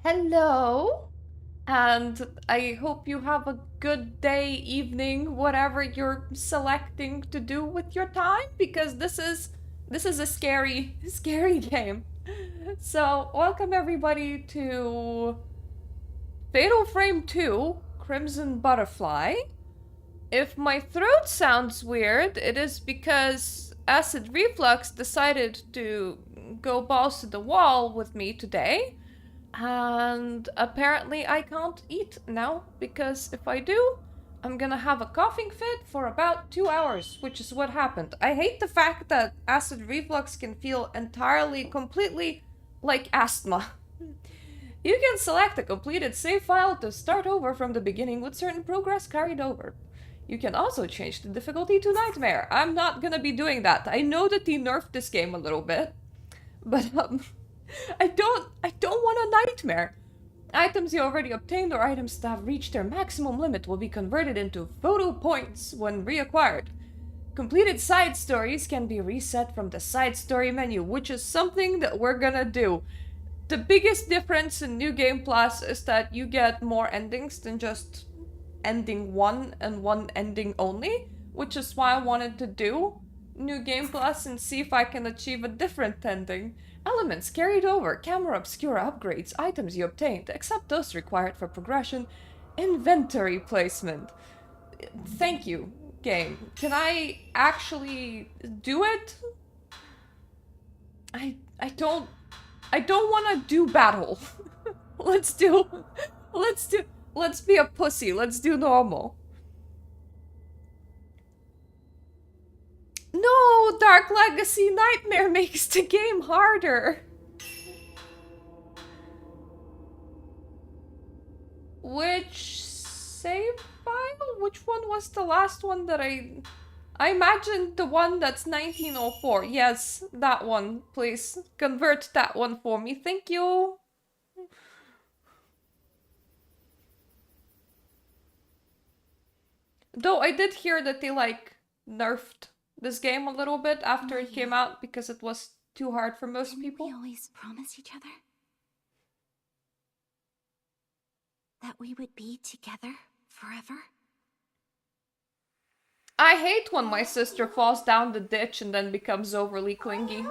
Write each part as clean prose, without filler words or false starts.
Hello, and I hope you have a good day, evening, whatever you're selecting to do with your time, because this is a scary, scary game. So, welcome everybody to Fatal Frame 2, Crimson Butterfly. If my throat sounds weird, it is because Acid Reflux decided to go balls to the wall with me today. And apparently I can't eat now, because if I do, I'm gonna have a coughing fit for about 2 hours, which is what happened. I hate the fact that acid reflux can feel entirely, completely like asthma. You can select a completed save file to start over from the beginning with certain progress carried over. You can also change the difficulty to Nightmare. I'm not gonna be doing that. I know that he nerfed this game a little bit, but I don't want a nightmare. Items you already obtained or items that have reached their maximum limit will be converted into photo points when reacquired. Completed side stories can be reset from the side story menu, which is something that we're gonna do. The biggest difference in New Game Plus is that you get more endings than just ending one and one ending only, which is why I wanted to do New Game Plus and see if I can achieve a different ending. Elements carried over, camera obscura upgrades, items you obtained, except those required for progression, inventory placement. Thank you, game. Can I actually do it? I don't want to do battle. let's do let's do let's be a pussy. Let's do normal. No, Dark Legacy Nightmare makes the game harder. Which save file? Which one was the last one that I imagined the one that's 1904. Yes, that one, please. Convert that one for me. Thank you. Though I did hear that they nerfed this game a little bit after it came out because it was too hard for most people. We always promise each other that we would be together forever. I hate when my sister falls down the ditch and then becomes overly clingy. I'm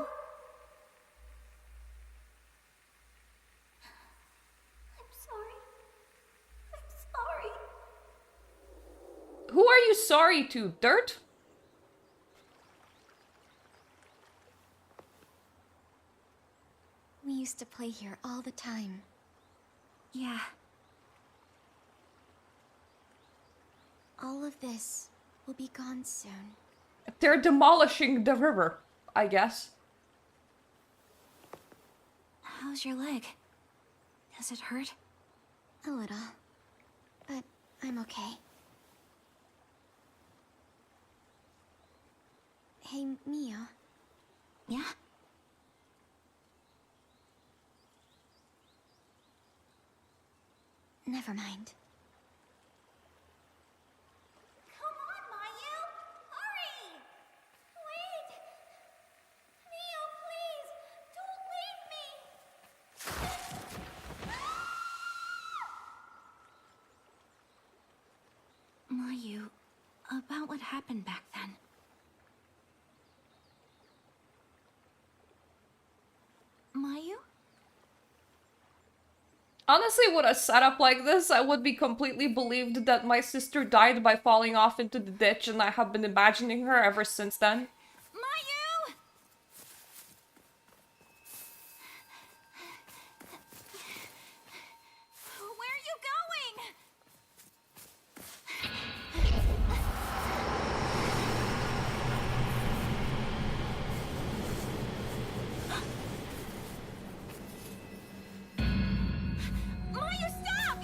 sorry. I'm sorry. Who are you sorry to, Dirt? We used to play here all the time. Yeah. All of this will be gone soon. They're demolishing the river, I guess. How's your leg? Does it hurt? A little. But I'm okay. Hey, Mia. Yeah? Never mind. Come on, Mayu! Hurry! Wait! Mia, please! Don't leave me! Mayu, about what happened back then. Mayu? Honestly, with a setup like this, I would be completely believed that my sister died by falling off into the ditch, and I have been imagining her ever since then. Mayu! Where are you going? Mayu, stop!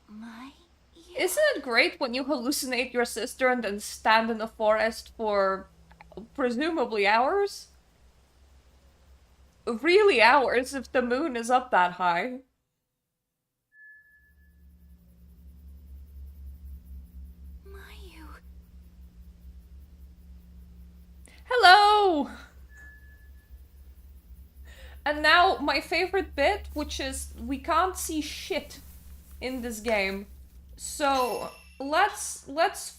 Mayu! Isn't it great when you hallucinate your sister and then stand in the forest for presumably hours? really hours if the moon is up that high. Mayu. Hello! And now my favorite bit, which is we can't see shit in this game. So let's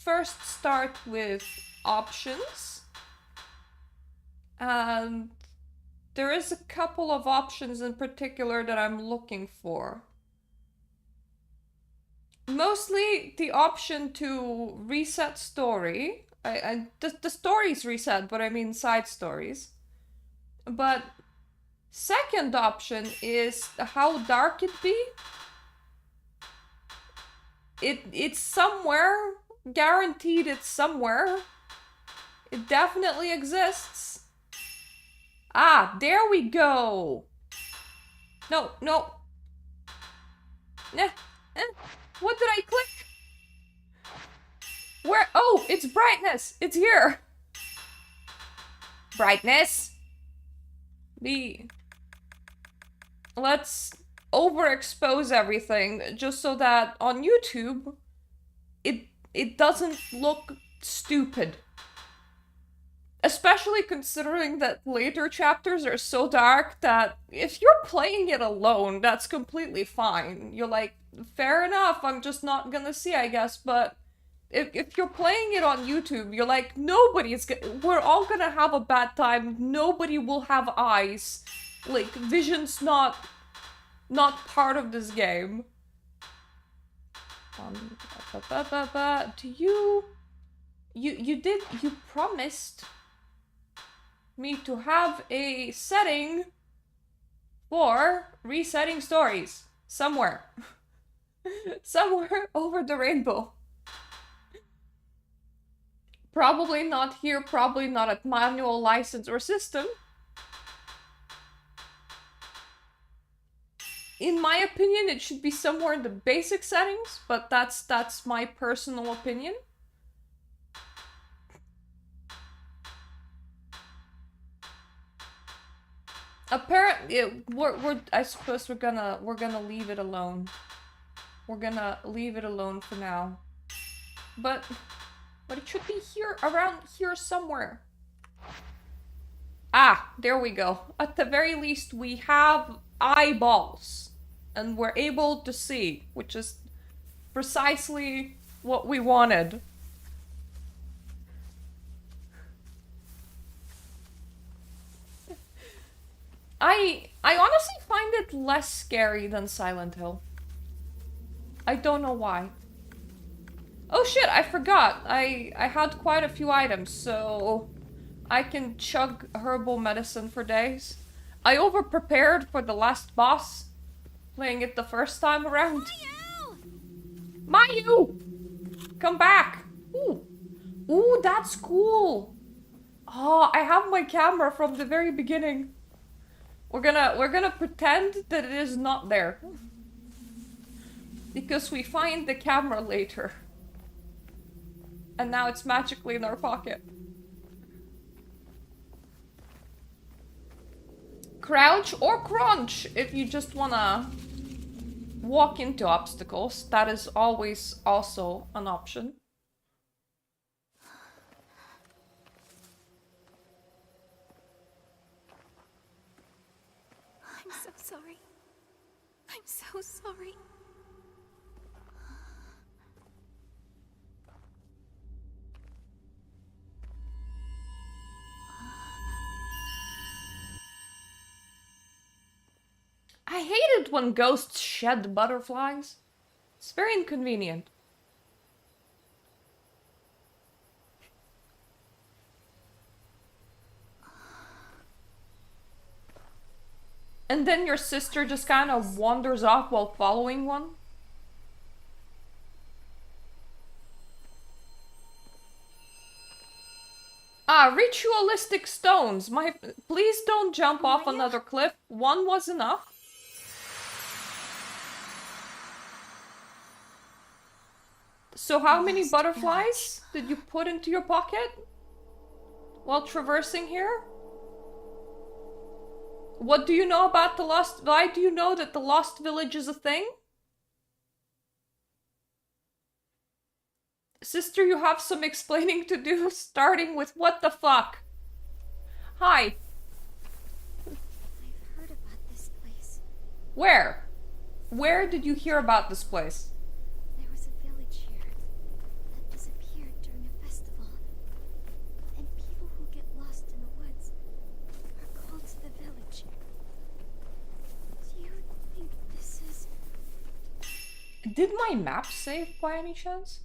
first start with options. And there is a couple of options in particular that I'm looking for. Mostly the option to reset story. The story's reset, but I mean side stories. But second option is how dark it be. It's somewhere. Guaranteed it's somewhere. It definitely exists. Ah, there we go. No, no. What did I click? Where? Oh, it's brightness. It's here. Brightness. Let's overexpose everything just so that on YouTube it doesn't look stupid. Especially considering that later chapters are so dark that if you're playing it alone, that's completely fine. You're like, fair enough, I'm just not gonna see, I guess, but if you're playing it on YouTube, you're like, we're all gonna have a bad time, nobody will have eyes. Like, vision's not part of this game. Do you promised me to have a setting for resetting stories somewhere. Somewhere over the rainbow. Probably not here, probably not at manual license or system. In my opinion, it should be somewhere in the basic settings, but that's my personal opinion. Apparently, I suppose we're gonna leave it alone. We're gonna leave it alone for now. But it should be here, around here somewhere. Ah, there we go. At the very least, we have eyeballs. And we're able to see, which is precisely what we wanted. I honestly find it less scary than Silent Hill. I don't know why. Oh shit, I forgot. I had quite a few items, so I can chug herbal medicine for days. I over-prepared for the last boss, playing it the first time around. Mayu! Come back! Ooh. Ooh, that's cool! Oh, I have my camera from the very beginning. We're gonna pretend that it is not there. Because we find the camera later. And now it's magically in our pocket. Crouch or crunch if you just wanna walk into obstacles. That is always also an option. I'm so sorry. I'm so sorry. I hate it when ghosts shed butterflies. It's very inconvenient. And then your sister just kind of wanders off while following one. Ah, ritualistic stones. Please don't jump off another cliff. One was enough. So how many butterflies did you put into your pocket while traversing here? What do you know about the Lost... Why do you know that the Lost Village is a thing? Sister, you have some explaining to do, starting with what the fuck? Hi. I've heard about this place. Where? Where did you hear about this place? There was a village here that disappeared during a festival. And people who get lost in the woods are called to the village. Do you think this is... Did my map save by any chance?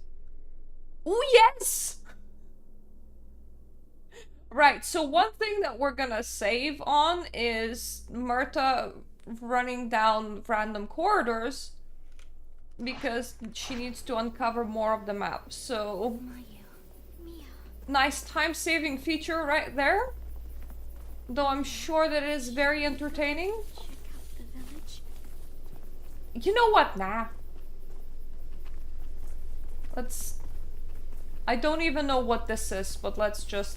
Oh, yes! Right, so one thing that we're gonna save on is Mirta running down random corridors because she needs to uncover more of the map. So, nice time-saving feature right there. Though I'm sure that it is very entertaining. Check out the village. You know what? Nah. Let's... I don't even know what this is, but let's just...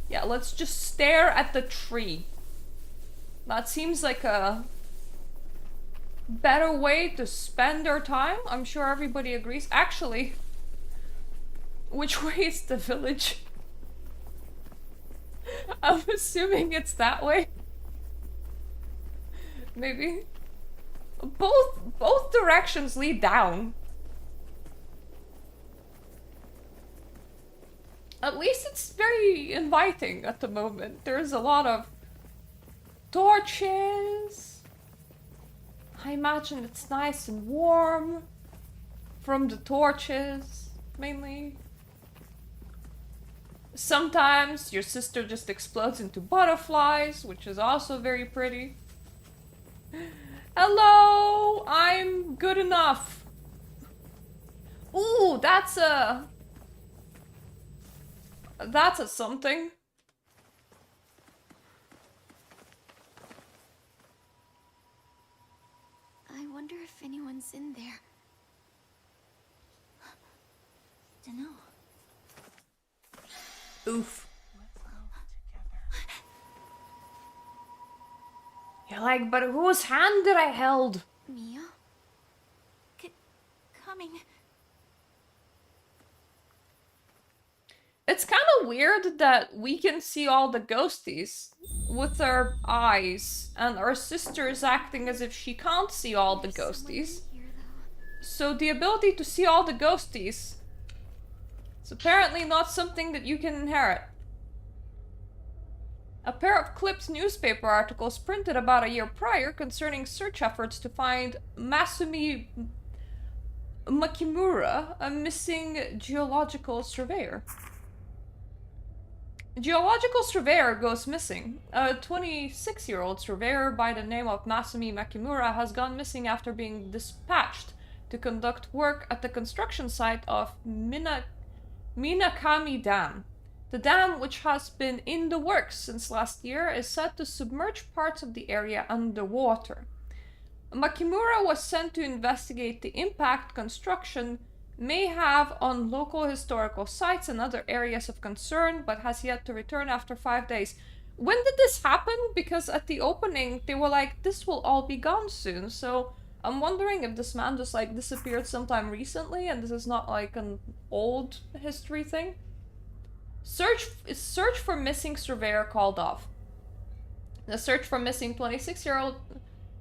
Yeah, let's just stare at the tree. That seems like a better way to spend our time. I'm sure everybody agrees. Actually, which way is the village? I'm assuming it's that way. Maybe. Both directions lead down. At least it's very inviting at the moment. There's a lot of torches. I imagine it's nice and warm from the torches, mainly. Sometimes your sister just explodes into butterflies, which is also very pretty. Hello, I'm good enough. Ooh, that's a something. I wonder if anyone's in there. Dunno. Oof. You're like, but whose hand did I held? Mia? Coming. It's kind of weird that we can see all the ghosties with our eyes, and our sister is acting as if she can't see all the ghosties. So the ability to see all the ghosties is apparently not something that you can inherit. A pair of clipped newspaper articles printed about a year prior concerning search efforts to find Masumi Makimura, a missing geological surveyor. A geological surveyor goes missing. A 26-year-old surveyor by the name of Masumi Makimura has gone missing after being dispatched to conduct work at the construction site of Minakami Dam. The dam, which has been in the works since last year, is set to submerge parts of the area underwater. Makimura was sent to investigate the impact construction may have on local historical sites and other areas of concern, but has yet to return after 5 days. When did this happen? Because at the opening, they were like, this will all be gone soon. So I'm wondering if this man just like disappeared sometime recently and this is not like an old history thing. Search for missing surveyor called off. The search for missing 26-year-old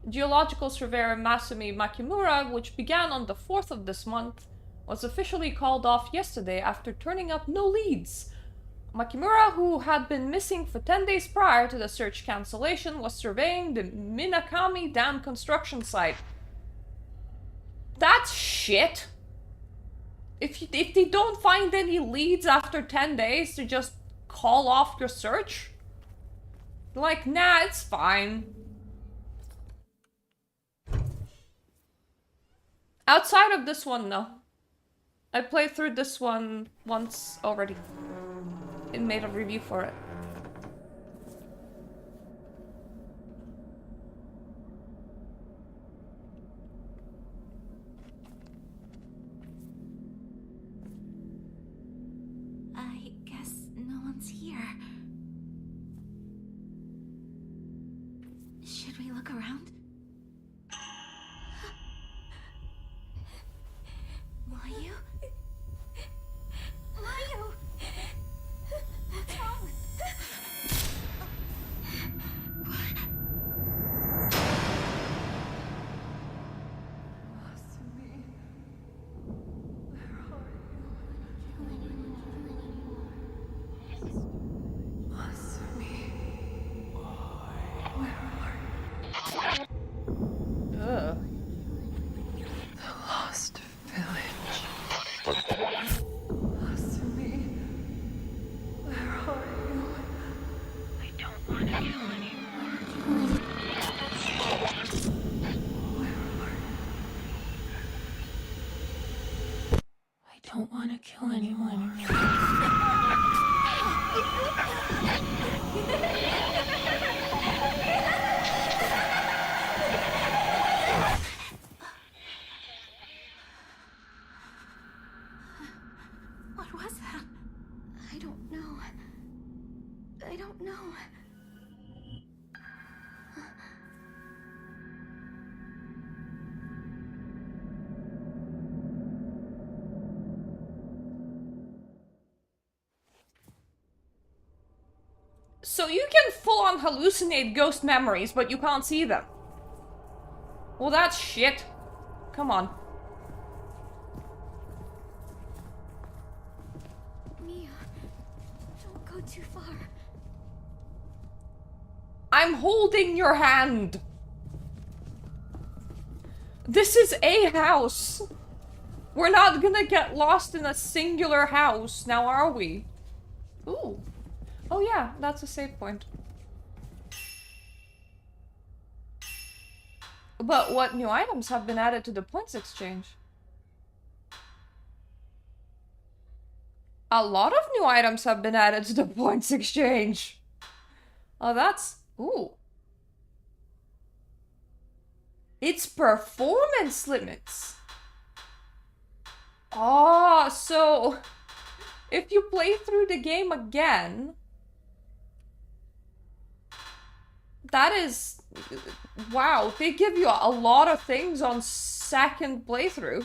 geological surveyor Masumi Makimura, which began on the 4th of this month, was officially called off yesterday after turning up no leads. Makimura, who had been missing for 10 days prior to the search cancellation, was surveying the Minakami Dam construction site. That's shit. If they don't find any leads after 10 days, to just call off your search? Like, nah, it's fine. Outside of this one, no. I played through this one once already. And made a review for it. I guess no one's here. Should we look around? Mayu? Mayu! What's wrong? What? Ugh. The lost village. Masumi, where are you? I don't want to kill anymore. Where are you? I don't want to kill anyone. What was that? I don't know. I don't know. So you can full-on hallucinate ghost memories, but you can't see them. Well, that's shit. Come on. Mia, don't go too far. I'm holding your hand. This is a house. We're not gonna get lost in a singular house, now are we? Ooh. Oh yeah, that's a save point. But what new items have been added to the points exchange? A lot of new items have been added to the points exchange. Oh, that's... Ooh. It's performance limits. Oh, so... If you play through the game again... That is... Wow, they give you a lot of things on second playthrough.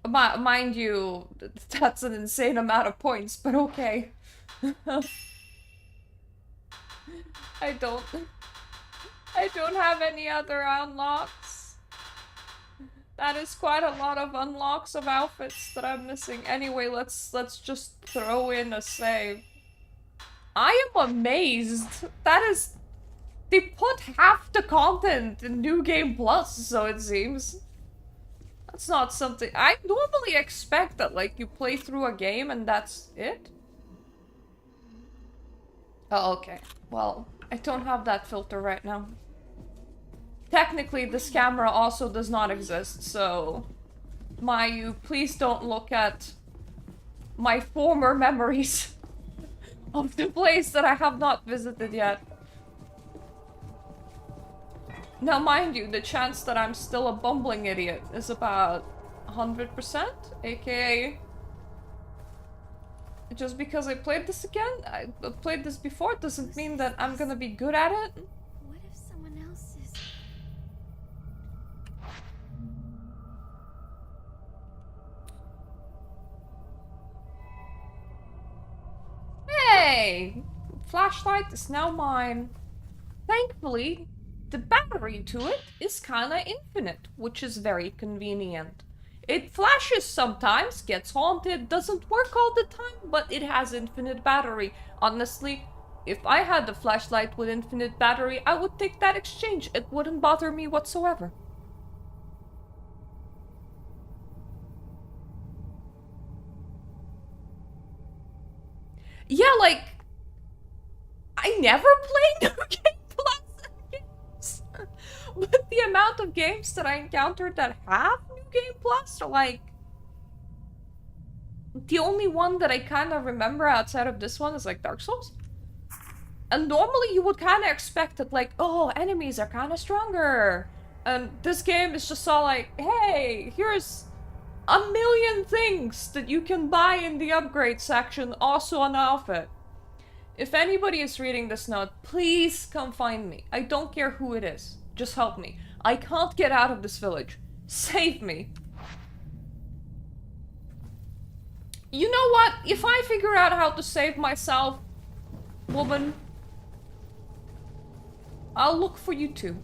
Mind you, that's an insane amount of points, but okay. I don't have any other unlocks. That is quite a lot of unlocks of outfits that I'm missing. Anyway, let's just throw in a save. I am amazed. That is... They put half the content in New Game Plus, so it seems. That's not something... I normally expect that, like, you play through a game and that's it. Oh, okay. Well, I don't have that filter right now. Technically, this camera also does not exist, so... Mayu, please don't look at my former memories of the place that I have not visited yet. Now, mind you, the chance that I'm still a bumbling idiot is about 100%, aka... Just because I played this again, I played this before, doesn't mean that I'm gonna be good at it. What if someone else is... Hey! Flashlight is now mine. Thankfully, the battery to it is kinda infinite, which is very convenient. It flashes sometimes, gets haunted, doesn't work all the time, but it has infinite battery. Honestly, if I had the flashlight with infinite battery, I would take that exchange. It wouldn't bother me whatsoever. Yeah, like... I never play New Game Plus games. But the amount of games that I encountered that have New Game Plus are like... The only one that I kind of remember outside of this one is like Dark Souls. And normally you would kind of expect that like, oh, enemies are kind of stronger. And this game is just all like, hey, here's a million things that you can buy in the upgrade section, also an outfit. If anybody is reading this note, please come find me. I don't care who it is. Just help me. I can't get out of this village. Save me. You know what? If I figure out how to save myself, woman, I'll look for you too.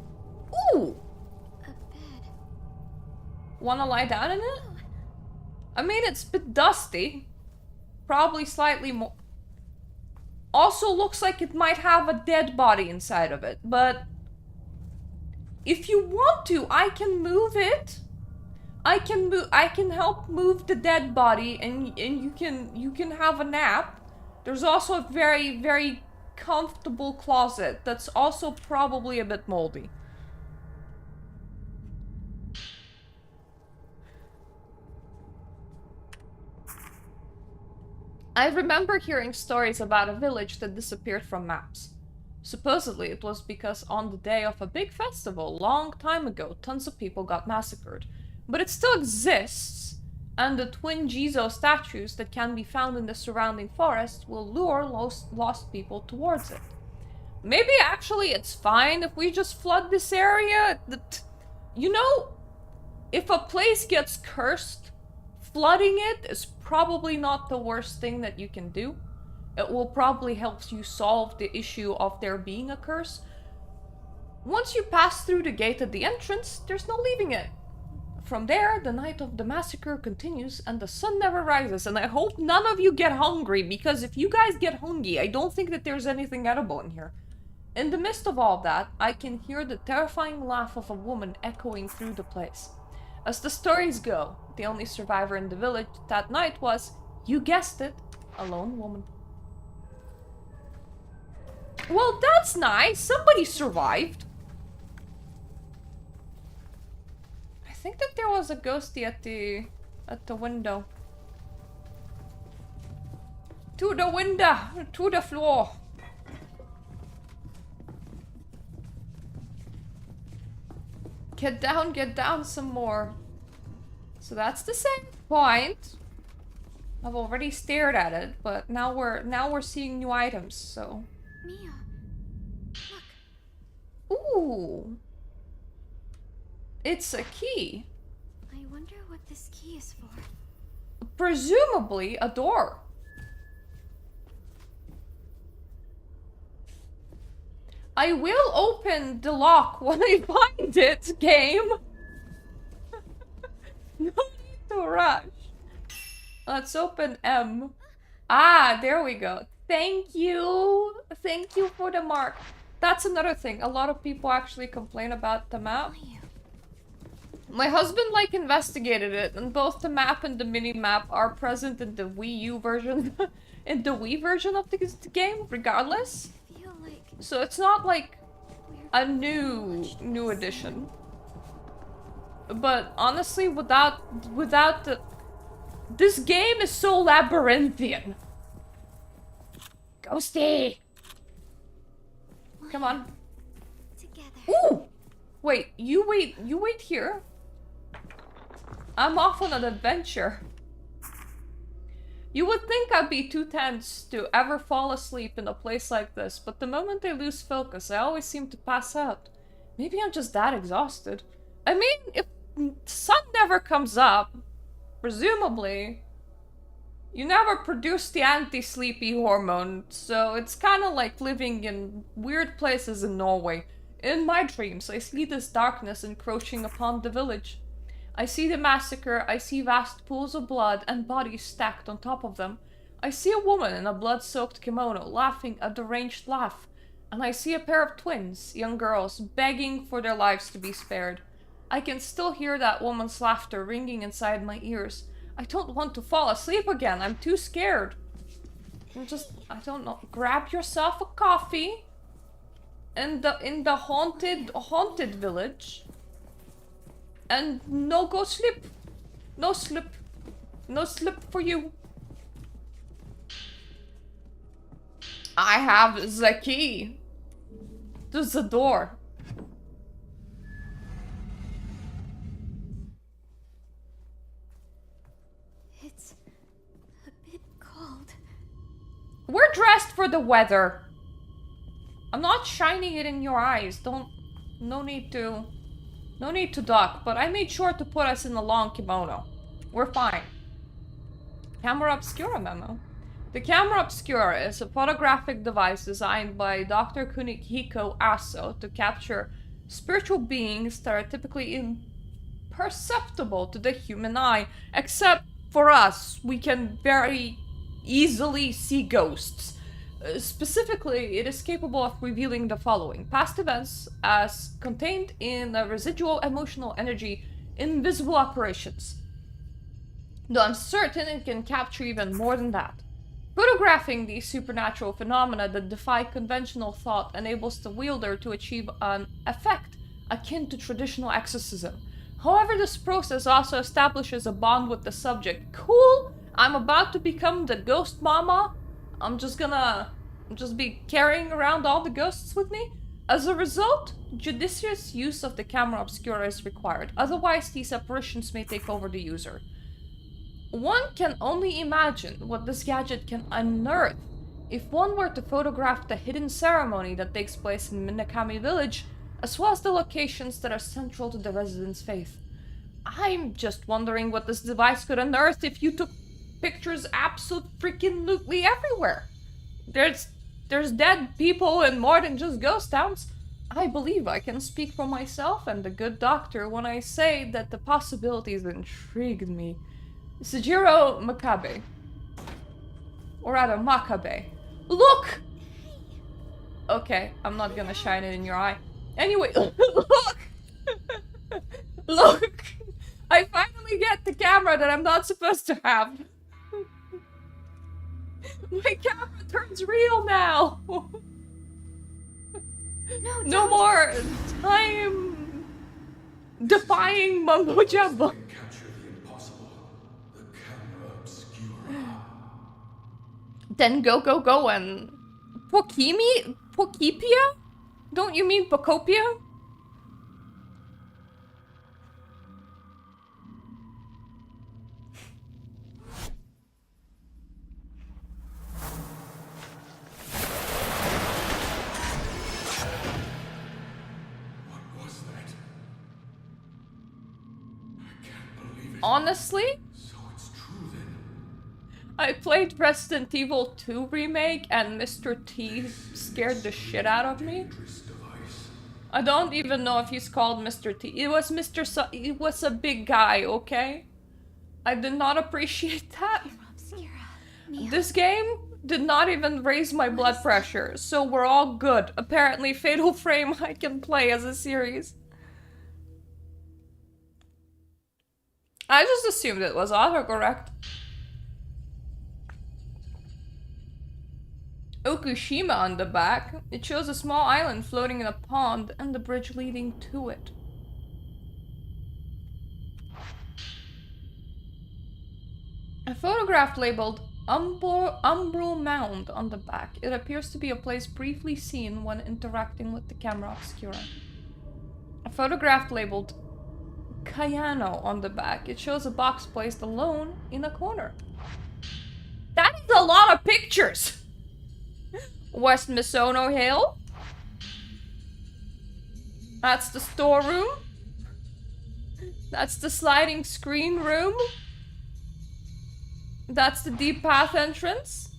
Ooh! A bed. Wanna lie down in it? I mean, it's a bit dusty. Probably slightly more... Also looks like it might have a dead body inside of it, but... If you want to, I can move it. I can help move the dead body and you can have a nap. There's also a very, very comfortable closet that's also probably a bit moldy. I remember hearing stories about a village that disappeared from maps. Supposedly it was because on the day of a big festival long time ago, tons of people got massacred. But it still exists, and the twin Jizo statues that can be found in the surrounding forest will lure lost people towards it. Maybe actually it's fine if we just flood this area. You know, if a place gets cursed, flooding it is probably not the worst thing that you can do. It will probably help you solve the issue of there being a curse. Once you pass through the gate at the entrance, there's no leaving it. From there, the night of the massacre continues and the sun never rises, and I hope none of you get hungry, because if you guys get hungry, I don't think that there's anything edible in here. In the midst of all that, I can hear the terrifying laugh of a woman echoing through the place. As the stories go, the only survivor in the village that night was, you guessed it, a lone woman. Well, that's nice. Somebody survived. I think that there was a ghostie at the window. To the window, to the floor. Get down some more. So that's the same point. I've already stared at it, but now we're seeing new items, so. Mia, look. Ooh. It's a key. I wonder what this key is for. Presumably a door. I will open the lock when I find it, game. No need to rush. Let's open M. Ah, there we go. Thank you. Thank you for the mark. That's another thing. A lot of people actually complain about the map. My husband investigated it, and both the map and the mini-map are present in the Wii U version, in the Wii version of the game, regardless. So it's not like a new edition. But honestly, without the... This game is so labyrinthian. Ghostie! Come on. Together. Ooh! Wait, you wait here. I'm off on an adventure. You would think I'd be too tense to ever fall asleep in a place like this, but the moment I lose focus, I always seem to pass out. Maybe I'm just that exhausted. I mean, if the sun never comes up, presumably, you never produce the anti-sleepy hormone, so it's kind of like living in weird places in Norway. In my dreams, I see this darkness encroaching upon the village. I see the massacre, I see vast pools of blood and bodies stacked on top of them. I see a woman in a blood-soaked kimono laughing a deranged laugh, and I see a pair of twins, young girls, begging for their lives to be spared. I can still hear that woman's laughter ringing inside my ears. I don't want to fall asleep again, I'm too scared. I don't know, grab yourself a coffee in the haunted village. And no go slip. No slip. No slip for you. I have the key to the door. for the weather. I'm not shining it in your eyes. No need to duck, but I made sure to put us in a long kimono. We're fine. Camera Obscura memo. The Camera Obscura is a photographic device designed by Dr. Kunihiko Aso to capture spiritual beings that are typically imperceptible to the human eye, except for us. We can very easily see ghosts. Specifically, it is capable of revealing the following: past events as contained in a residual emotional energy, invisible apparitions. Though I'm certain it can capture even more than that. Photographing these supernatural phenomena that defy conventional thought enables the wielder to achieve an effect akin to traditional exorcism. However, this process also establishes a bond with the subject. Cool! I'm about to become the ghost mama. I'm just be carrying around all the ghosts with me. As a result, judicious use of the Camera Obscura is required. Otherwise, these apparitions may take over the user. One can only imagine what this gadget can unearth if one were to photograph the hidden ceremony that takes place in Minakami Village, as well as the locations that are central to the residents' faith. I'm just wondering what this device could unearth if you took pictures absolutely everywhere. There's dead people in more than just ghost towns. I believe I can speak for myself and the good doctor when I say that the possibilities intrigued me. Sujiro Makabe. Or rather, Makabe. Look! Okay, I'm not gonna shine it in your eye. Anyway, look! Look! I finally get the camera that I'm not supposed to have. My camera turns real now! No more time defying mumbo jumbo. Capture the impossible. The Camera Obscura. Then go and Pokipia? Don't you mean Pokopia? Honestly, So it's true then. I played Resident Evil 2 remake and Mr. T scared the shit out of me. Dangerous device. I don't even know if he's called Mr. T. It was it was a big guy, okay? I did not appreciate that. This game did not even raise my blood pressure, so we're all good. Apparently, Fatal Frame I can play as a series. I just assumed it was autocorrect. Okushima on the back. It shows a small island floating in a pond and the bridge leading to it. A photograph labeled Umbral Mound on the back. It appears to be a place briefly seen when interacting with the Camera Obscura. A photograph labeled Kayano on the back. It shows a box placed alone in a corner. That is a lot of pictures! West Misono Hill. That's the storeroom. That's the sliding screen room. That's the deep path entrance.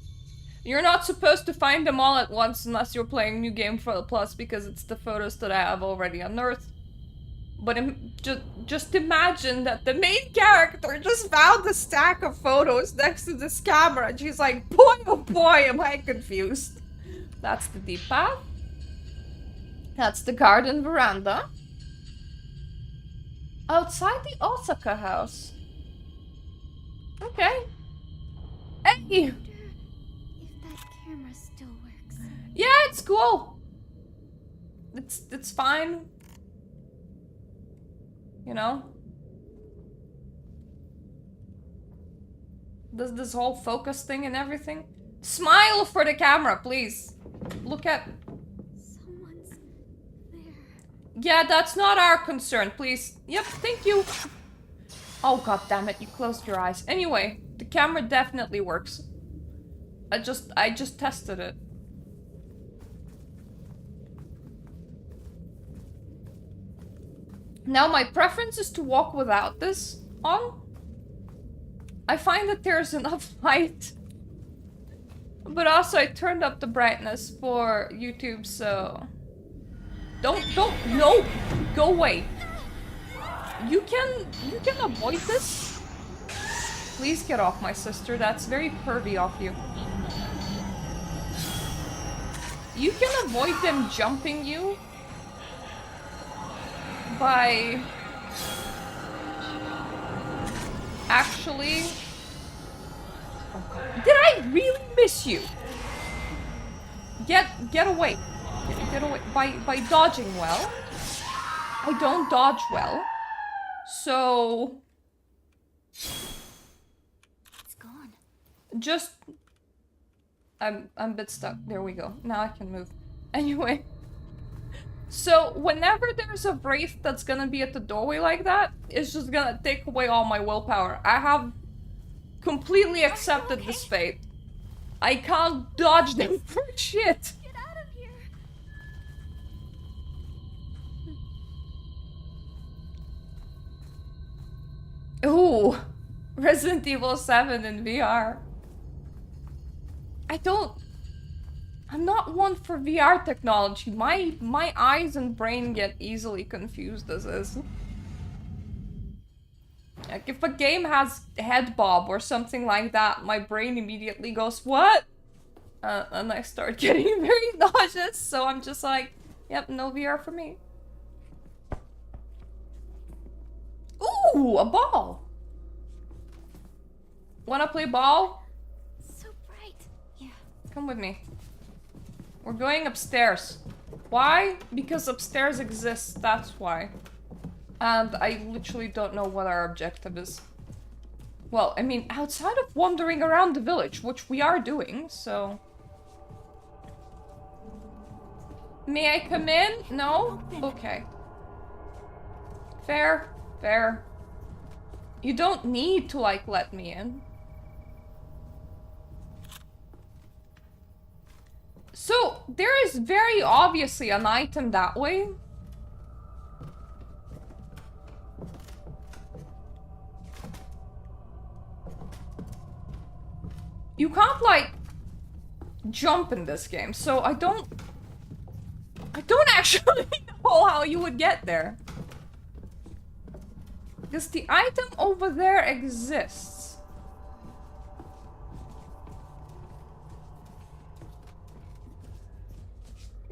You're not supposed to find them all at once unless you're playing New Game for the Plus because it's the photos that I have already unearthed. But just imagine that the main character just found a stack of photos next to this camera and she's like, boy oh boy am I confused. That's the deep path. That's the garden veranda. Outside the Osaka house. Okay. Hey! If that camera still works. Yeah, it's cool. It's fine. You know? Does this whole focus thing and everything? Smile for the camera, please. Look at... Someone's there. Yeah, that's not our concern, please. Yep, thank you. Oh, god damn it, you closed your eyes. Anyway, the camera definitely works. I just tested it. Now my preference is to walk without this on. I find that there's enough light. But also I turned up the brightness for YouTube, so... Don't, no! Go away. You can avoid this? Please get off my sister, that's very pervy of you. You can avoid them jumping you by actually... Did I really miss you? Get away. Get away by dodging well. I don't dodge well. So It's gone. just I'm a bit stuck. There we go. Now I can move. Anyway. So whenever there's a wraith that's gonna be at the doorway like that, it's just gonna take away all my willpower. I have completely accepted this fate. I can't dodge them for shit. Get out of here. Ooh, Resident Evil 7 in VR. I'm not one for VR technology. My eyes and brain get easily confused as is. Like, if a game has head bob or something like that, my brain immediately goes, what? And I start getting very nauseous, so I'm just like, yep, no VR for me. Ooh, a ball! Wanna play ball? So bright. Yeah. Come with me. We're going upstairs. Why? Because upstairs exists, that's why. And I literally don't know what our objective is. Well, I mean, outside of wandering around the village, which we are doing, so... May I come in? No? Okay. Fair. Fair. You don't need to, like, let me in. So, there is very obviously an item that way. You can't, like, jump in this game, so I don't actually know how you would get there. Because the item over there exists.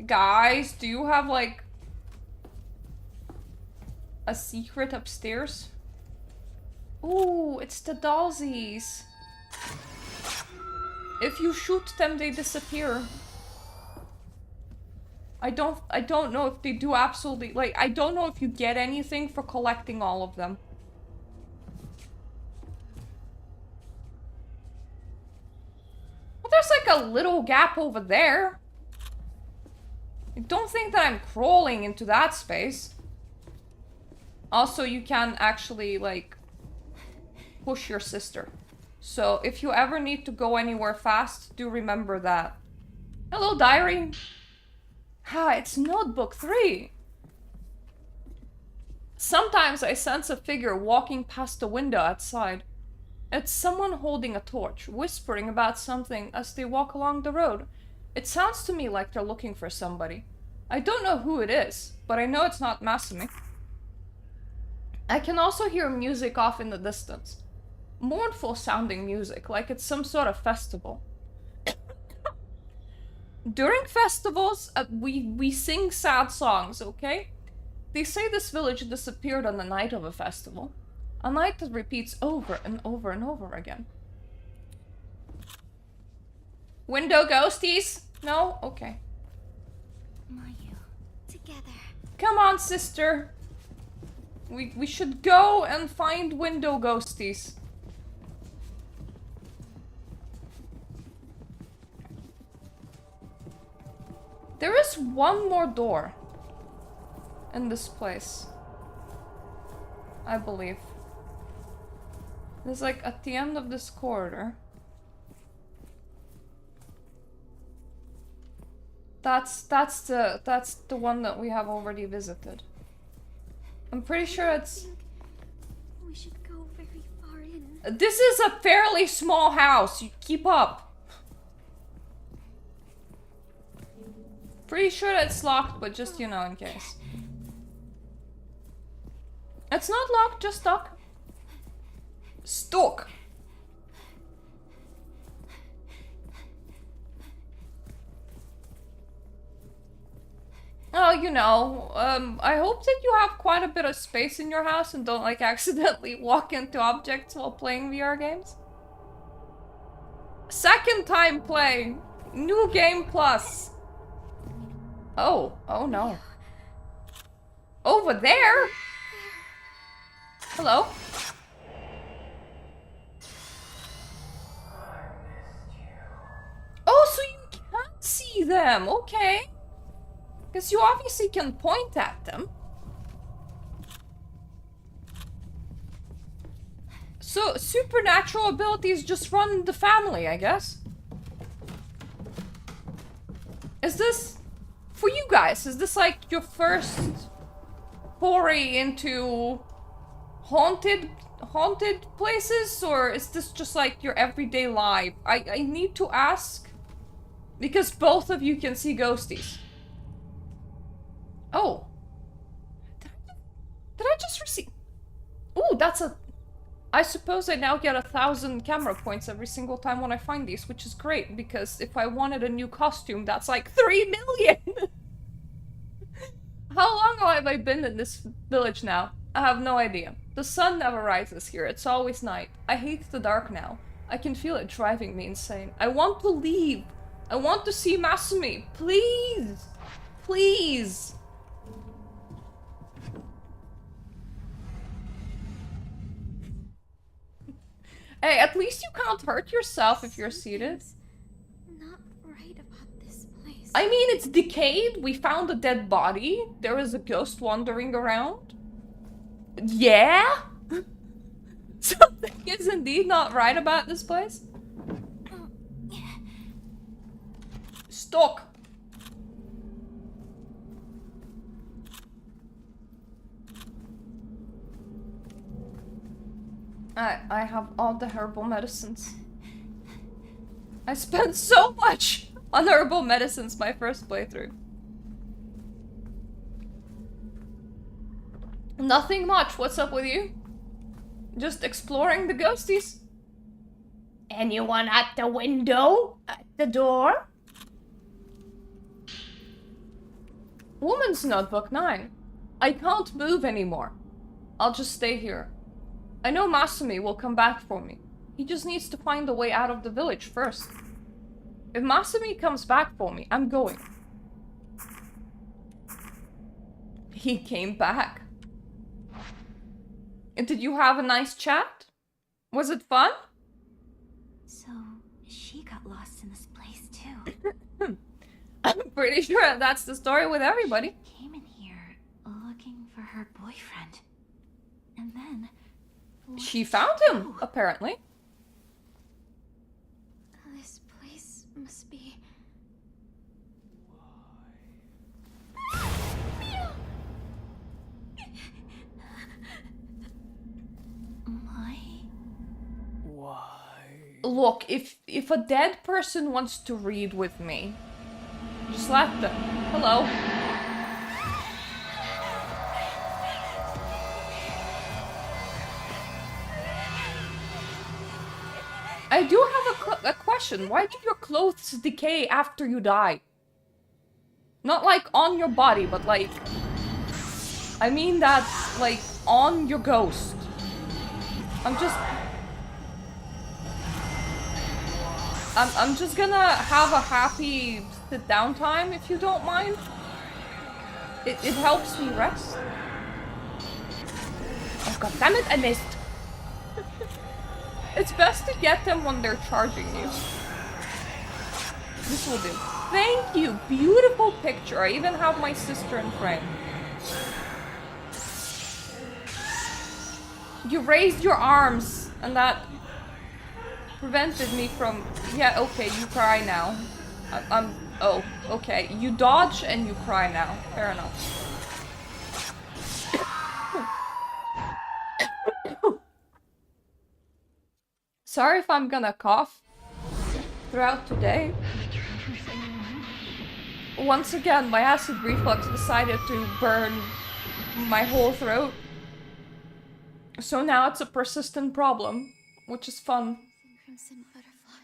Guys, do you have, like, a secret upstairs? Ooh, it's the dollsies. If you shoot them, they disappear. I don't know if they do absolutely, like, I don't know if you get anything for collecting all of them. Well, there's like a little gap over there. I don't think that I'm crawling into that space. Also, you can actually, like, push your sister. So, if you ever need to go anywhere fast, do remember that. Hello, diary. Ha, it's notebook 3. Sometimes I sense a figure walking past the window outside. It's someone holding a torch, whispering about something as they walk along the road. It sounds to me like they're looking for somebody. I don't know who it is, but I know it's not Masumi. I can also hear music off in the distance. Mournful sounding music, like it's some sort of festival. During festivals, we sing sad songs, okay? They say this village disappeared on the night of a festival. A night that repeats over and over and over again. Window ghosties? No? Okay. Mayu, together. Come on, sister. We should go and find window ghosties. There is one more door in this place, I believe. There's like at the end of this corridor. That's the one that we have already visited. I'm pretty sure it's... We should go very far in. This is a fairly small house. You keep up. Pretty sure it's locked, but just, you know, in case. It's not locked, just stuck. Stuck. Oh, you know, I hope that you have quite a bit of space in your house and don't, like, accidentally walk into objects while playing VR games. Second time play. New game plus. Oh no. Over there? Hello? Oh, so you can't see them. Okay. Because you obviously can point at them. So, supernatural abilities just run in the family, I guess. Is this... For you guys, is this like your first foray into haunted places? Or is this just like your everyday life? I need to ask. Because both of you can see ghosties. Oh. Did I just receive... Ooh, that's a... I suppose I now get 1,000 camera points every single time when I find these, which is great, because if I wanted a new costume, that's like 3 million! How long have I been in this village now? I have no idea. The sun never rises here, it's always night. I hate the dark now. I can feel it driving me insane. I want to leave. I want to see Masumi. Please! Please! Hey, at least you can't hurt yourself if you're seated. Not right about this place. I mean, it's decayed. We found a dead body. There is a ghost wandering around. Yeah? Something is indeed not right about this place. Stuck. I have all the herbal medicines. I spent so much on herbal medicines my first playthrough. Nothing much. What's up with you? Just exploring the ghosties. Anyone at the window? At the door? Woman's Notebook 9. I can't move anymore. I'll just stay here. I know Masumi will come back for me. He just needs to find a way out of the village first. If Masumi comes back for me, I'm going. He came back. And did you have a nice chat? Was it fun? So, she got lost in this place too. I'm pretty sure that's the story with everybody. She came in here looking for her boyfriend. And then... She found him, apparently. This place must be... Look, if a dead person wants to read with me, just let them. Hello. I do have a question. Why do your clothes decay after you die? Not like on your body, but like... I mean that, like, on your ghost. I'm just gonna have a happy sit-down time, if you don't mind. It helps me rest. Oh god damn it, I missed. It's best to get them when they're charging you. This will do. Thank you, beautiful picture. I even have my sister in frame. You raised your arms, and that prevented me from... Yeah, okay, you cry now. Oh, okay. You dodge and you cry now. Fair enough. Sorry if I'm gonna cough throughout today. Once again, my acid reflux decided to burn my whole throat. So now it's a persistent problem, which is fun. Crimson butterfly.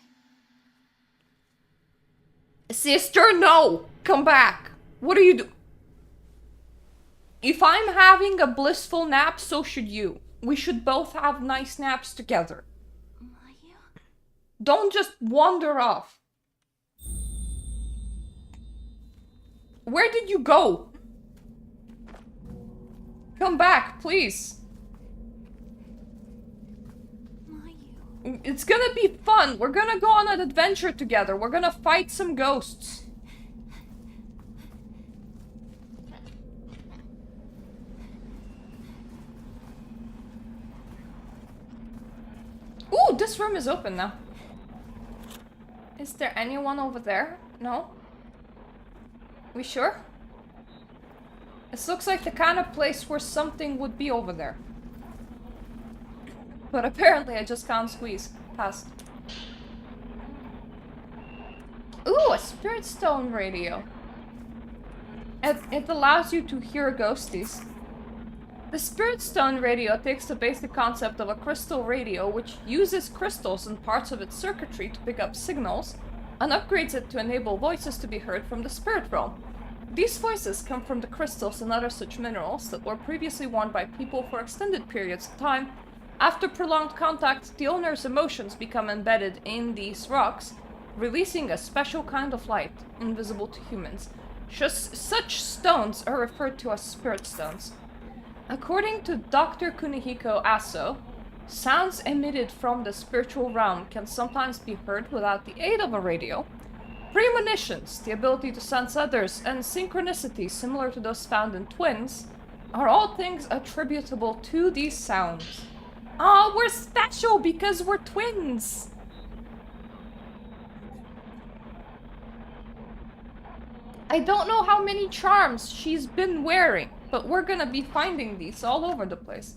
Sister, no! Come back! What are you doing? If I'm having a blissful nap, so should you. We should both have nice naps together. Don't just wander off. Where did you go? Come back, please. It's gonna be fun. We're gonna go on an adventure together. We're gonna fight some ghosts. Ooh, this room is open now. Is there anyone over there? No? We sure? This looks like the kind of place where something would be over there. But apparently I just can't squeeze past. Ooh, a spirit stone radio. It allows you to hear ghosties. The spirit stone radio takes the basic concept of a crystal radio, which uses crystals and parts of its circuitry to pick up signals, and upgrades it to enable voices to be heard from the spirit realm. These voices come from the crystals and other such minerals that were previously worn by people for extended periods of time. After prolonged contact, the owner's emotions become embedded in these rocks, releasing a special kind of light, invisible to humans. Such stones are referred to as spirit stones. According to Dr. Kunihiko Aso, sounds emitted from the spiritual realm can sometimes be heard without the aid of a radio. Premonitions, the ability to sense others, and synchronicity similar to those found in twins, are all things attributable to these sounds. Oh, we're special because we're twins! I don't know how many charms she's been wearing, but we're gonna be finding these all over the place.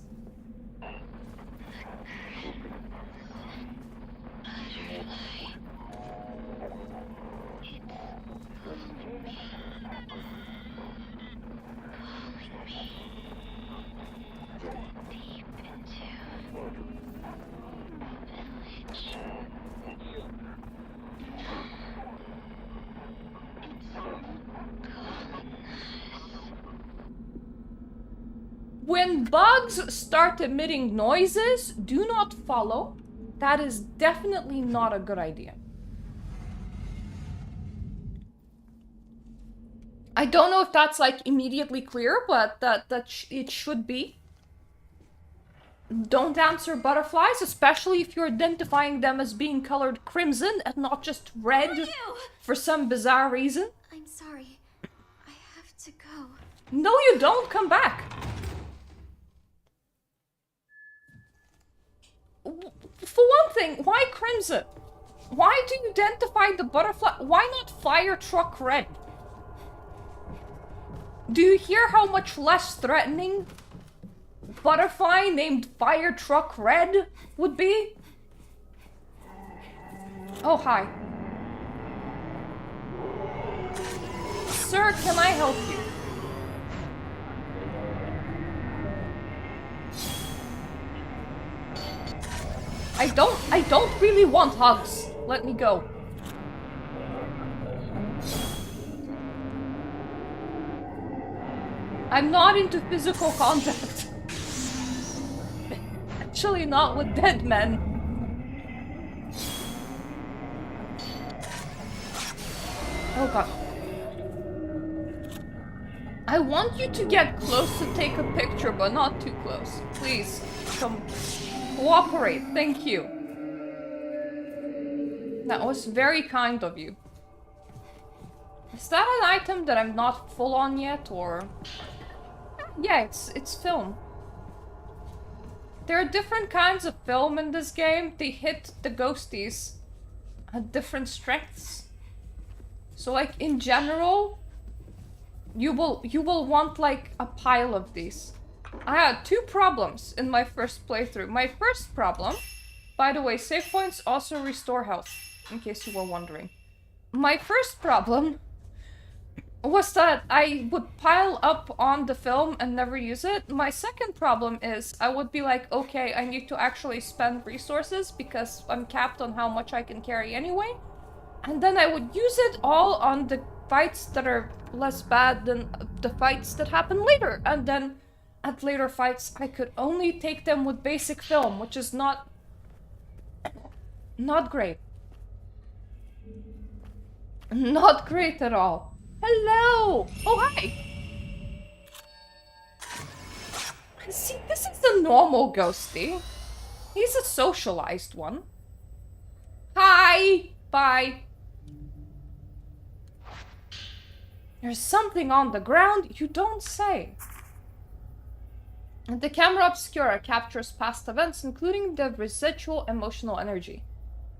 When bugs start emitting noises, do not follow. That is definitely not a good idea. I don't know if that's like immediately clear, but it should be. Don't answer butterflies, especially if you're identifying them as being colored crimson and not just red for some bizarre reason. I'm sorry. I have to go. No, you don't. Come back. For one thing, why crimson? Why do you identify the butterfly? Why not fire truck red? Do you hear how much less threatening butterfly named fire truck red would be? Oh, hi. Sir, can I help you? I don't really want hugs. Let me go. I'm not into physical contact. Actually not with dead men. Oh god. I want you to get close to take a picture, but not too close. Please, come. Cooperate, thank you. That was very kind of you. Is that an item that I'm not full on yet, or... Yeah, it's film. There are different kinds of film in this game. They hit the ghosties at different strengths. So like, in general, you will want like a pile of these. I had two problems in my first playthrough. My first problem, By the way, save points also restore health, in case you were wondering. My first problem was that I would pile up on the film and never use it. My second problem is I would be like, okay, I need to actually spend resources because I'm capped on how much I can carry anyway. And then I would use it all on the fights that are less bad than the fights that happen later. And then at later fights, I could only take them with basic film, which is not great. Not great at all. Hello! Oh, hi! See, this is the normal ghostie. He's a socialized one. Hi! Bye. There's something on the ground you don't say. The camera obscura captures past events, including the residual emotional energy.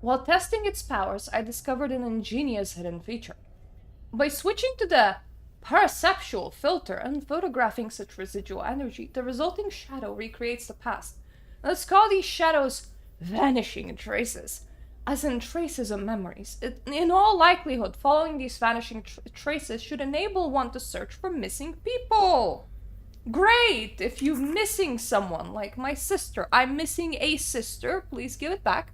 While testing its powers, I discovered an ingenious hidden feature. By switching to the perceptual filter and photographing such residual energy, the resulting shadow recreates the past. Let's call these shadows vanishing traces, as in traces of memories. In all likelihood, following these vanishing traces should enable one to search for missing people. Great! If you're missing someone, like my sister, I'm missing a sister, please give it back.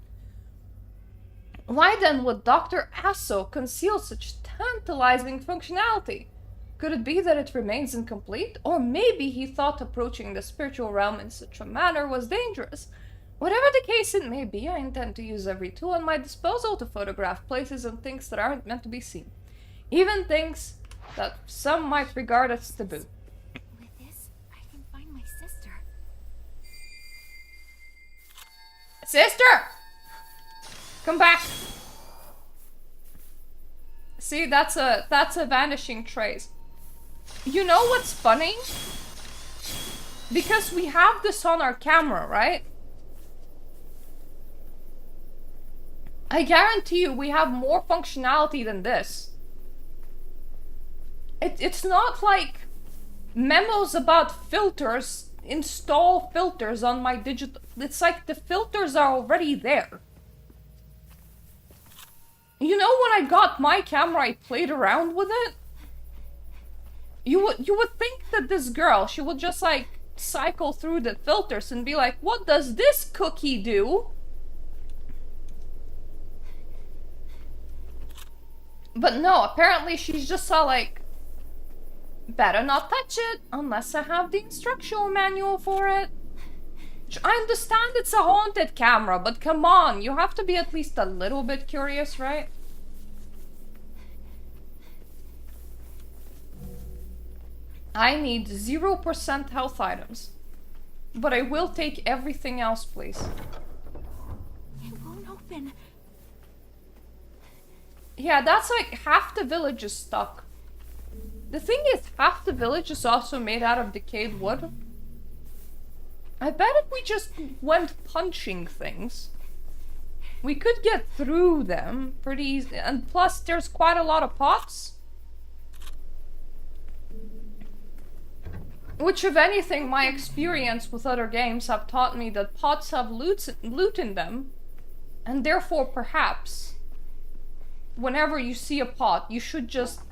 Why then would Dr. Asso conceal such tantalizing functionality? Could it be that it remains incomplete? Or maybe he thought approaching the spiritual realm in such a manner was dangerous. Whatever the case it may be, I intend to use every tool at my disposal to photograph places and things that aren't meant to be seen. Even things that some might regard as taboo. With this, I can find my sister. Sister! Come back! See, that's a vanishing trace. You know what's funny? Because we have this on our camera, right? I guarantee you we have more functionality than this. It's not like memos about filters, install filters on my digital... It's like the filters are already there. You know, when I got my camera, I played around with it. You would think that this girl, she would just like cycle through the filters and be like, what does this cookie do? But no, apparently she's just saw like, better not touch it unless I have the instructional manual for it. I understand it's a haunted camera, but come on, you have to be at least a little bit curious, right? I need 0% health items. But I will take everything else, please. It won't open. Yeah, that's like half the village is stuck. The thing is, half the village is also made out of decayed wood. I bet if we just went punching things, we could get through them pretty easily. And plus, there's quite a lot of pots. Which, if anything, my experience with other games have taught me that pots have loot in them. And therefore, perhaps, whenever you see a pot, you should just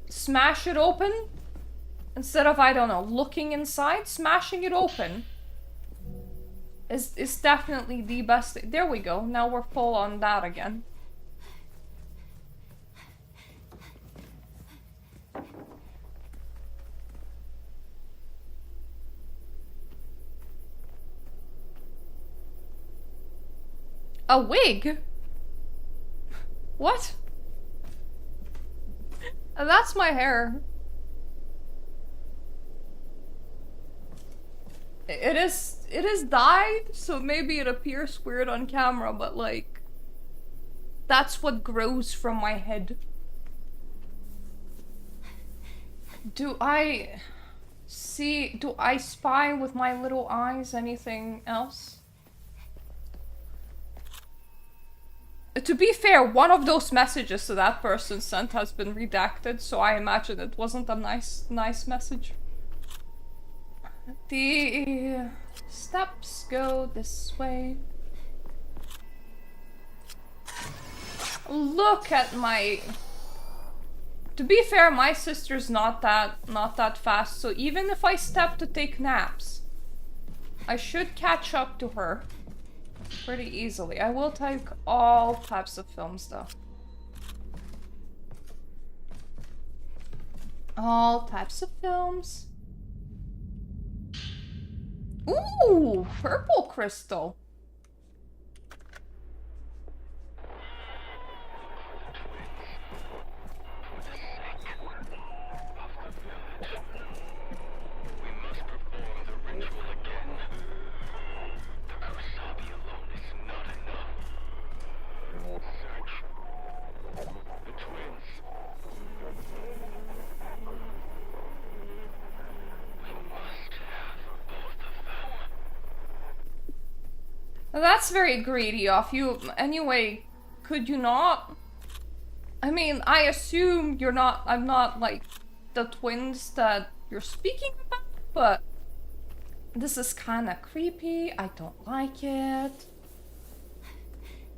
smash it open. Instead of, I don't know, looking inside, smashing it open is definitely the best thing. There we go. Now we're full on that again. A wig? What? That's my hair. It is dyed, so maybe it appears weird on camera, but like, that's what grows from my head. Do I spy with my little eyes anything else? To be fair, one of those messages that that person sent has been redacted, so I imagine it wasn't a nice message. Steps go this way. Look at my... To be fair, my sister's not that fast, so even if I step to take naps, I should catch up to her pretty easily. I will take all types of films though. All types of films. Ooh, purple crystal. That's very greedy of you. Anyway, could you not? I mean, I assume you're not... I'm not, like, the twins that you're speaking about, but... This is kinda creepy. I don't like it.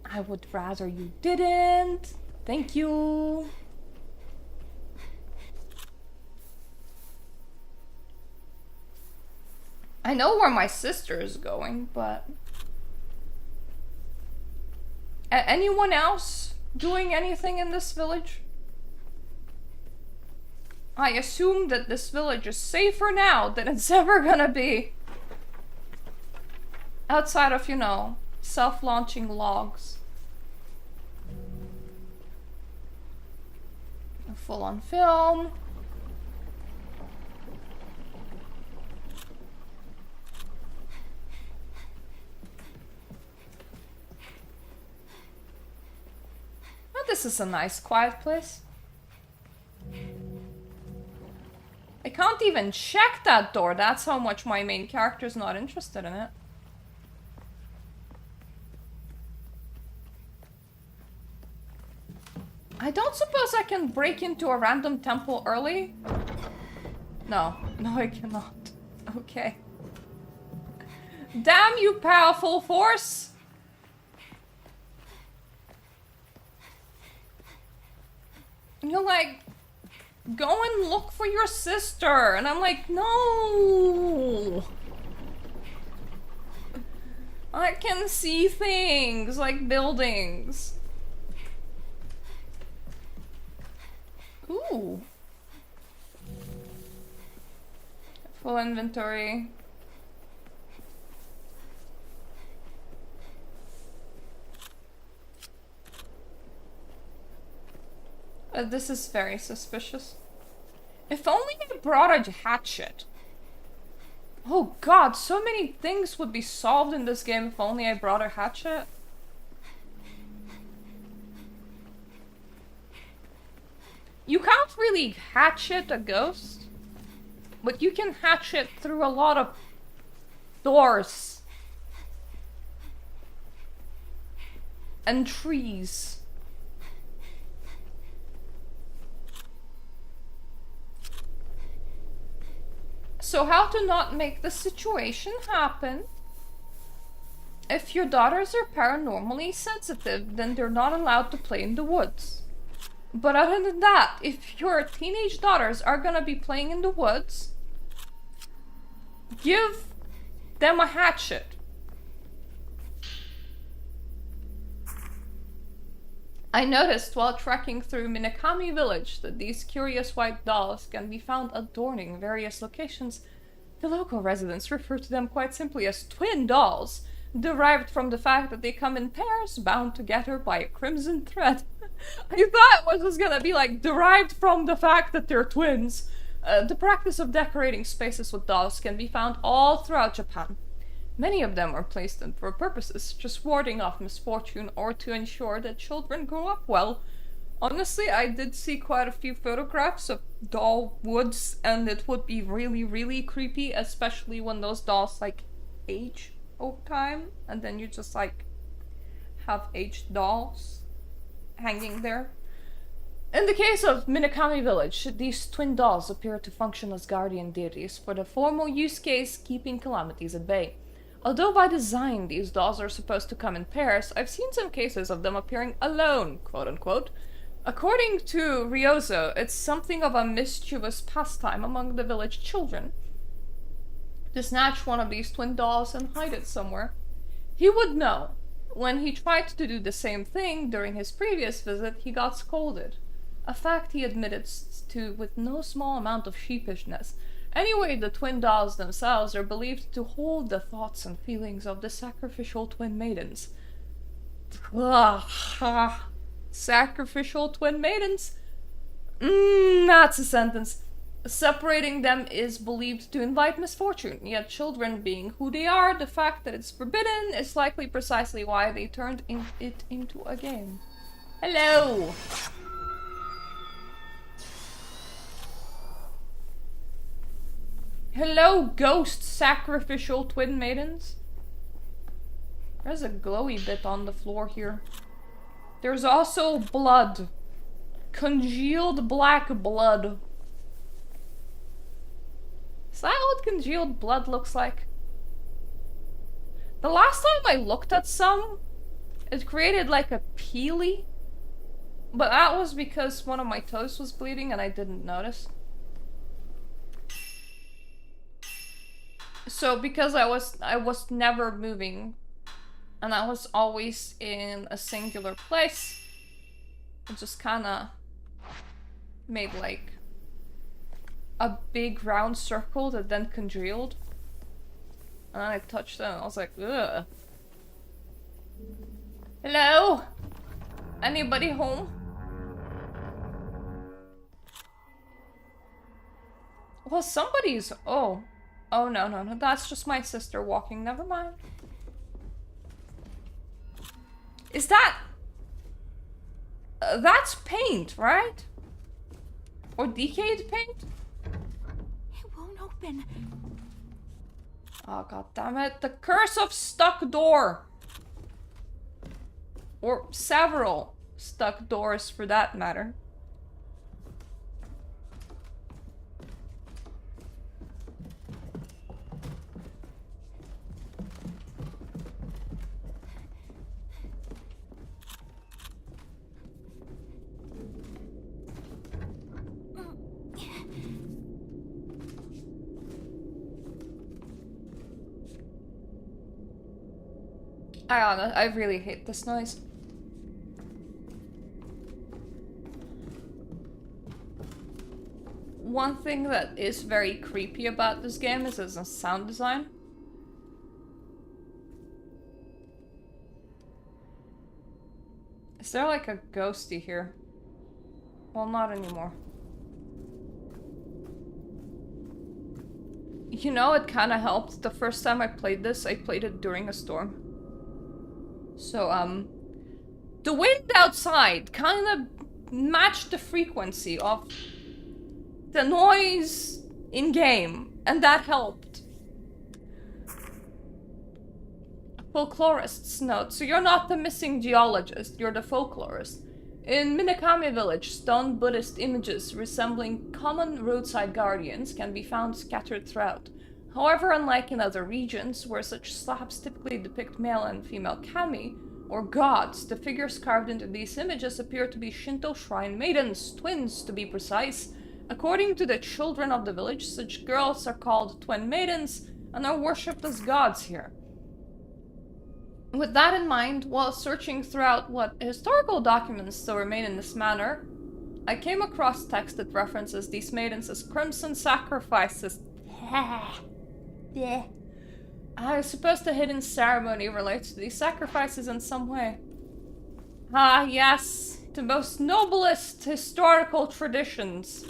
I would rather you didn't. Thank you. I know where my sister is going, but... Anyone else doing anything in this village? I assume that this village is safer now than it's ever gonna be. Outside of, you know, self-launching logs. A full-on film. This is a nice quiet place. I can't even check that door. That's how much my main character's not interested in it. I don't suppose I can break into a random temple early? No, I cannot. Okay. Damn you, powerful force! You're like, go and look for your sister. And I'm like, no. I can see things like buildings. Ooh. Full inventory. This is very suspicious. If only I brought a hatchet. Oh god, so many things would be solved in this game if only I brought a hatchet. You can't really hatchet a ghost, but you can hatchet through a lot of doors and trees. So how to not make the situation happen? If your daughters are paranormally sensitive, then they're not allowed to play in the woods. But other than that, if your teenage daughters are gonna be playing in the woods, give them a hatchet. I noticed while trekking through Minakami village that these curious white dolls can be found adorning various locations. The local residents refer to them quite simply as twin dolls, derived from the fact that they come in pairs bound together by a crimson thread. I thought it was gonna be like derived from the fact that they're twins. The practice of decorating spaces with dolls can be found all throughout Japan. Many of them are placed in for purposes, just warding off misfortune or to ensure that children grow up well. Honestly, I did see quite a few photographs of doll woods, and it would be really, really creepy, especially when those dolls, like, age over time, and then you just, like, have aged dolls hanging there. In the case of Minakami Village, these twin dolls appear to function as guardian deities for the formal use case keeping calamities at bay. Although by design these dolls are supposed to come in pairs, I've seen some cases of them appearing alone, quote-unquote. According to Ryozo, it's something of a mischievous pastime among the village children to snatch one of these twin dolls and hide it somewhere. He would know. When he tried to do the same thing during his previous visit, he got scolded. A fact he admitted to with no small amount of sheepishness. Anyway, the twin dolls themselves are believed to hold the thoughts and feelings of the sacrificial twin maidens. Ugh. Sacrificial twin maidens? That's a sentence. Separating them is believed to invite misfortune, yet children being who they are, the fact that it's forbidden is likely precisely why they turned it into a game. Hello! Hello, ghost sacrificial twin maidens. There's a glowy bit on the floor here. There's also blood. Congealed black blood. Is that what congealed blood looks like? The last time I looked at some, it created like a peely. But that was because one of my toes was bleeding and I didn't notice. So because I was never moving and I was always in a singular place, it just kinda made like a big round circle that then congealed. And then I touched them and I was like, ugh. Hello? Anybody home? Well, somebody's... Oh. Oh, no. That's just my sister walking. Never mind. Is that... that's paint, right? Or decayed paint? It won't open. Oh, god damn it. The curse of stuck door. Or several stuck doors, for that matter. I really hate this noise. One thing that is very creepy about this game is its sound design. Is there like a ghostie here? Well, not anymore. You know, it kind of helped. The first time I played this, I played it during a storm. So, the wind outside kind of matched the frequency of the noise in-game, and that helped. Folklorist's note. So you're not the missing geologist, you're the folklorist. In Minakami village, stone Buddhist images resembling common roadside guardians can be found scattered throughout. However, unlike in other regions, where such slabs typically depict male and female kami, or gods, the figures carved into these images appear to be Shinto shrine maidens, twins to be precise. According to the children of the village, such girls are called twin maidens and are worshipped as gods here. With that in mind, while searching throughout what historical documents still remain in this manner, I came across text that references these maidens as crimson sacrifices. I suppose the hidden ceremony relates to these sacrifices in some way. Ah, yes, the most noblest historical traditions.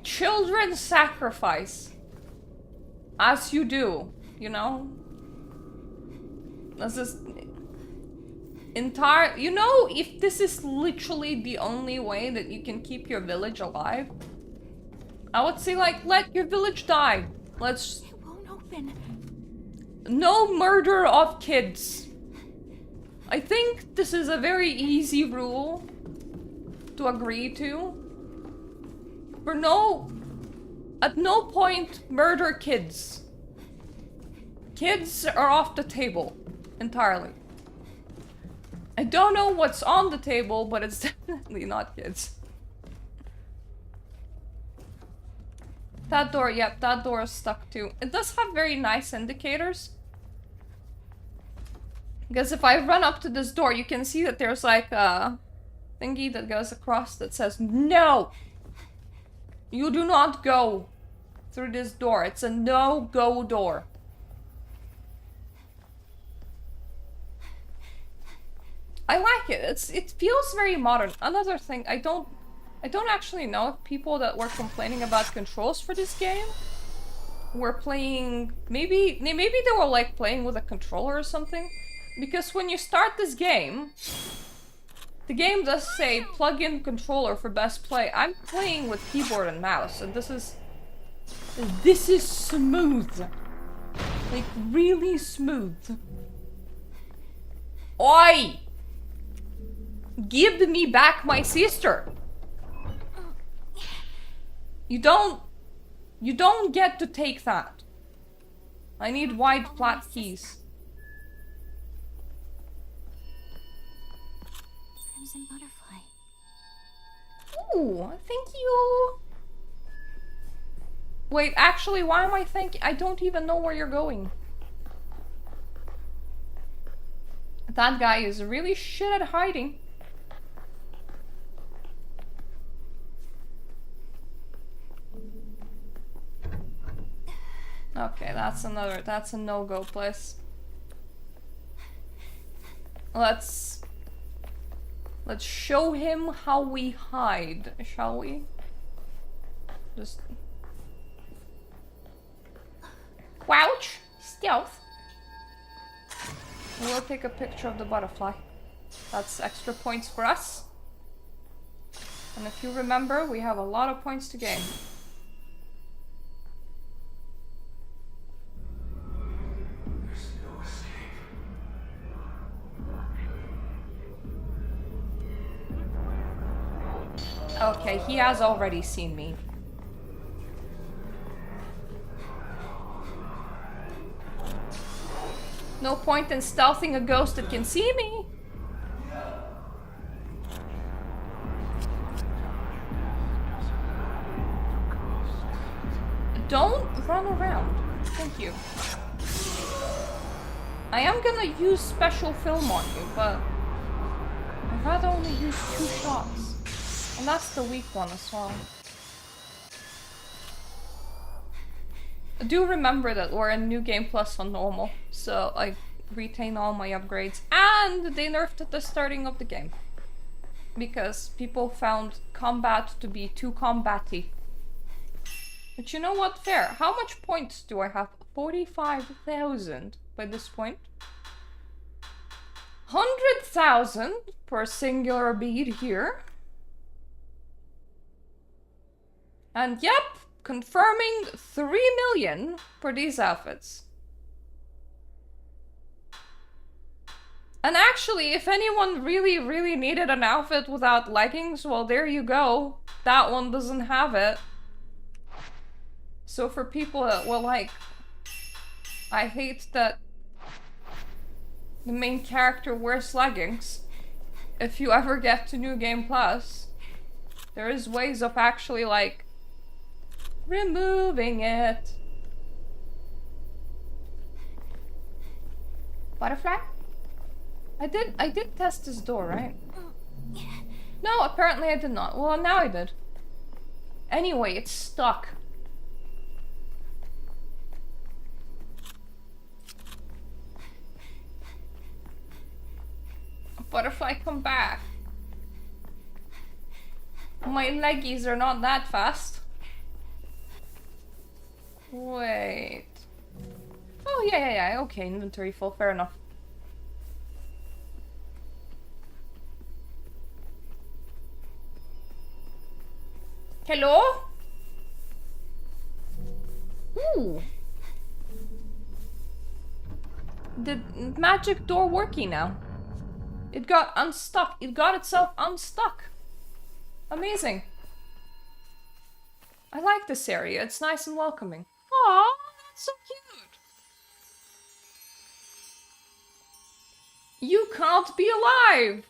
Children sacrifice. As you do, you know? This is entire... You know, if this is literally the only way that you can keep your village alive, I would say, like, let your village die. Let's... It won't open. No murder of kids. I think this is a very easy rule to agree to. For no... At no point murder kids. Kids are off the table. Entirely. I don't know what's on the table, but it's definitely not kids. That door, yep, that door is stuck too. It does have very nice indicators. Because if I run up to this door, you can see that there's like a thingy that goes across that says, no! You do not go through this door. It's a no-go door. I like it. It feels very modern. Another thing, I don't actually know if people that were complaining about controls for this game were playing, maybe they were like playing with a controller or something. Because when you start this game, the game does say plug in controller for best play. I'm playing with keyboard and mouse, and this is smooth. Like really smooth. Oi! Give me back my sister. You don't get to take that. I need wide flat keys. Crimson butterfly. Ooh, thank you. Wait, actually, why am I thinking? I don't even know where you're going. That guy is really shit at hiding. Okay, that's a no-go place. Let's show him how we hide, shall we? Just... Wouch! Stealth! We'll take a picture of the butterfly. That's extra points for us. And if you remember, we have a lot of points to gain. Okay, he has already seen me. No point in stealthing a ghost that can see me. Don't run around. Thank you. I am gonna use special film on you, but I'd rather only use 2 shots. And that's the weak one as well. Do remember that we're in New Game Plus on normal, so I retain all my upgrades. And they nerfed at the starting of the game. Because people found combat to be too combat-y. But you know what? Fair. How much points do I have? 45,000 by this point. 100,000 per singular bead here. And yep, confirming 3 million for these outfits. And actually, if anyone really needed an outfit without leggings, well, there you go. That one doesn't have it. So for people that were like, I hate that the main character wears leggings. If you ever get to New Game Plus, there is ways of actually like removing it. Butterfly? I did test this door, right? No, apparently I did not. Well, now I did. Anyway, it's stuck. Butterfly, come back. My leggies are not that fast. Wait. Oh, yeah. Okay, inventory full. Fair enough. Hello? Ooh. The magic door working now. It got unstuck. It got itself unstuck. Amazing. I like this area. It's nice and welcoming. Aw, that's so cute. You can't be alive!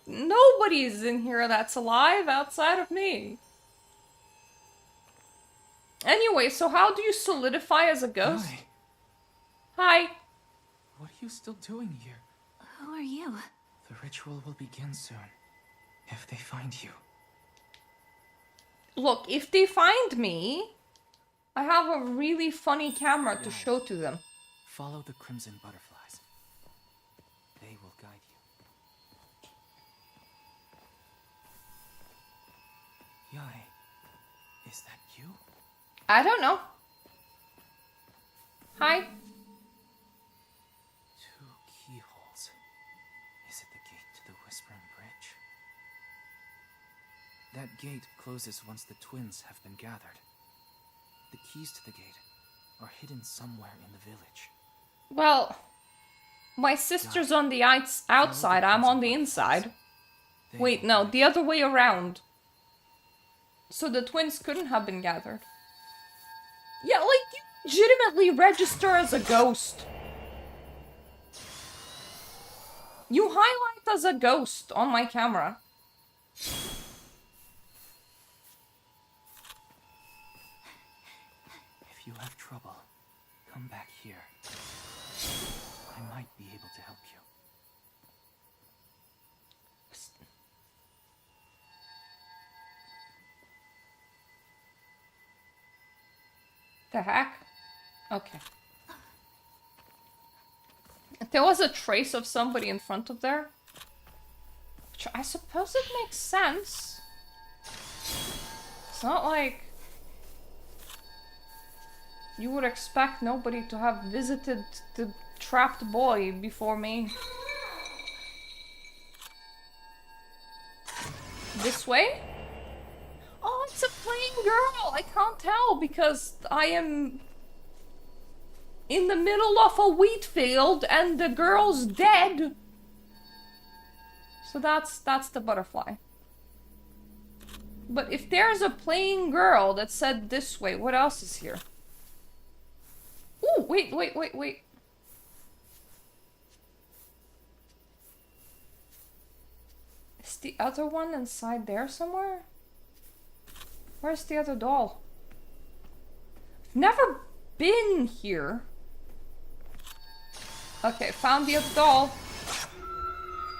Nobody's in here that's alive outside of me. Anyway, so how do you solidify as a ghost? Hi. Hi. What are you still doing here? Who are you? The ritual will begin soon. If they find you. Look, if they find me, I have a really funny camera to show to them. Follow the crimson butterflies. They will guide you. Yai, is that you? I don't know. Hi. 2 keyholes. Is it the gate to the Whispering Bridge? That gate closes once the twins have been gathered. The keys to the gate are hidden somewhere in the village. Well, my sister's on the outside, I'm on the inside. Wait, no, the other way around. So the twins couldn't have been gathered. Yeah, like, you legitimately register as a ghost. You highlight as a ghost on my camera. If you have trouble, come back here. I might be able to help you. The heck? Okay. There was a trace of somebody in front of there. Which I suppose it makes sense. It's not like you would expect nobody to have visited the trapped boy before me. This way? Oh, it's a playing girl! I can't tell because I am in the middle of a wheat field and the girl's dead. So that's the butterfly. But if there's a playing girl that said this way, what else is here? Ooh, wait. Is the other one inside there somewhere? Where's the other doll? I've never been here. Okay, found the other doll.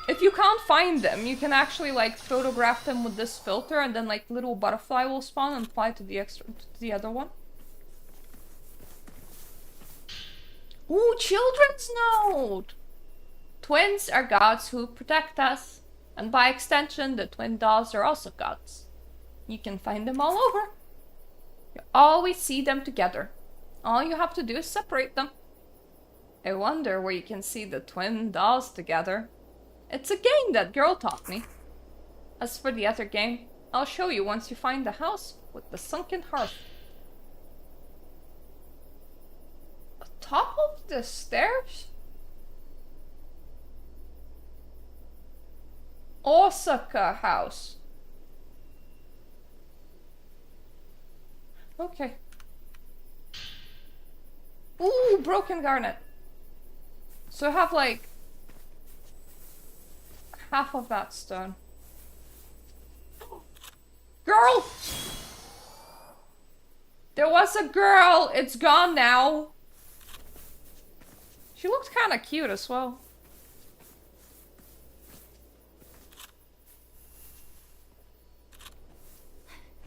If you can't find them, you can actually like photograph them with this filter and then like little butterfly will spawn and fly to the other one. Ooh, children's note! Twins are gods who protect us. And by extension, the twin dolls are also gods. You can find them all over. You always see them together. All you have to do is separate them. I wonder where you can see the twin dolls together. It's a game that girl taught me. As for the other game, I'll show you once you find the house with the sunken hearth. Top of the stairs? Osaka house. Okay. Ooh, broken garnet. So I have like half of that stone. Girl! There was a girl, it's gone now. She looked kind of cute as well.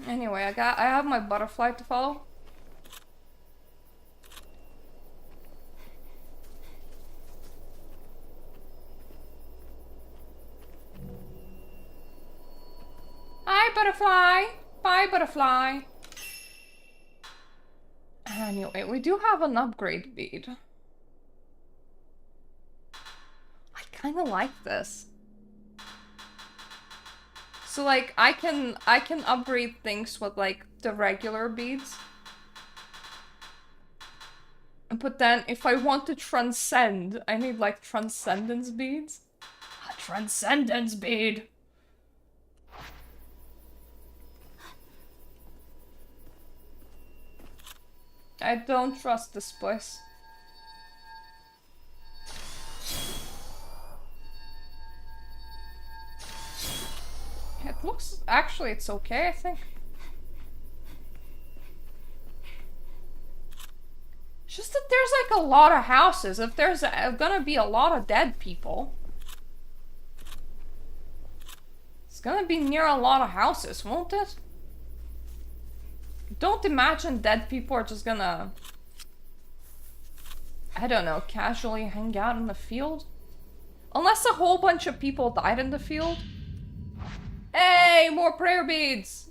Anyway, I have my butterfly to follow. Hi, butterfly. Bye, butterfly. Anyway, we do have an upgrade bead. I kind of like this. So like I can upgrade things with like the regular beads. But then if I want to transcend, I need like transcendence beads. A transcendence bead. I don't trust this place. Looks... Actually, it's okay, I think. It's just that there's like a lot of houses. If there's gonna be a lot of dead people, it's gonna be near a lot of houses, won't it? Don't imagine dead people are just gonna, I don't know, casually hang out in the field. Unless a whole bunch of people died in the field. Hey, more prayer beads!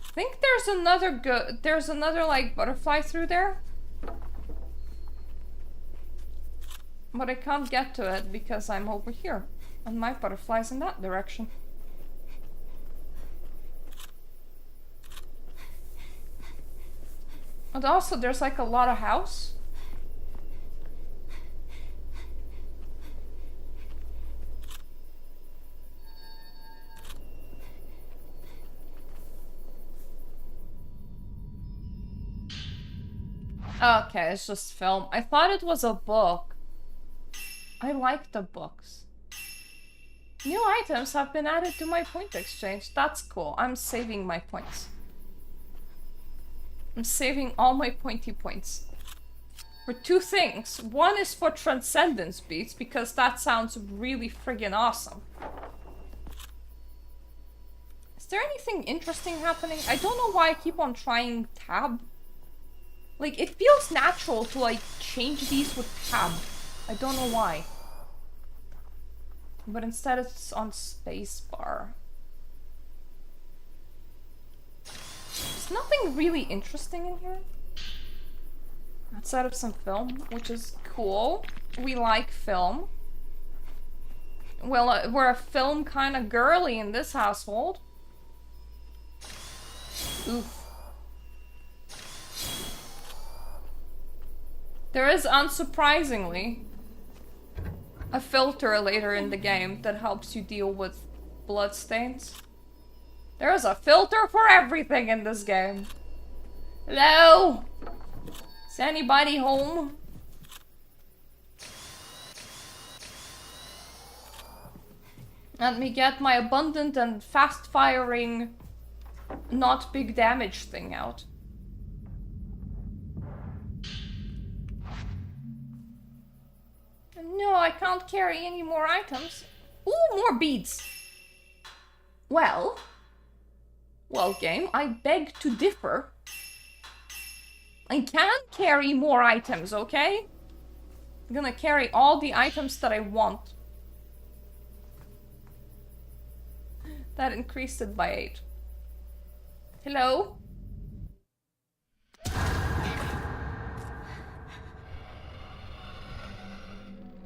I think there's another like butterfly through there. But I can't get to it because I'm over here. And my butterfly's in that direction. And also there's like a lot of house. Okay, it's just film. I thought it was a book. I like the books. New items have been added to my point exchange. That's cool. I'm saving my points. I'm saving all my pointy points. For two things. One is for transcendence beats, because that sounds really friggin' awesome. Is there anything interesting happening? I don't know why I keep on trying tab. Like, it feels natural to, like, change these with tab. I don't know why. But instead it's on spacebar. There's nothing really interesting in here. Outside of some film, which is cool. We like film. Well, we're a film kind of girly in this household. Oof. There is, unsurprisingly, a filter later in the game that helps you deal with bloodstains. There is a filter for everything in this game. Hello? Is anybody home? Let me get my abundant and fast-firing, not big damage thing out. No, I can't carry any more items. Ooh, more beads. Well, game, I beg to differ. I can carry more items, okay? I'm gonna carry all the items that I want. That increased it by 8. Hello?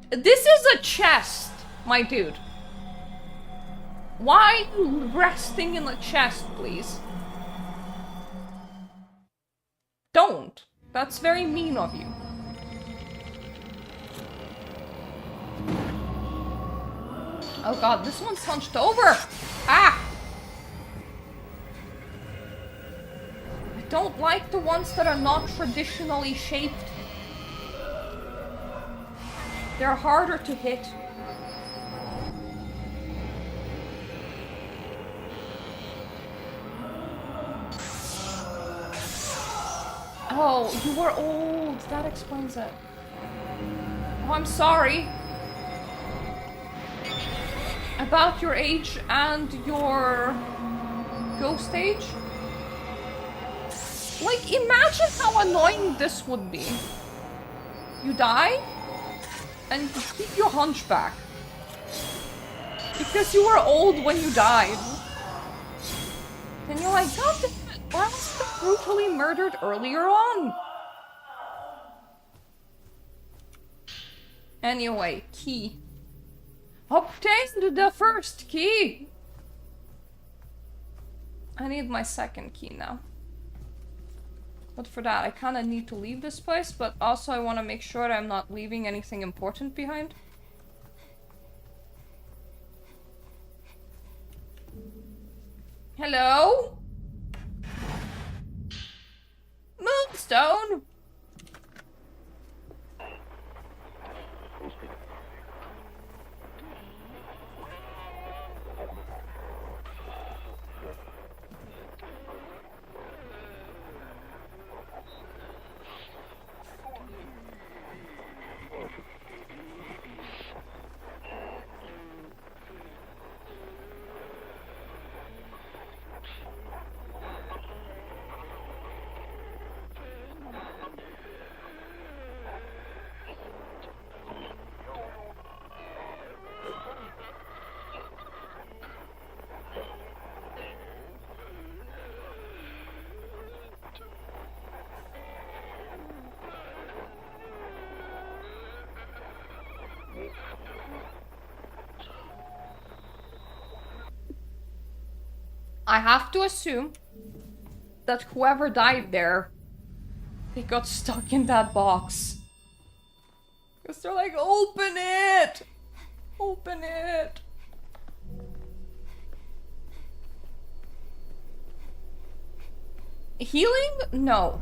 This is a chest, my dude. Why are you resting in a chest, please? Don't. That's very mean of you. Oh god, this one's hunched over! Ah! I don't like the ones that are not traditionally shaped. They're harder to hit. Oh, you were old. That explains it. Oh, I'm sorry. About your age and your ghost age? Like, imagine how annoying this would be. You die? And you keep your hunchback. Because you were old when you died. Then you're like, God damn it, why was I brutally murdered earlier on? Anyway, key. Obtained the first key! I need my second key now. But for that, I kinda need to leave this place, but also I want to make sure that I'm not leaving anything important behind. Hello? Moonstone? I have to assume that whoever died there, they got stuck in that box. Because they're like, open it! Open it! Healing? No.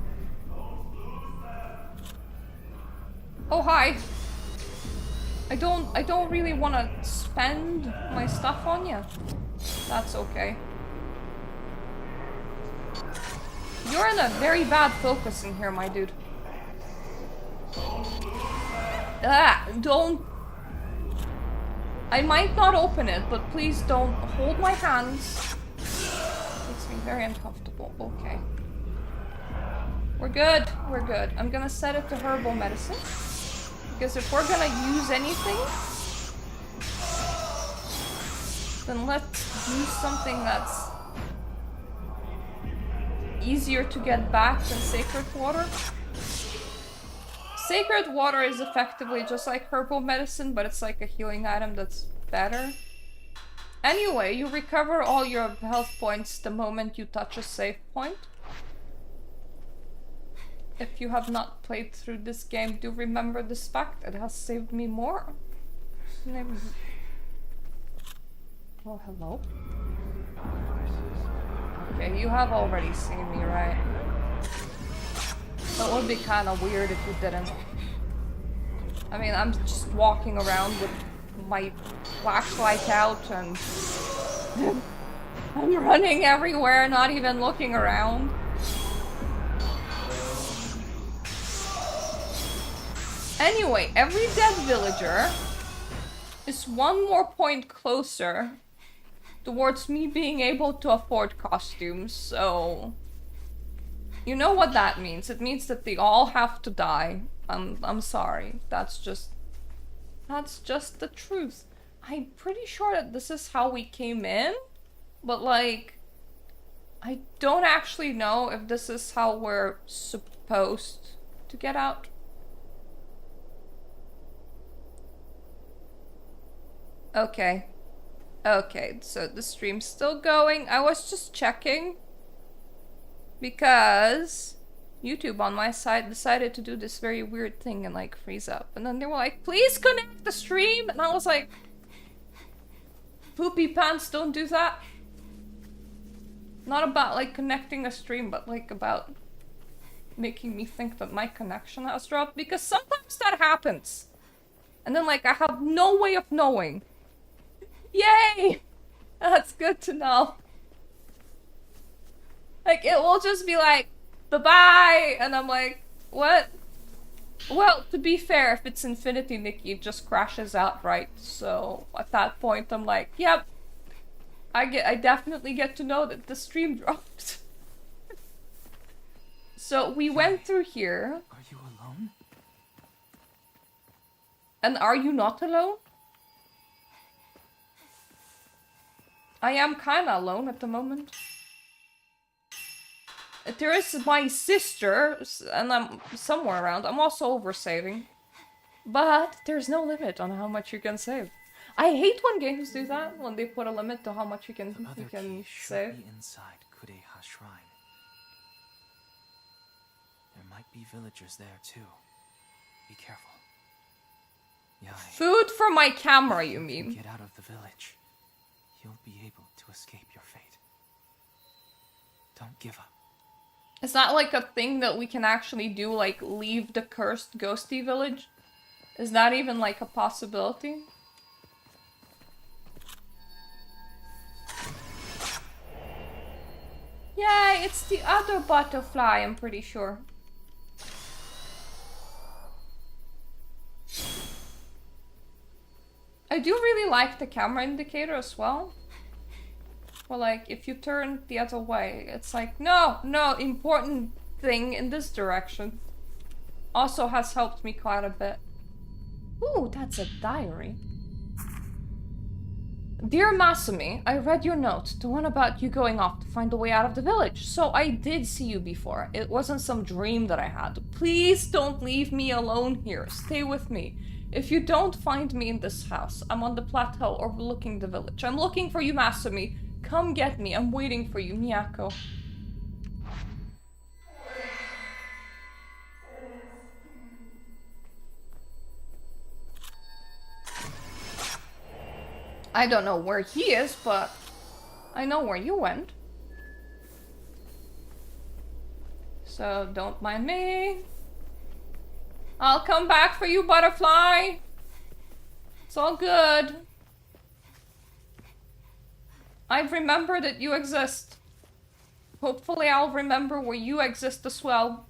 Oh, hi. I don't really want to spend my stuff on you. That's okay. You're in a very bad focus in here, my dude. Ah, don't... I might not open it, but please don't hold my hands. Makes me very uncomfortable. Okay. We're good. We're good. I'm gonna set it to herbal medicine. Because if we're gonna use anything, then let's use something that's easier to get back than sacred water. Sacred water is effectively just like herbal medicine, but it's like a healing item that's better. Anyway, you recover all your health points the moment you touch a save point. If you have not played through this game, do remember this fact. It has saved me more. Oh, hello. Okay, you have already seen me, right? That would be kind of weird if you didn't. I mean, I'm just walking around with my flashlight out and I'm running everywhere, not even looking around. Anyway, every dead villager is one more point closer towards me being able to afford costumes, so... You know what that means. It means that they all have to die. I'm sorry. That's just the truth. I'm pretty sure that this is how we came in, but like... I don't actually know if this is how we're supposed to get out. Okay. Okay, so the stream's still going. I was just checking. Because YouTube on my side decided to do this very weird thing and like freeze up. And then they were like, please connect the stream! And I was like, poopy pants, don't do that. Not about like connecting a stream, but like about making me think that my connection has dropped. Because sometimes that happens. And then like I have no way of knowing. Yay! That's good to know. Like, it will just be like, bye-bye! And I'm like, what? Well, to be fair, if it's Infinity Nikki, it just crashes outright. So, at that point, I'm like, yep. I definitely get to know that the stream dropped. So, we went through here. Are you alone? And are you not alone? I am kinda alone at the moment. There is my sister, and I'm somewhere around. I'm also oversaving. But there's no limit on how much you can save. I hate when games do that, when they put a limit to how much you can save. Be inside Koei Shrine. There might be villagers there too. Be careful. Yai, Food for my camera, you mean? get out of the village. You'll be able to escape your fate. Don't give up. Is that like a thing that we can actually do, like leave the cursed ghostie village? Is that even like a possibility? Yeah, it's the other butterfly, I'm pretty sure. I do really like the camera indicator as well. Well, like, if you turn the other way, it's like, no, important thing in this direction. Also has helped me quite a bit. Ooh, that's a diary. Dear Masumi, I read your note, the one about you going off to find a way out of the village. So I did see you before. It wasn't some dream that I had. Please don't leave me alone here. Stay with me. If you don't find me in this house, I'm on the plateau overlooking the village. I'm looking for you, Masumi. Come get me. I'm waiting for you, Miyako. I don't know where he is, but I know where you went. So don't mind me. I'll come back for you, butterfly. It's all good. I've remembered that you exist. Hopefully I'll remember where you exist as well.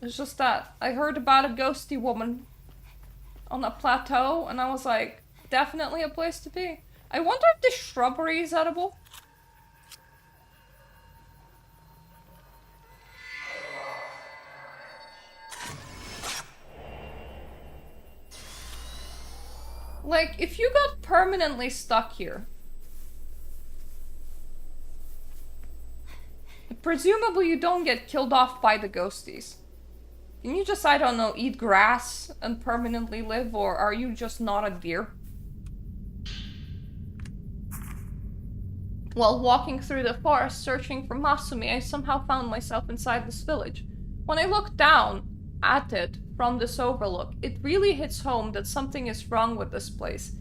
It's just that I heard about a ghosty woman on a plateau, and I was like, definitely a place to be. I wonder if the shrubbery is edible. Like, if you got permanently stuck here, presumably you don't get killed off by the ghosties. Can you just, I don't know, eat grass and permanently live, or are you just not a deer? While walking through the forest searching for Masumi, I somehow found myself inside this village. When I looked down at it from this overlook, it really hits home that something is wrong with this place.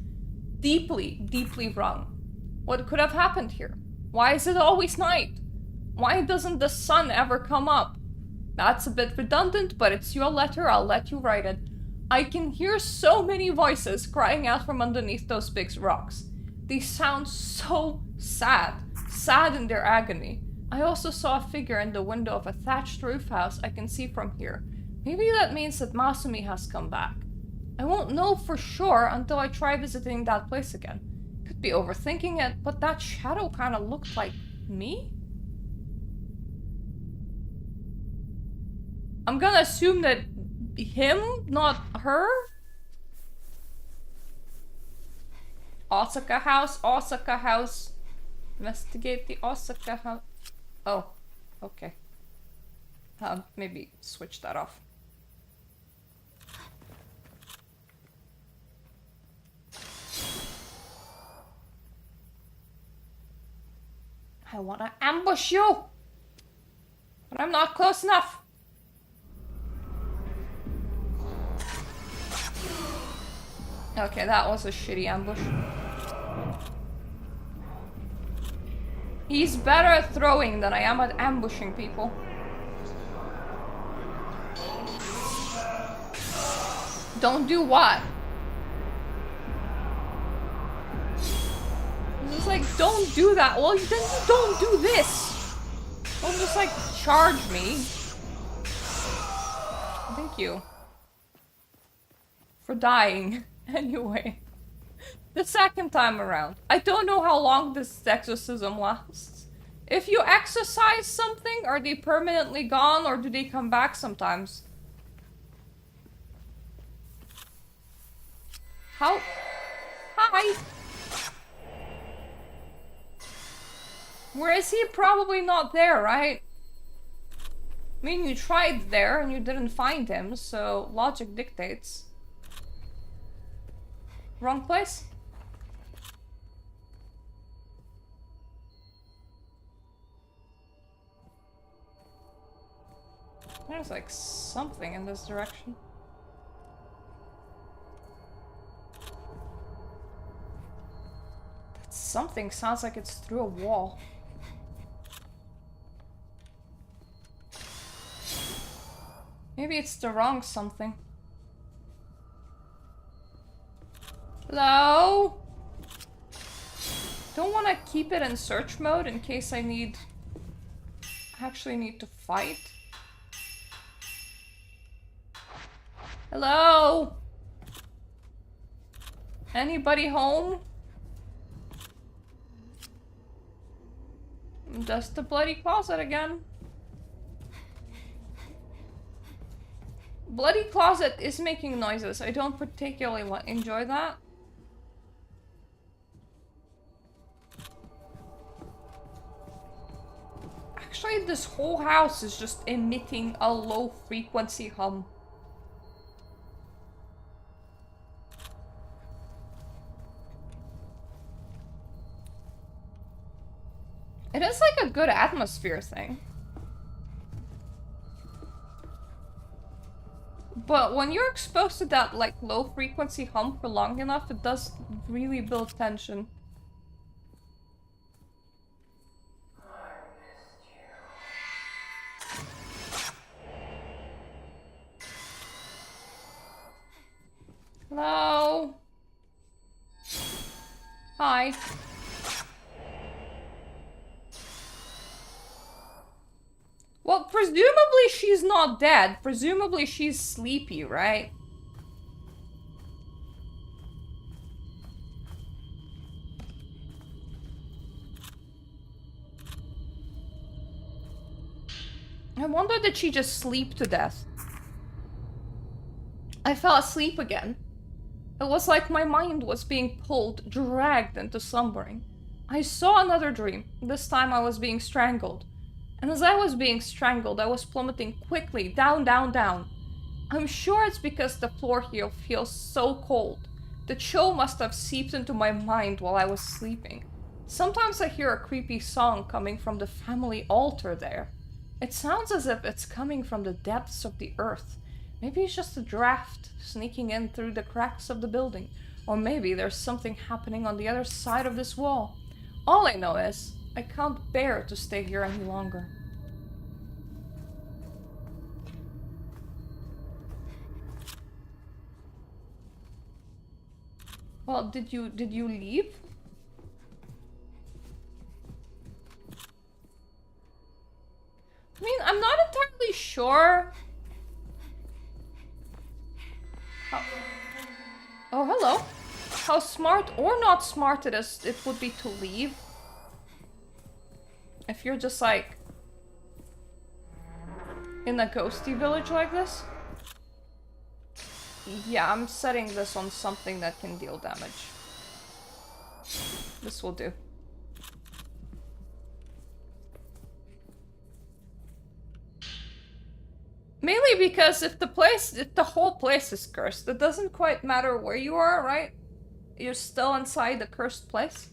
Deeply, deeply wrong. What could have happened here? Why is it always night? Why doesn't the sun ever come up? That's a bit redundant, but it's your letter, I'll let you write it. I can hear so many voices crying out from underneath those big rocks. They sound so sad in their agony. I also saw a figure in the window of a thatched roof house I can see from here. Maybe that means that Masumi has come back. I won't know for sure until I try visiting that place again. Could be overthinking it, but that shadow kind of looked like me? I'm gonna assume that him, not her? Osaka house, Osaka house. Investigate the Osaka house. Oh, okay. Maybe switch that off. I wanna ambush you! But I'm not close enough! Okay, that was a shitty ambush. He's better at throwing than I am at ambushing people. Don't do what? It's just like, don't do that. Well, then you don't do this. Don't just like charge me. Thank you. For dying. Anyway. The second time around. I don't know how long this exorcism lasts. If you exorcise something, are they permanently gone or do they come back sometimes? How? Hi! Where is he? Probably not there, right? I mean, you tried there and you didn't find him, so logic dictates. Wrong place? There's like something in this direction. That something sounds like it's through a wall. Maybe it's the wrong something. Hello? Don't want to keep it in search mode in case I actually need to fight. Hello? Anybody home? Just the bloody closet again. Bloody closet is making noises. I don't particularly enjoy that. Actually, this whole house is just emitting a low frequency hum. good atmosphere thing. But when you're exposed to that, like, low-frequency hum for long enough, it does really build tension. Hello? Hi. Well, presumably she's not dead. Presumably she's sleepy, right? I wonder, did she just sleep to death? I fell asleep again. It was like my mind was being pulled, dragged into slumbering. I saw another dream. This time I was being strangled. And as I was being strangled, I was plummeting quickly, down, down, down. I'm sure it's because the floor here feels so cold. The chill must have seeped into my mind while I was sleeping. Sometimes I hear a creepy song coming from the family altar there. It sounds as if it's coming from the depths of the earth. Maybe it's just a draft sneaking in through the cracks of the building. Or maybe there's something happening on the other side of this wall. All I know is, I can't bear to stay here any longer. Well, did you leave? I mean, I'm not entirely sure. Oh, hello. How smart or not smart it would be to leave. If you're just like in a ghosty village like this. Yeah, I'm setting this on something that can deal damage. This will do. Mainly because if the whole place is cursed, it doesn't quite matter where you are, right? You're still inside the cursed place.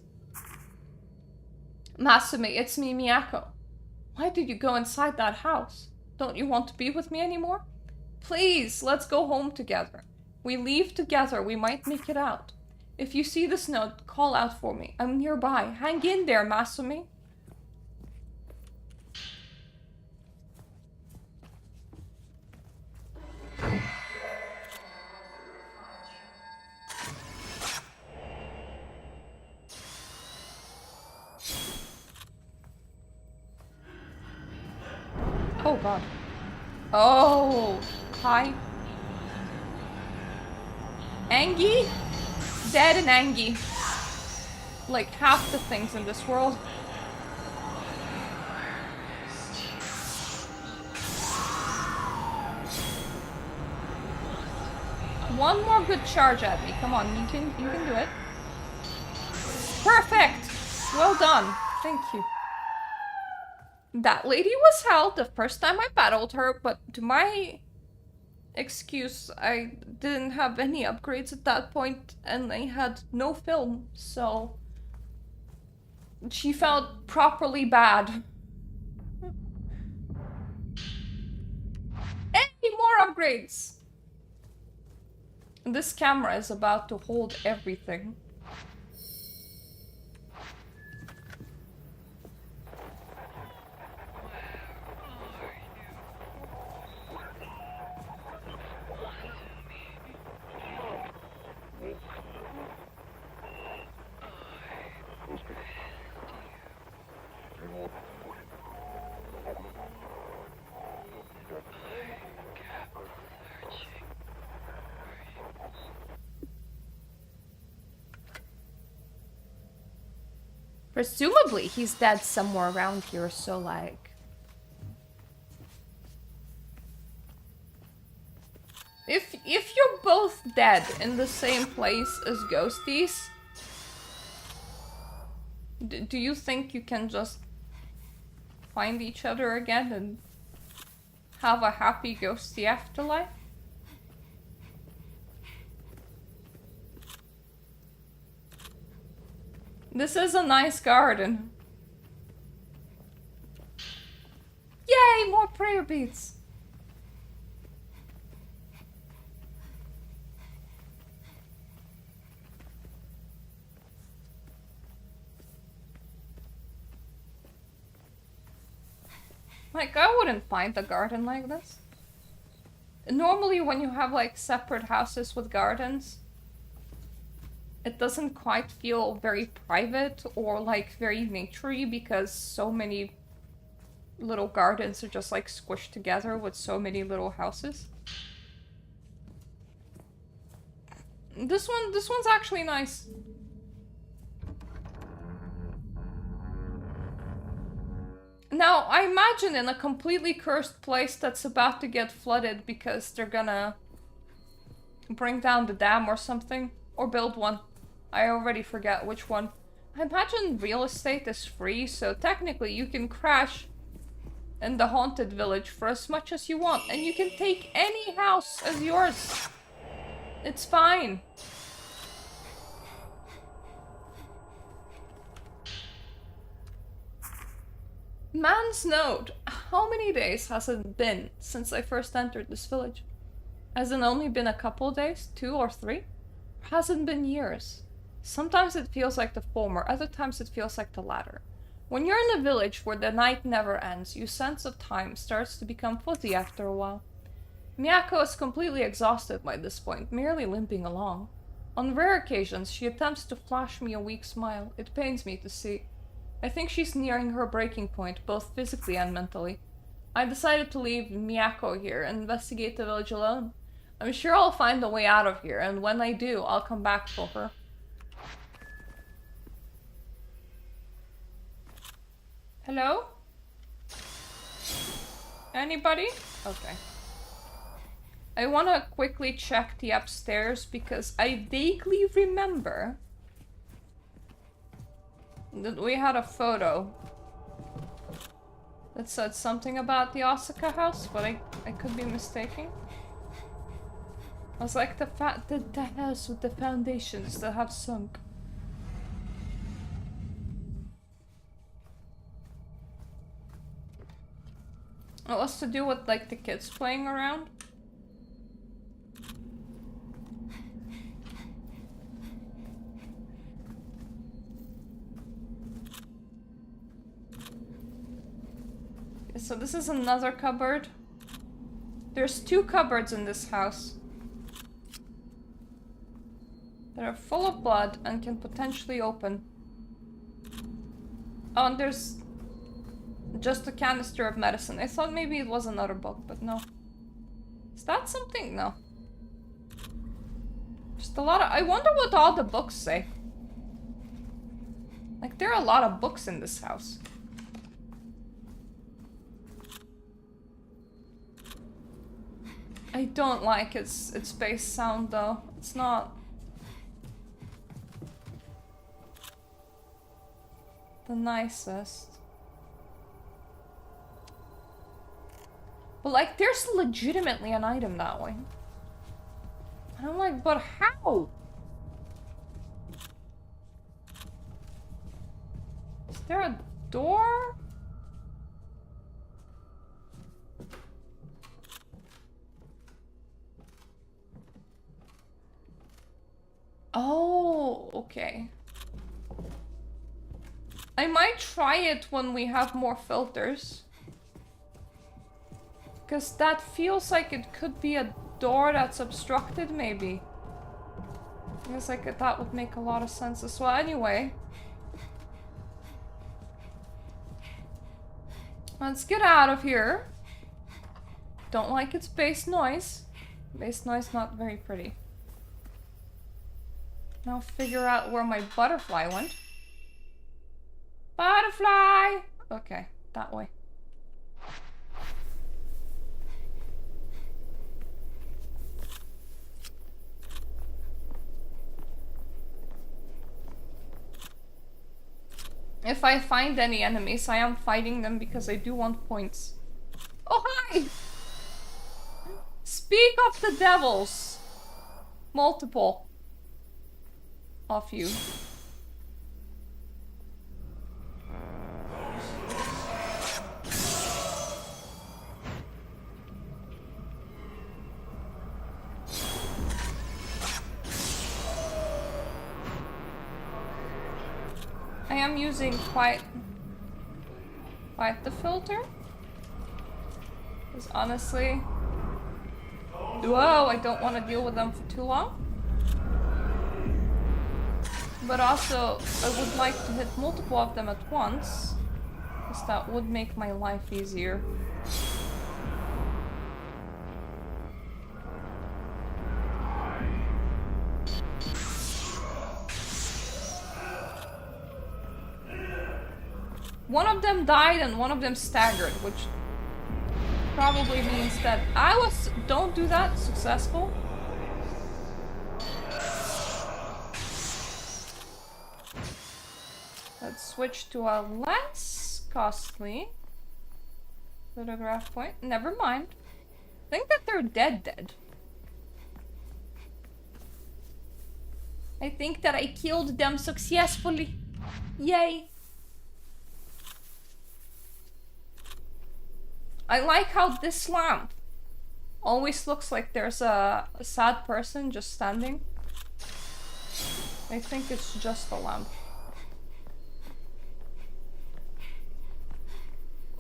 Masumi, it's me, Miyako. Why did you go inside that house? Don't you want to be with me anymore? Please, let's go home together. We leave together, we might make it out. If you see this note, call out for me. I'm nearby. Hang in there, Masumi. Oh god. Oh, hi. Angie? Dead and Angie. Like half the things in this world. One more good charge at me. Come on, you can do it. Perfect! Well done. Thank you. That lady was held the first time I battled her, but to my excuse, I didn't have any upgrades at that point, and I had no film, so she felt properly bad. Any more upgrades? This camera is about to hold everything. Presumably, he's dead somewhere around here, so like... If you're both dead in the same place as ghosties, do you think you can just find each other again and have a happy ghosty afterlife? This is a nice garden. prayer beads. Like, I wouldn't find a garden like this. Normally when you have like separate houses with gardens, it doesn't quite feel very private or like very naturey because so many little gardens are just like squished together with so many little houses. This one's actually nice. Now, I imagine in a completely cursed place that's about to get flooded because they're gonna bring down the dam or something, or build one. I already forget which one. I imagine real estate is free, so technically you can crash in the haunted village for as much as you want, and you can take any house as yours. It's fine. Man's note. How many days has it been since I first entered this village? Has it only been a couple days? 2 or 3? Hasn't been years. Sometimes it feels like the former, other times it feels like the latter. When you're in a village where the night never ends, your sense of time starts to become fuzzy after a while. Miyako is completely exhausted by this point, merely limping along. On rare occasions, she attempts to flash me a weak smile. It pains me to see. I think she's nearing her breaking point, both physically and mentally. I decided to leave Miyako here and investigate the village alone. I'm sure I'll find a way out of here, and when I do, I'll come back for her. Hello? Anybody? Okay. I want to quickly check the upstairs because I vaguely remember that we had a photo that said something about the Osaka house, but I could be mistaken. I was like, the house with the foundations that have sunk. It was to do with like the kids playing around. So this is another cupboard. There's 2 cupboards in this house that are full of blood and can potentially open. Oh, and there's just a canister of medicine. I thought maybe it was another book, but no. Is that something? No. Just a lot of... I wonder what all the books say. Like, there are a lot of books in this house. I don't like its bass sound though. It's not the nicest. But like, there's legitimately an item that way. And I'm like, but how? Is there a door? Oh, okay. I might try it when we have more filters. Because that feels like it could be a door that's obstructed, maybe. I guess like that would make a lot of sense as well. Anyway. Let's get out of here. Don't like its bass noise. Bass noise not very pretty. Now figure out where my butterfly went. Butterfly! Okay, that way. If I find any enemies, I am fighting them because I do want points. Oh, hi! Speak of the devils. Multiple of you. I'm using quite the filter. Because honestly, whoa, I don't want to deal with them for too long. But also, I would like to hit multiple of them at once, because that would make my life easier. One of them died and one of them staggered, which probably means that I was, don't do that, successful. Let's switch to a less costly photograph point. Never mind. I think that they're dead. I think that I killed them successfully. Yay. I like how this lamp always looks like there's a sad person just standing. I think it's just a lamp.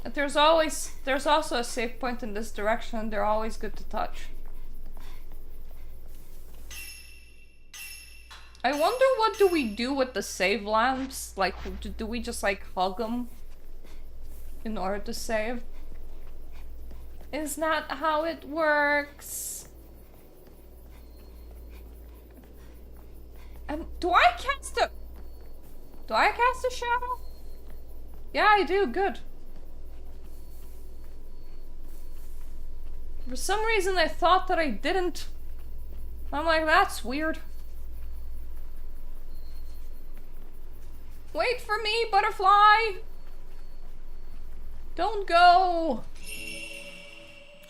But there's also a save point in this direction. They're always good to touch. I wonder what do we do with the save lamps? Like, do we just like hug them in order to save? Is that how it works? Do I cast a shadow? Yeah, I do. Good. For some reason, I thought that I didn't. I'm like, that's weird. Wait for me, butterfly! Don't go!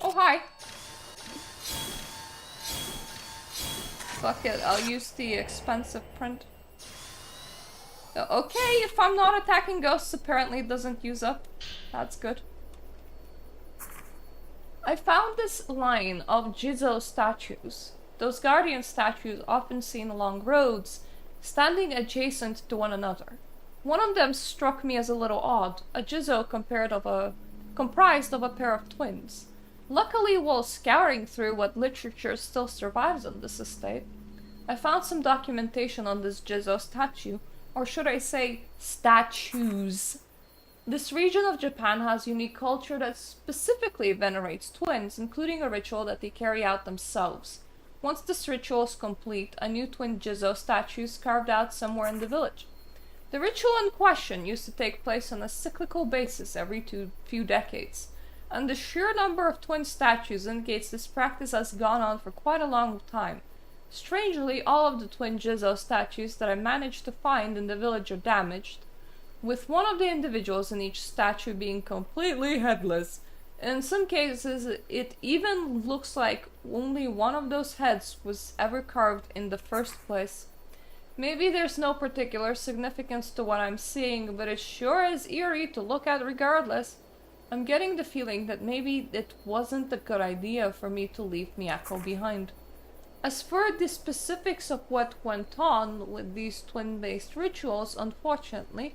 Oh, hi. Fuck it, I'll use the expensive print. Okay, if I'm not attacking ghosts, apparently it doesn't use up. That's good. I found this line of Jizo statues. Those guardian statues often seen along roads, standing adjacent to one another. One of them struck me as a little odd, a Jizo comprised of a pair of twins. Luckily, while scouring through what literature still survives on this estate, I found some documentation on this Jizo statue, or should I say, statues. This region of Japan has unique culture that specifically venerates twins, including a ritual that they carry out themselves. Once this ritual is complete, a new twin Jizo statue is carved out somewhere in the village. The ritual in question used to take place on a cyclical basis every few decades, and the sheer number of twin statues indicates this practice has gone on for quite a long time. Strangely, all of the twin Jizo statues that I managed to find in the village are damaged, with one of the individuals in each statue being completely headless. In some cases, it even looks like only one of those heads was ever carved in the first place. Maybe there's no particular significance to what I'm seeing, but it sure is eerie to look at regardless. I'm getting the feeling that maybe it wasn't a good idea for me to leave Miyako behind. As for the specifics of what went on with these twin-based rituals, unfortunately,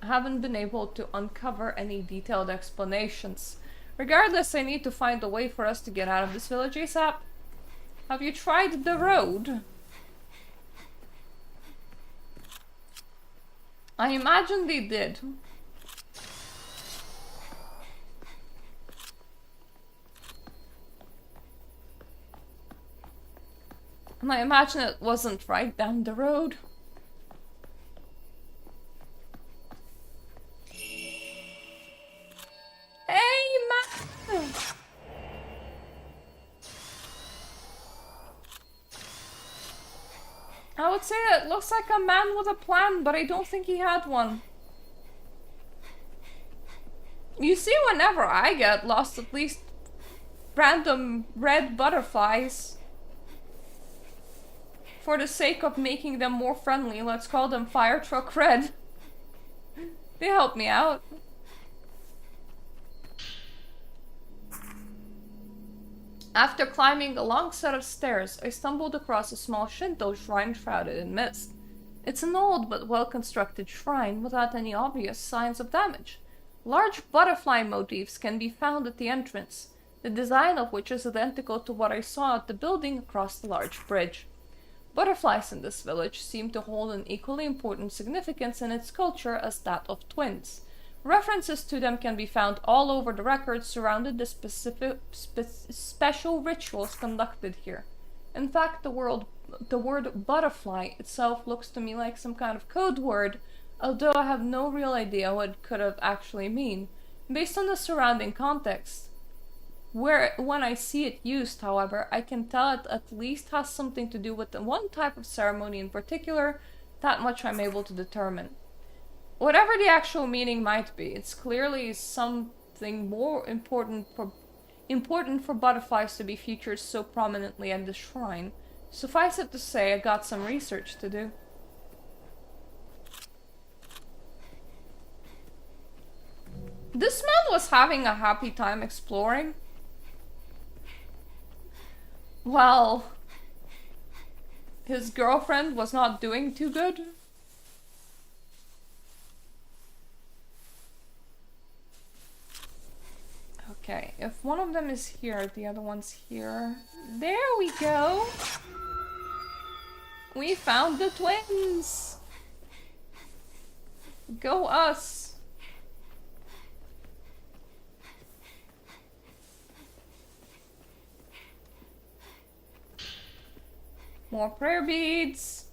I haven't been able to uncover any detailed explanations. Regardless, I need to find a way for us to get out of this village ASAP. Have you tried the road? I imagine they did. And I imagine it wasn't right down the road. Hey, man! I would say it looks like a man with a plan, but I don't think he had one. You see, whenever I get lost, at least random red butterflies. For the sake of making them more friendly, let's call them Fire Truck Red. They help me out. After climbing a long set of stairs, I stumbled across a small Shinto shrine shrouded in mist. It's an old but well-constructed shrine without any obvious signs of damage. Large butterfly motifs can be found at the entrance, the design of which is identical to what I saw at the building across the large bridge. Butterflies in this village seem to hold an equally important significance in its culture as that of twins. References to them can be found all over the records surrounding the special rituals conducted here. In fact, the word butterfly itself looks to me like some kind of code word, although I have no real idea what it could have actually mean. Based on the surrounding context, when I see it used, however, I can tell it at least has something to do with the one type of ceremony in particular. That much I'm able to determine. Whatever the actual meaning might be, it's clearly something more important for butterflies to be featured so prominently at the shrine. Suffice it to say, I got some research to do. This man was having a happy time exploring. Well, his girlfriend was not doing too good. Okay, if one of them is here, the other one's here. There we go! We found the twins! Go us! More prayer beads!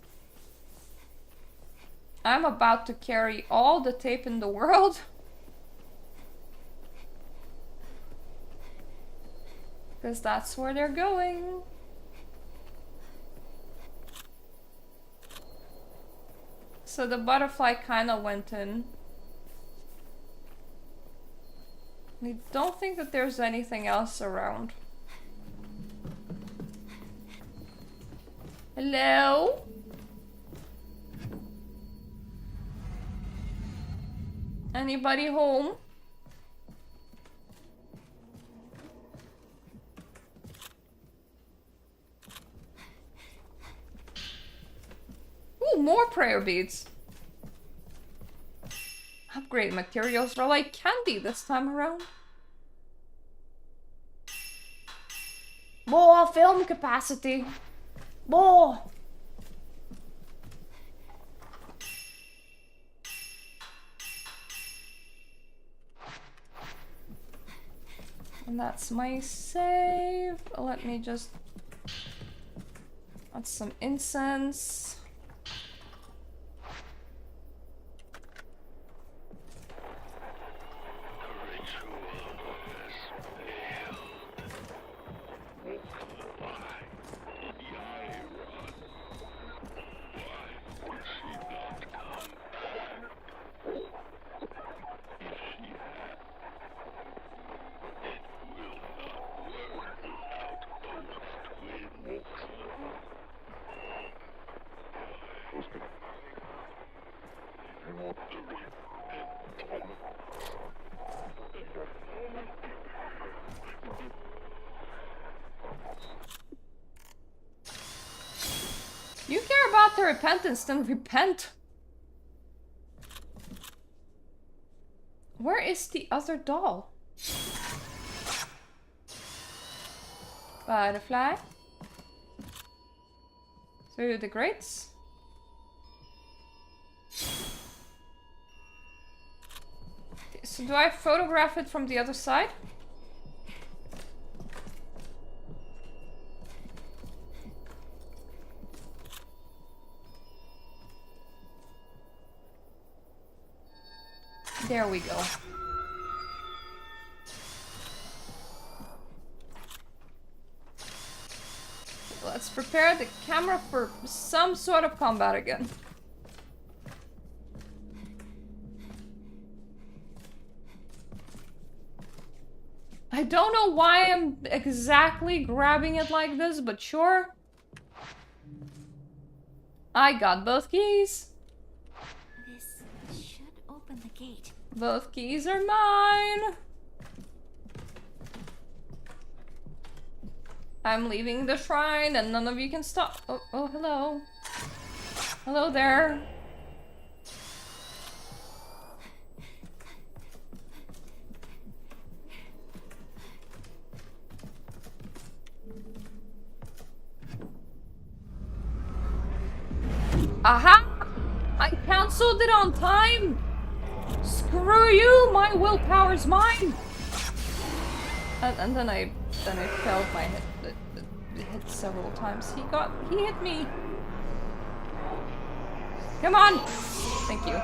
I'm about to carry all the tape in the world. Because that's where they're going. So the butterfly kind of went in. I don't think that there's anything else around. Hello? Anybody home? Ooh, more prayer beads. Upgrade materials are like candy this time around. More film capacity. More. And that's my save. Let me just add some incense. You care about the repentance, then repent. Where is the other doll? Butterfly. Through the grates. So do I photograph it from the other side? There we go. Let's prepare the camera for some sort of combat again. I don't know why I'm exactly grabbing it like this, but sure. I got both keys. This should open the gate. Both keys are mine. I'm leaving the shrine and none of you can stop. Oh, hello. Hello there. Aha! I cancelled it on time! Screw you! My willpower's mine! And then I failed my hit several times. He hit me! Come on! Thank you.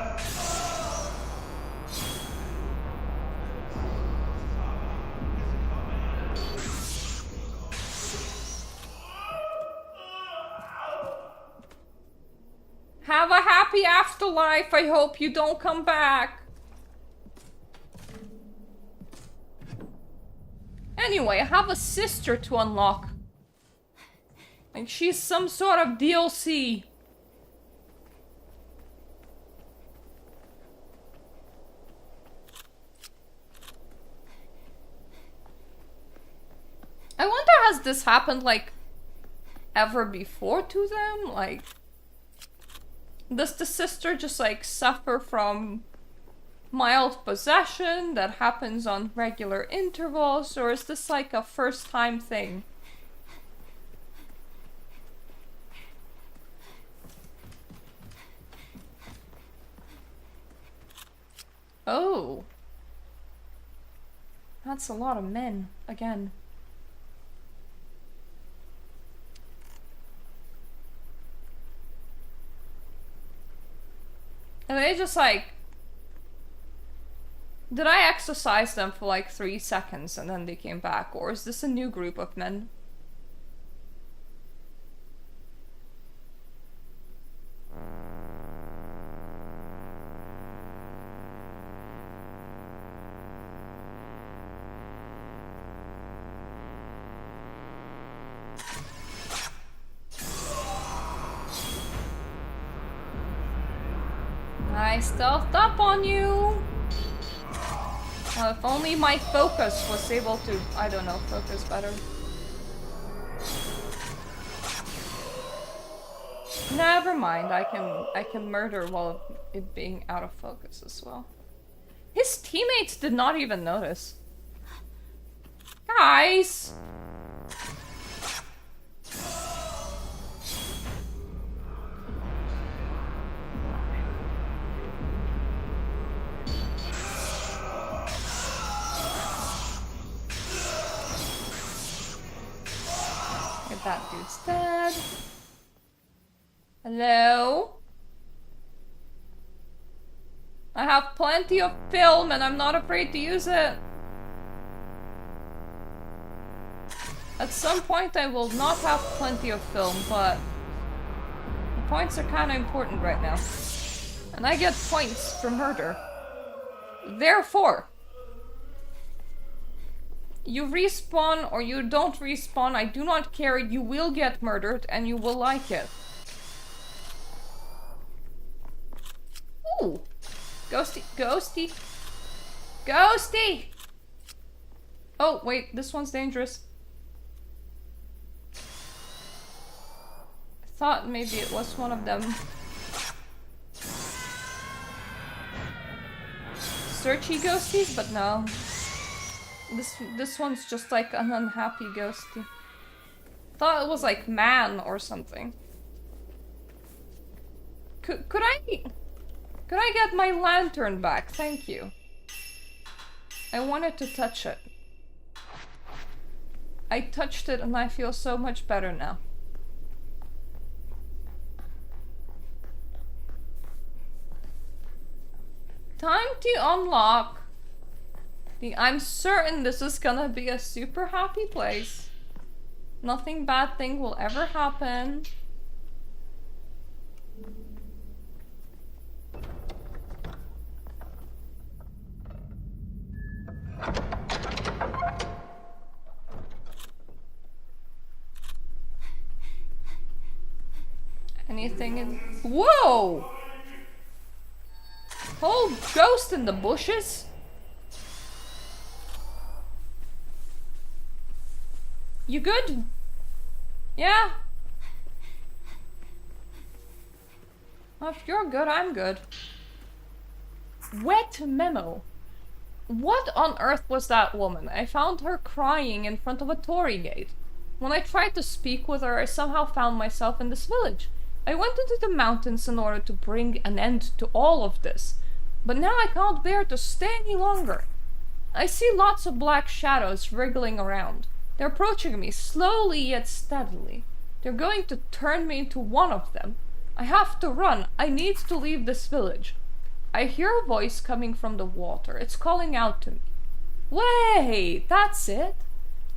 Have a happy afterlife. I hope you don't come back. Anyway, I have a sister to unlock. And she's some sort of DLC. I wonder, has this happened, like, ever before to them? Like, does the sister just, like, suffer from mild possession that happens on regular intervals, or is this, like, a first-time thing? Oh. That's a lot of men, again. And they just like... Did I exercise them for like 3 seconds and then they came back? Or is this a new group of men? I stealthed up on you! Well, if only my focus was able to, I don't know, focus better. Never mind, I can murder while it being out of focus as well. His teammates did not even notice. Guys! That dude's dead. Hello? I have plenty of film and I'm not afraid to use it. At some point I will not have plenty of film, but the points are kind of important right now. And I get points for murder. Therefore, you respawn or you don't respawn, I do not care, you will get murdered and you will like it. Ooh! Ghostie, ghostie! Ghostie! Oh, wait, this one's dangerous. I thought maybe it was one of them. Searchy ghosties, but no. This one's just like an unhappy ghostie. Thought it was like man or something. Could I get my lantern back? Thank you. I wanted to touch it. I touched it and I feel so much better now. Time to unlock. I'm certain this is gonna be a super happy place. Nothing bad thing will ever happen. Anything in... Whoa! Whole ghost in the bushes? You good? Yeah? Well, if you're good, I'm good. Wet memo. What on earth was that woman? I found her crying in front of a torii gate. When I tried to speak with her, I somehow found myself in this village. I went into the mountains in order to bring an end to all of this. But now I can't bear to stay any longer. I see lots of black shadows wriggling around. They're approaching me slowly yet steadily. They're going to turn me into one of them. I have to run. I need to leave this village. I hear a voice coming from the water. It's calling out to me. Wait, that's it.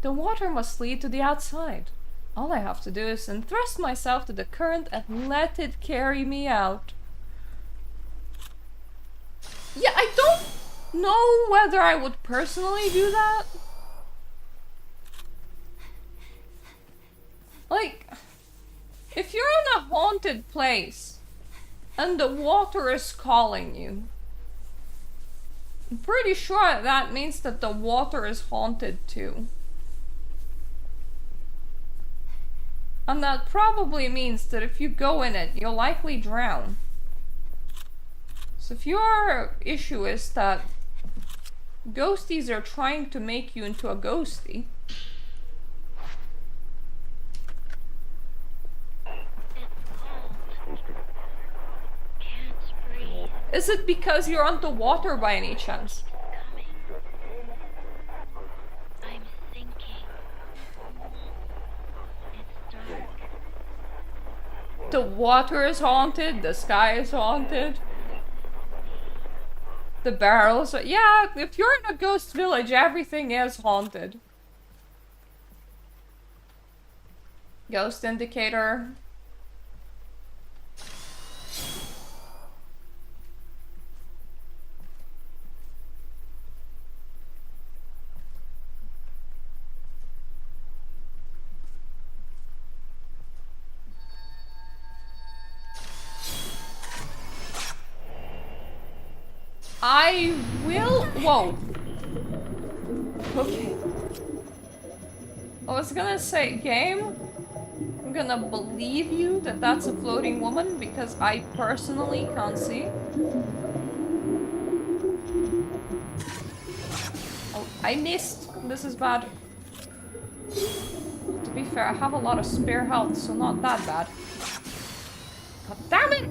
The water must lead to the outside. All I have to do is entrust myself to the current and let it carry me out. Yeah, I don't know whether I would personally do that. Like, if you're in a haunted place and the water is calling you, I'm pretty sure that means that the water is haunted too. And that probably means that if you go in it, you'll likely drown. So if your issue is that ghosties are trying to make you into a ghostie, is it because you're underwater by any chance? I'm thinking. It's dark. The water is haunted, the sky is haunted. The barrels are... Yeah, if you're in a ghost village, everything is haunted. Ghost indicator. I will... Whoa. Okay. I was gonna say, game, I'm gonna believe you that that's a floating woman because I personally can't see. Oh, I missed. This is bad. To be fair, I have a lot of spare health, so not that bad. God damn it!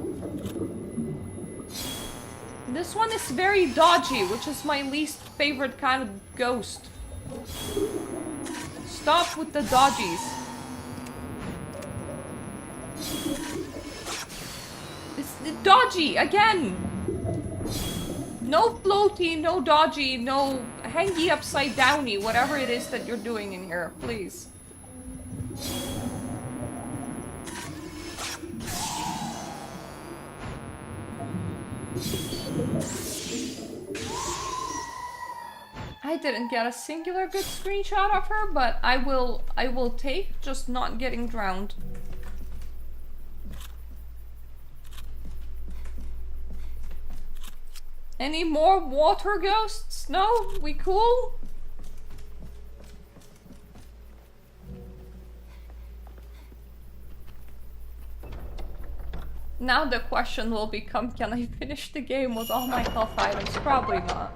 This one is very dodgy, which is my least favorite kind of ghost. Stop with the dodgies. It's dodgy, again! No floaty, no dodgy, no hangy upside downy, whatever it is that you're doing in here, please. I didn't get a singular good screenshot of her, but I will take just not getting drowned. Any more water ghosts? No? We cool? Now the question will become, can I finish the game with all my health items? Probably not.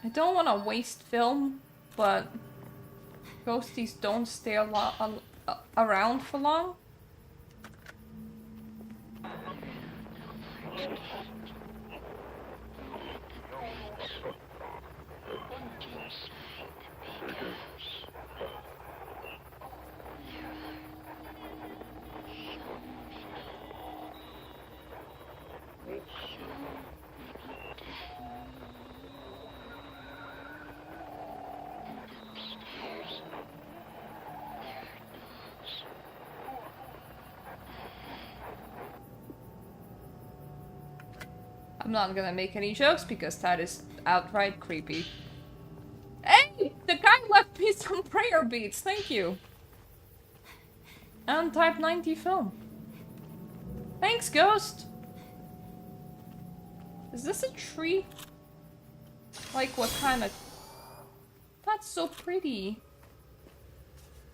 I don't want to waste film, but ghosties don't stay around for long. I'm not gonna make any jokes because that is outright creepy. Hey! The guy left me some prayer beads, thank you! And Type 90 film. Thanks, Ghost! Is this a tree? Like what kind of... That that's so pretty.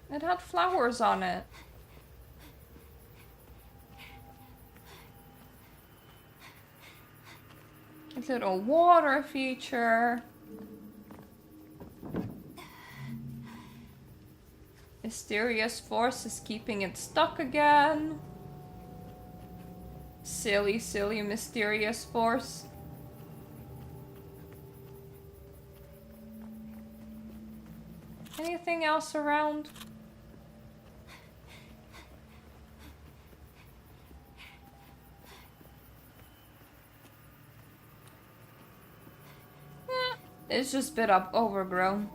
It had flowers on it. A little water feature. Mysterious force is keeping it stuck again. Silly, silly, mysterious force. Anything else around? It's just a bit up overgrown.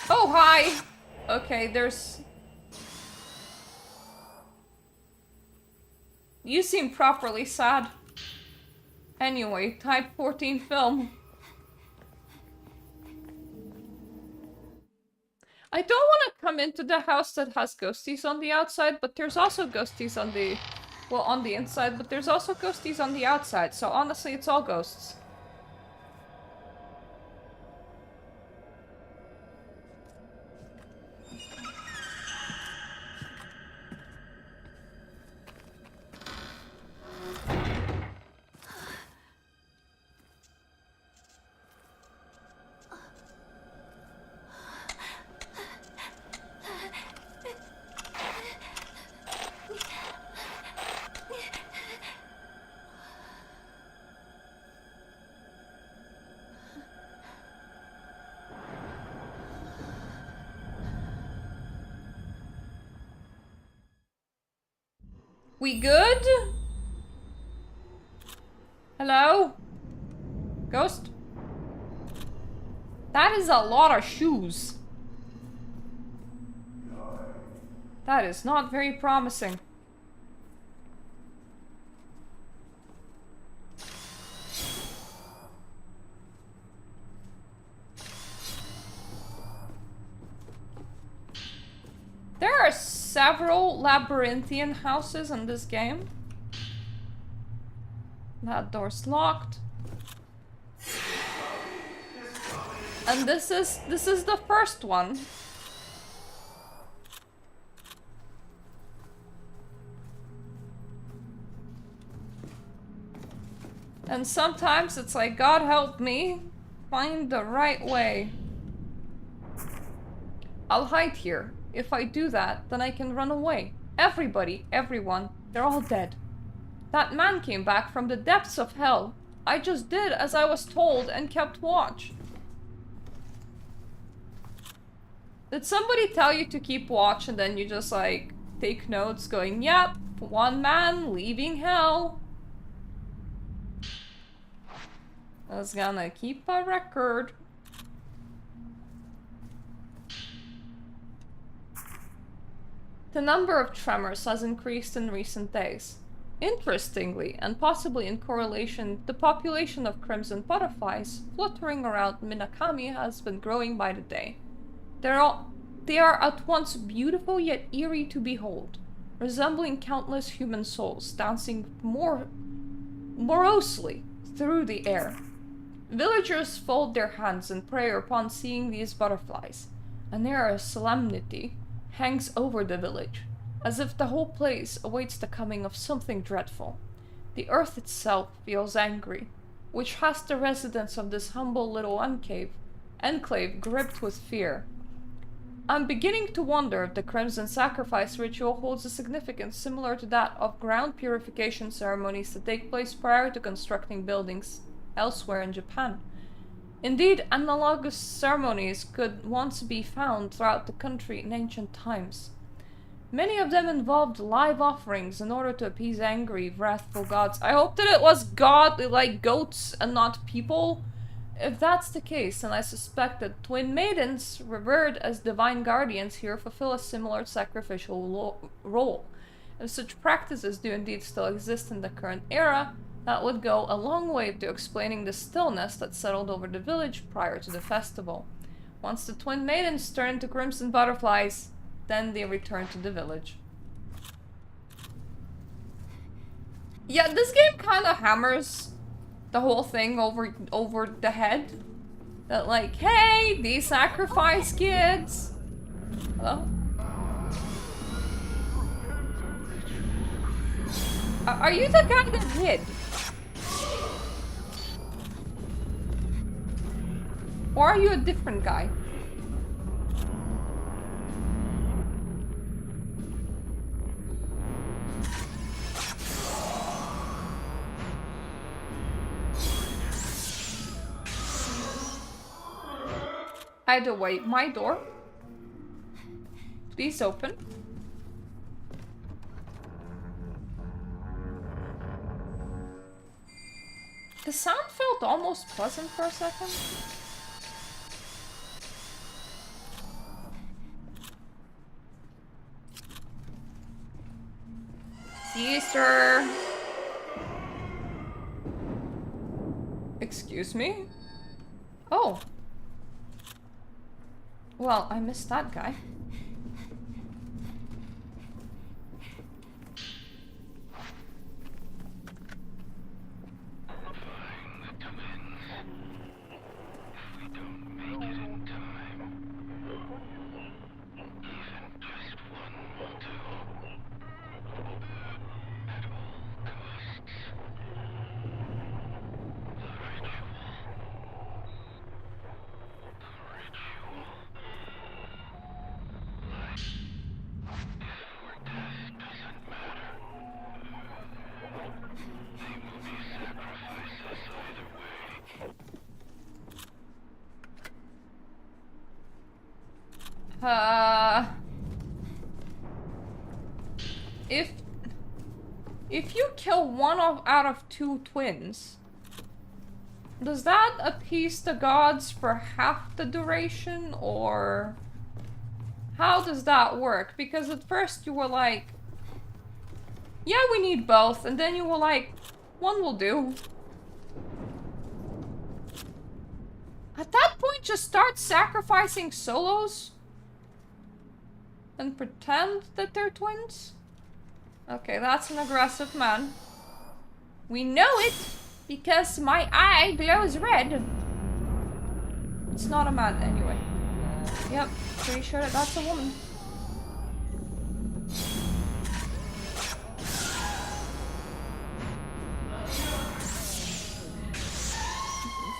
Oh, hi! Okay, there's... You seem properly sad. Anyway, type 14 film. I don't want to come into the house that has ghosties on the outside, but there's also ghosties on the... Well, on the inside, but there's also ghosties on the outside, so honestly, it's all ghosts. We good? Hello? Ghost? That is a lot of shoes. That is not very promising. There are several labyrinthian houses in this game. That door's locked. And this is the first one. And sometimes it's like, God help me find the right way. I'll hide here. If I do that, then I can run away. Everybody, everyone, they're all dead. That man came back from the depths of hell. I just did as I was told and kept watch. Did somebody tell you to keep watch and then you just like take notes going, yep, one man leaving hell. I was gonna keep a record. The number of tremors has increased in recent days. Interestingly, and possibly in correlation, the population of crimson butterflies fluttering around Minakami has been growing by the day. They are at once beautiful yet eerie to behold, resembling countless human souls dancing morosely through the air. Villagers fold their hands in prayer upon seeing these butterflies. An air of solemnity hangs over the village, as if the whole place awaits the coming of something dreadful. The earth itself feels angry, which has the residents of this humble little enclave gripped with fear. I'm beginning to wonder if the Crimson Sacrifice ritual holds a significance similar to that of ground purification ceremonies that take place prior to constructing buildings elsewhere in Japan. Indeed, analogous ceremonies could once be found throughout the country in ancient times. Many of them involved live offerings in order to appease angry, wrathful gods. I hope that it was like goats and not people. If that's the case, then I suspect that twin maidens, revered as divine guardians here, fulfill a similar sacrificial role. If such practices do indeed still exist in the current era, that would go a long way to explaining the stillness that settled over the village prior to the festival. Once the twin maidens turn into crimson butterflies, then they return to the village. Yeah, this game kind of hammers the whole thing over the head. That like, hey, these sacrifice kids. Hello? Are you the guy that hid? Or are you a different guy? Either way, my door. Please open. The sound felt almost pleasant for a second. Sister. Excuse me? Oh. Well, I missed that guy. If you kill out of two twins, does that appease the gods for half the duration, or how does that work? Because at first you were like, yeah, we need both, and then you were like, one will do. At that point, just start sacrificing solos and pretend that they're twins. Okay, that's an aggressive man. We know it because my eye glows red. It's not a man anyway. Yep, pretty sure that that's a woman.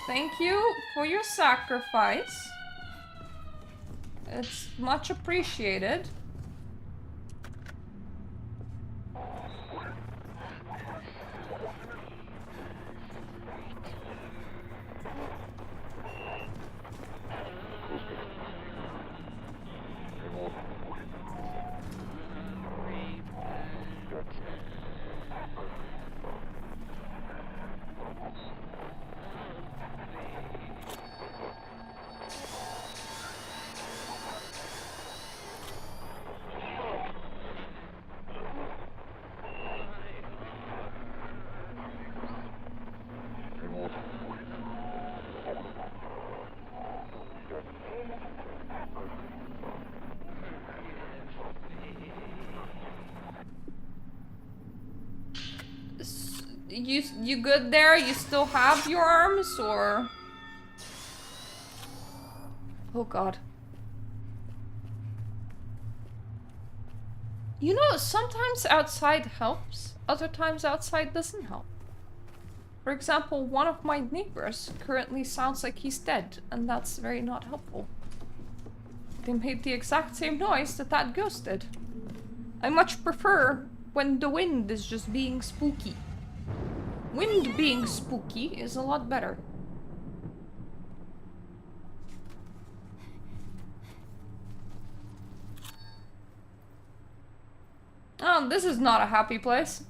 Thank you for your sacrifice. It's much appreciated. You good there? You still have your arms, or? Oh god. You know, sometimes outside helps, other times outside doesn't help. For example, one of my neighbors currently sounds like he's dead, and that's very not helpful. They made the exact same noise that ghost did. I much prefer when the wind is just being spooky. Wind being spooky is a lot better. Oh, this is not a happy place.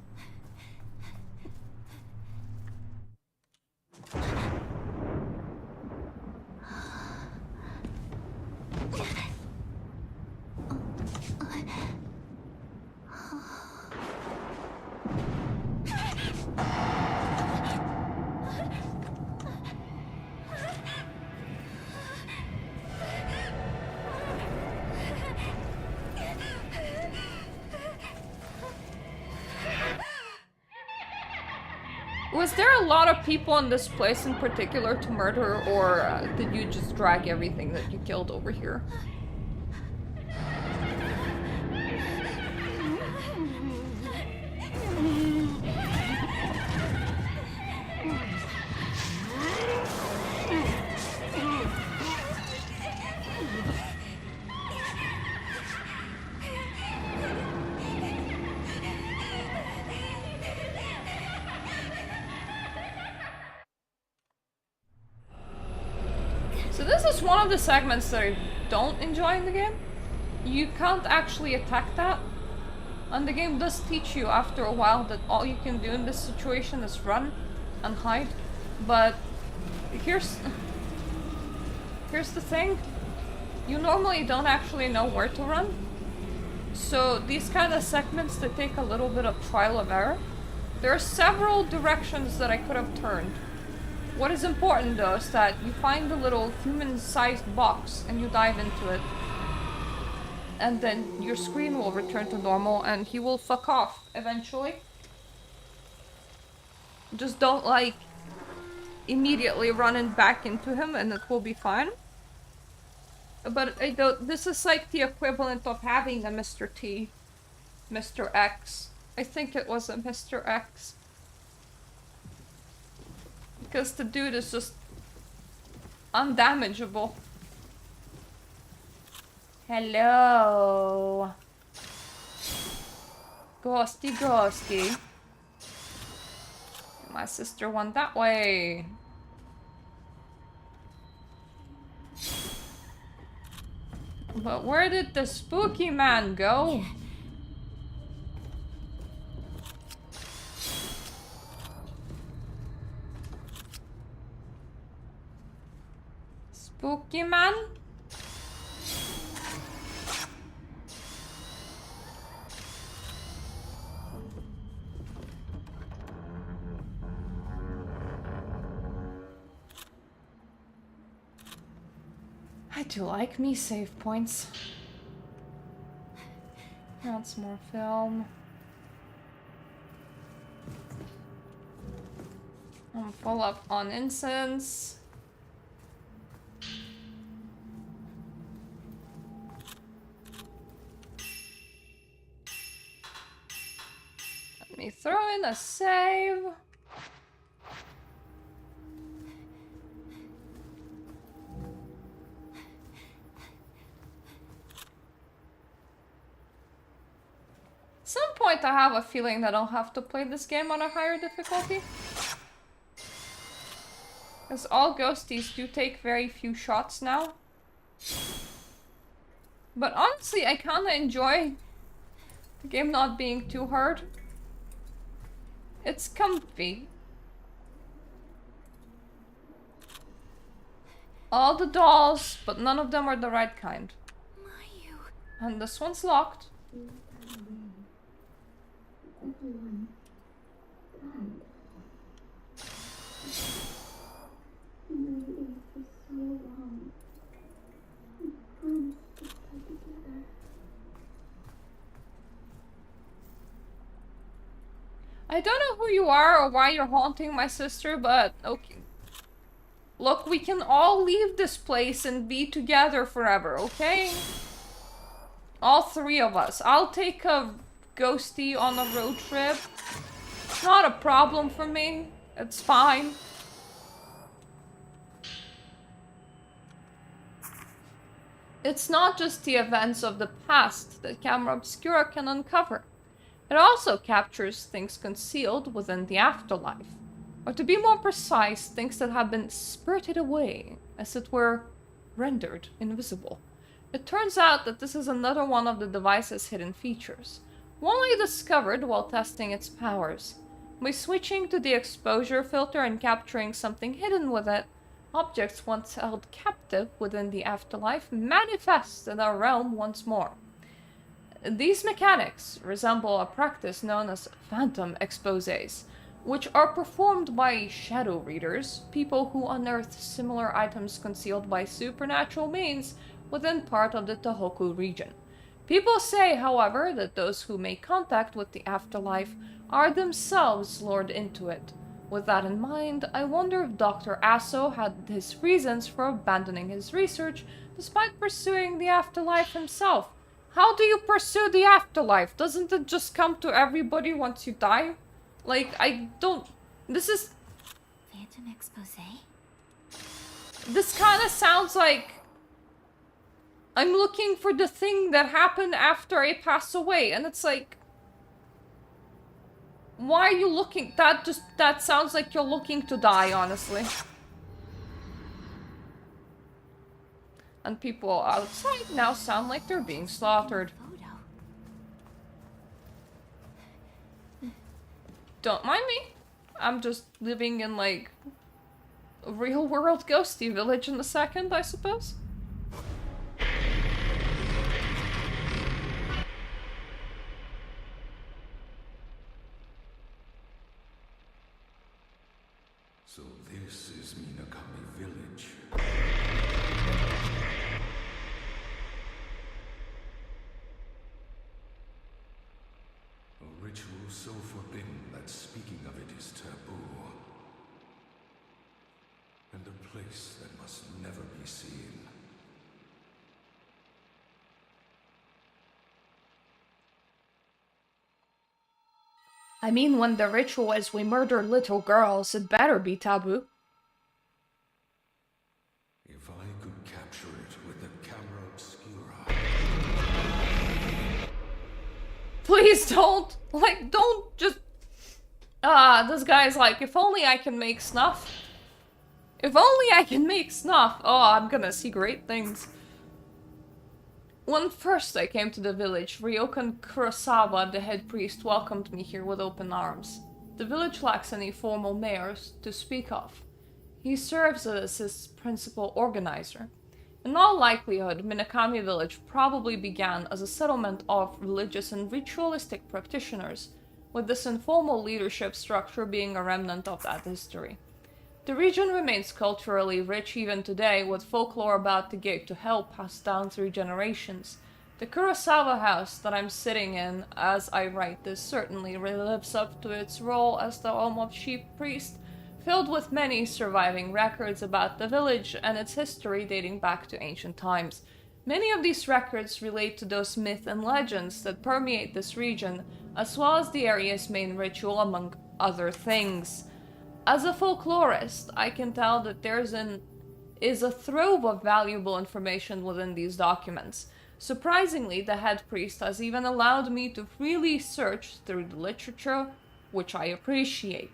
Was there a lot of people in this place in particular to murder, or did you just drag everything that you killed over here? So this is one of the segments that I don't enjoy in the game. You can't actually attack that. And the game does teach you after a while that all you can do in this situation is run and hide. But here's the thing. You normally don't actually know where to run. So these kind of segments, they take a little bit of trial and error. There are several directions that I could have turned. What is important though is that you find a little human-sized box and you dive into it. And then your screen will return to normal and he will fuck off eventually. Just don't like immediately running back into him and it will be fine. But this is like the equivalent of having a Mr. T. Mr. X. I think it was a Mr. X. Because the dude is just undamageable. Hello. Ghostie, ghostie. My sister went that way. But where did the spooky man go? Spooky man? I do like me save points. That's more film. I'm full up on incense. Let me throw in a save. At some point I have a feeling that I'll have to play this game on a higher difficulty. Because all ghosties do take very few shots now. But honestly, I kinda enjoy the game not being too hard. It's comfy. All the dolls, but none of them are the right kind. And this one's locked. I don't know who you are or why you're haunting my sister, but okay. Look, we can all leave this place and be together forever, okay? All three of us. I'll take a ghostie on a road trip. It's not a problem for me. It's fine. It's not just the events of the past that Camera Obscura can uncover. It also captures things concealed within the afterlife. Or to be more precise, things that have been spirited away, as it were, rendered invisible. It turns out that this is another one of the device's hidden features, one I discovered while testing its powers. By switching to the exposure filter and capturing something hidden with it, objects once held captive within the afterlife manifest in our realm once more. These mechanics resemble a practice known as phantom exposés, which are performed by shadow readers, people who unearth similar items concealed by supernatural means within part of the Tohoku region. People say, however, that those who make contact with the afterlife are themselves lured into it, With that in mind, I wonder if Dr. Asso had his reasons for abandoning his research despite pursuing the afterlife himself. How do you pursue the afterlife? Doesn't it just come to everybody once you die? Like, I don't... This is... Phantom expose? This kind of sounds like... I'm looking for the thing that happened after I pass away, and it's like... Why are you looking? That sounds like you're looking to die, honestly. And people outside now sound like they're being slaughtered. Don't mind me. I'm just living in, like, a real-world ghostie village in a second, I suppose. So this is Minakami Village. A ritual so forbidden that speaking of it is taboo. And a place that must never be seen. I mean, when the ritual is we murder little girls, it better be taboo. If I could capture it with the camera obscura. Please don't! Like, don't just... this guy's like, if only I can make snuff. If only I can make snuff. Oh, I'm gonna see great things. When first I came to the village, Ryokan Kurosawa, the head priest, welcomed me here with open arms. The village lacks any formal mayors to speak of. He serves as its principal organizer. In all likelihood, Minakami village probably began as a settlement of religious and ritualistic practitioners, with this informal leadership structure being a remnant of that history. The region remains culturally rich even today, with folklore about the gate to hell passed down through generations. The Kurosawa house that I'm sitting in as I write this certainly lives up to its role as the home of chief priest, filled with many surviving records about the village and its history dating back to ancient times. Many of these records relate to those myths and legends that permeate this region, as well as the area's main ritual, among other things. As a folklorist, I can tell that there is a trove of valuable information within these documents. Surprisingly, the head priest has even allowed me to freely search through the literature, which I appreciate.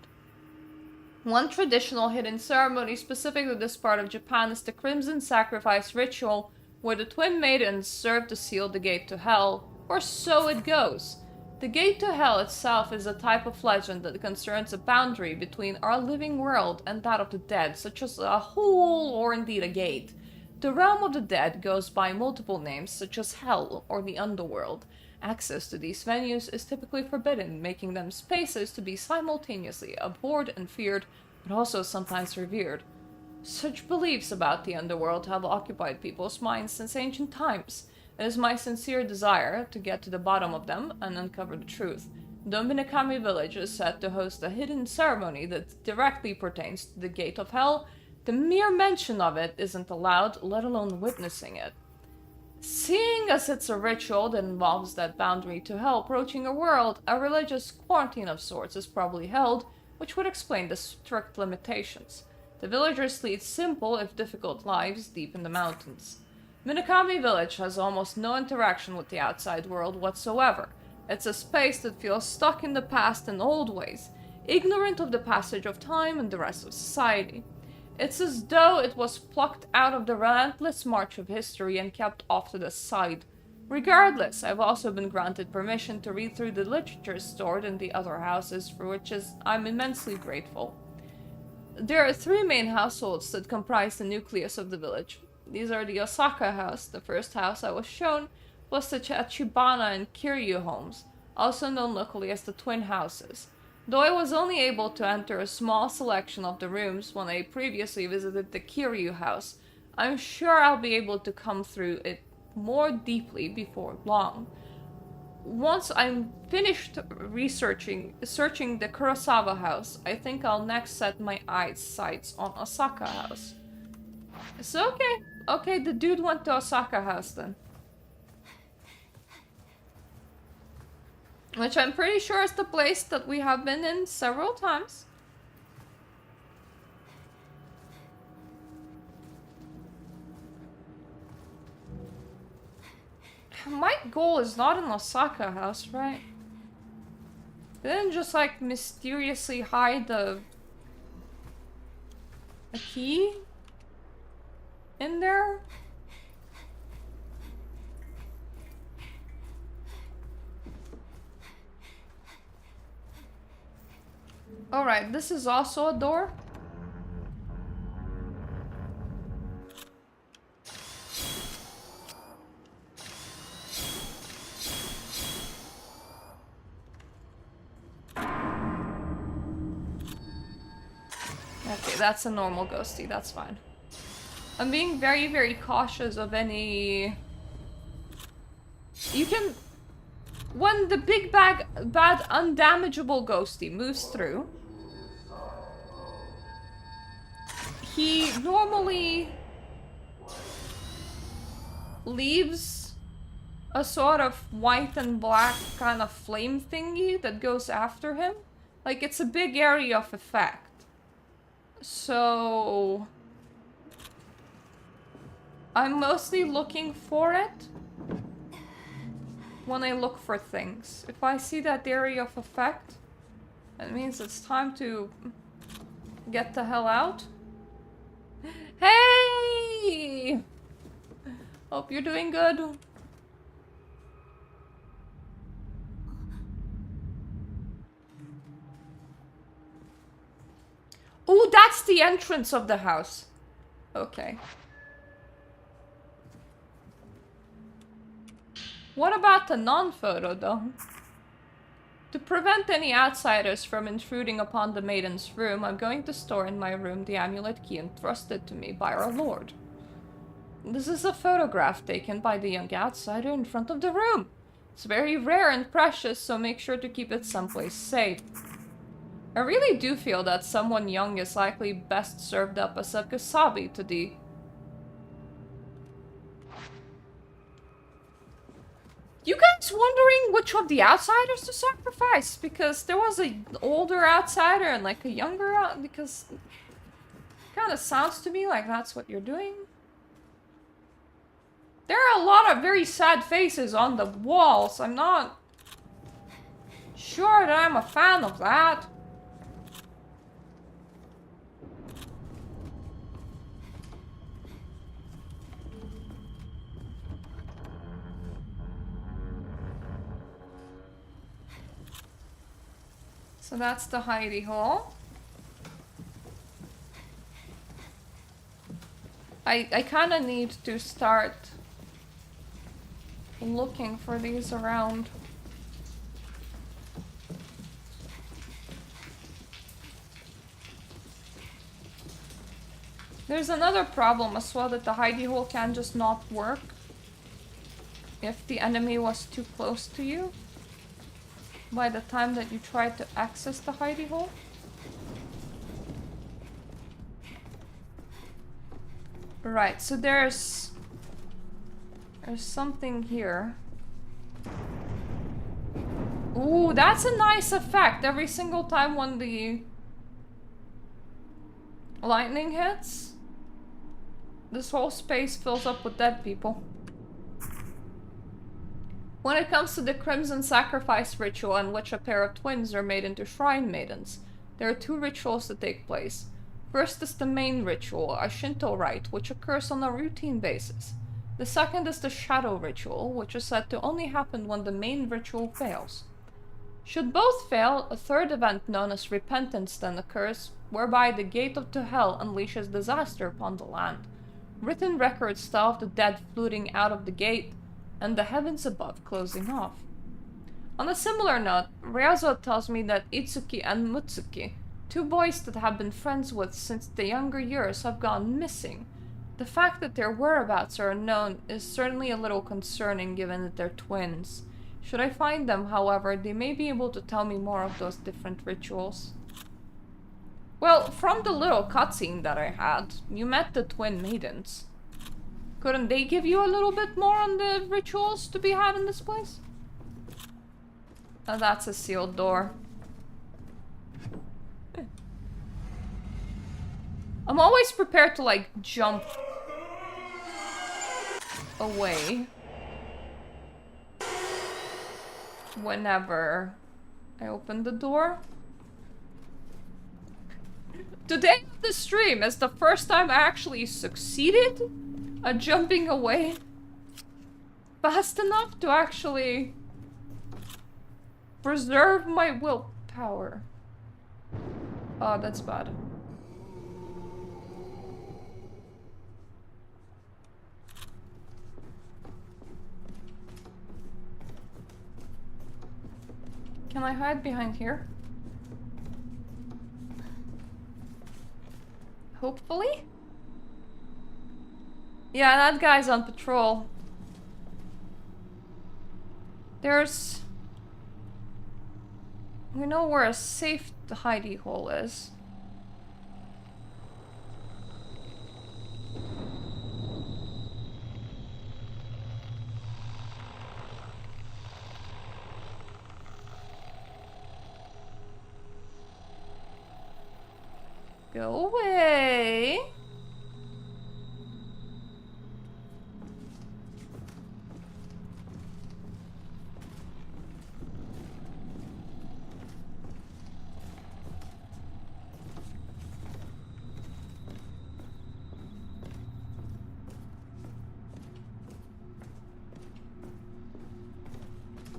One traditional hidden ceremony specific to this part of Japan is the Crimson Sacrifice ritual, where the twin maidens serve to seal the gate to hell, or so it goes. The gate to hell itself is a type of legend that concerns a boundary between our living world and that of the dead, such as a hole or indeed a gate. The realm of the dead goes by multiple names, such as hell or the underworld. Access to these venues is typically forbidden, making them spaces to be simultaneously abhorred and feared, but also sometimes revered. Such beliefs about the underworld have occupied people's minds since ancient times. It is my sincere desire to get to the bottom of them and uncover the truth. Though Minakami village is said to host a hidden ceremony that directly pertains to the gate of hell, the mere mention of it isn't allowed, let alone witnessing it. Seeing as it's a ritual that involves that boundary to hell approaching a world, a religious quarantine of sorts is probably held, which would explain the strict limitations. The villagers lead simple, if difficult, lives deep in the mountains. Minakami village has almost no interaction with the outside world whatsoever. It's a space that feels stuck in the past and old ways, ignorant of the passage of time and the rest of society. It's as though it was plucked out of the relentless march of history and kept off to the side. Regardless, I've also been granted permission to read through the literature stored in the other houses, for which I'm immensely grateful. There are three main households that comprise the nucleus of the village. These are the Osaka house, the first house I was shown, plus the Chibana and Kiryu homes, also known locally as the twin houses. Though I was only able to enter a small selection of the rooms when I previously visited the Kiryu house, I'm sure I'll be able to come through it more deeply before long. once I'm finished searching the Kurosawa house, I think I'll next set my sights on Osaka house. So okay, the dude went to Osaka house then. Which I'm pretty sure is the place that we have been in several times. My goal is not in Osaka house, right? They didn't just like mysteriously hide a key in there? Alright, this is also a door. Okay, that's a normal ghostie, that's fine. I'm being very, very cautious of any... You can... When the big bad undamageable ghostie moves through, he normally leaves a sort of white and black kind of flame thingy that goes after him. Like, it's a big area of effect. So... I'm mostly looking for it when I look for things. If I see that area of effect, that means it's time to get the hell out. Hey! Hope you're doing good. Oh, that's the entrance of the house. Okay. What about the non-photo, though? To prevent any outsiders from intruding upon the maiden's room, I'm going to store in my room the amulet key entrusted to me by our lord. This is a photograph taken by the young outsider in front of the room. It's very rare and precious, so make sure to keep it someplace safe. I really do feel that someone young is likely best served up as a kasabi to the... You guys wondering which of the outsiders to sacrifice? Because there was an older outsider and like a younger because it kind of sounds to me like that's what you're doing. There are a lot of very sad faces on the walls. I'm not sure that I'm a fan of that. So that's the hidey hole. I kind of need to start looking for these around. There's another problem as well, that the hidey hole can just not work if the enemy was too close to you by the time that you try to access the hidey hole. Right, so there's something here. Ooh, that's a nice effect. Every single time when the lightning hits, this whole space fills up with dead people. When it comes to the Crimson Sacrifice ritual, in which a pair of twins are made into Shrine Maidens, there are two rituals that take place. First is the main ritual, a Shinto rite, which occurs on a routine basis. The second is the Shadow ritual, which is said to only happen when the main ritual fails. Should both fail, a third event known as Repentance then occurs, whereby the gate to hell unleashes disaster upon the land. Written records tell of the dead floating out of the gate, and the heavens above closing off. On a similar note, Ryazo tells me that Itsuki and Mutsuki, two boys that have been friends with since the younger years, have gone missing. The fact that their whereabouts are unknown is certainly a little concerning given that they're twins. Should I find them, however, they may be able to tell me more of those different rituals. Well, from the little cutscene that I had, you met the twin maidens. Couldn't they give you a little bit more on the rituals to be had in this place? Oh, that's a sealed door. I'm always prepared to, like, jump away whenever I open the door. Today on the stream is the first time I actually succeeded at jumping away fast enough to actually preserve my willpower. Oh, that's bad. Can I hide behind here? Hopefully? Yeah, that guy's on patrol. There's... We know where a safe hidey hole is. Go away.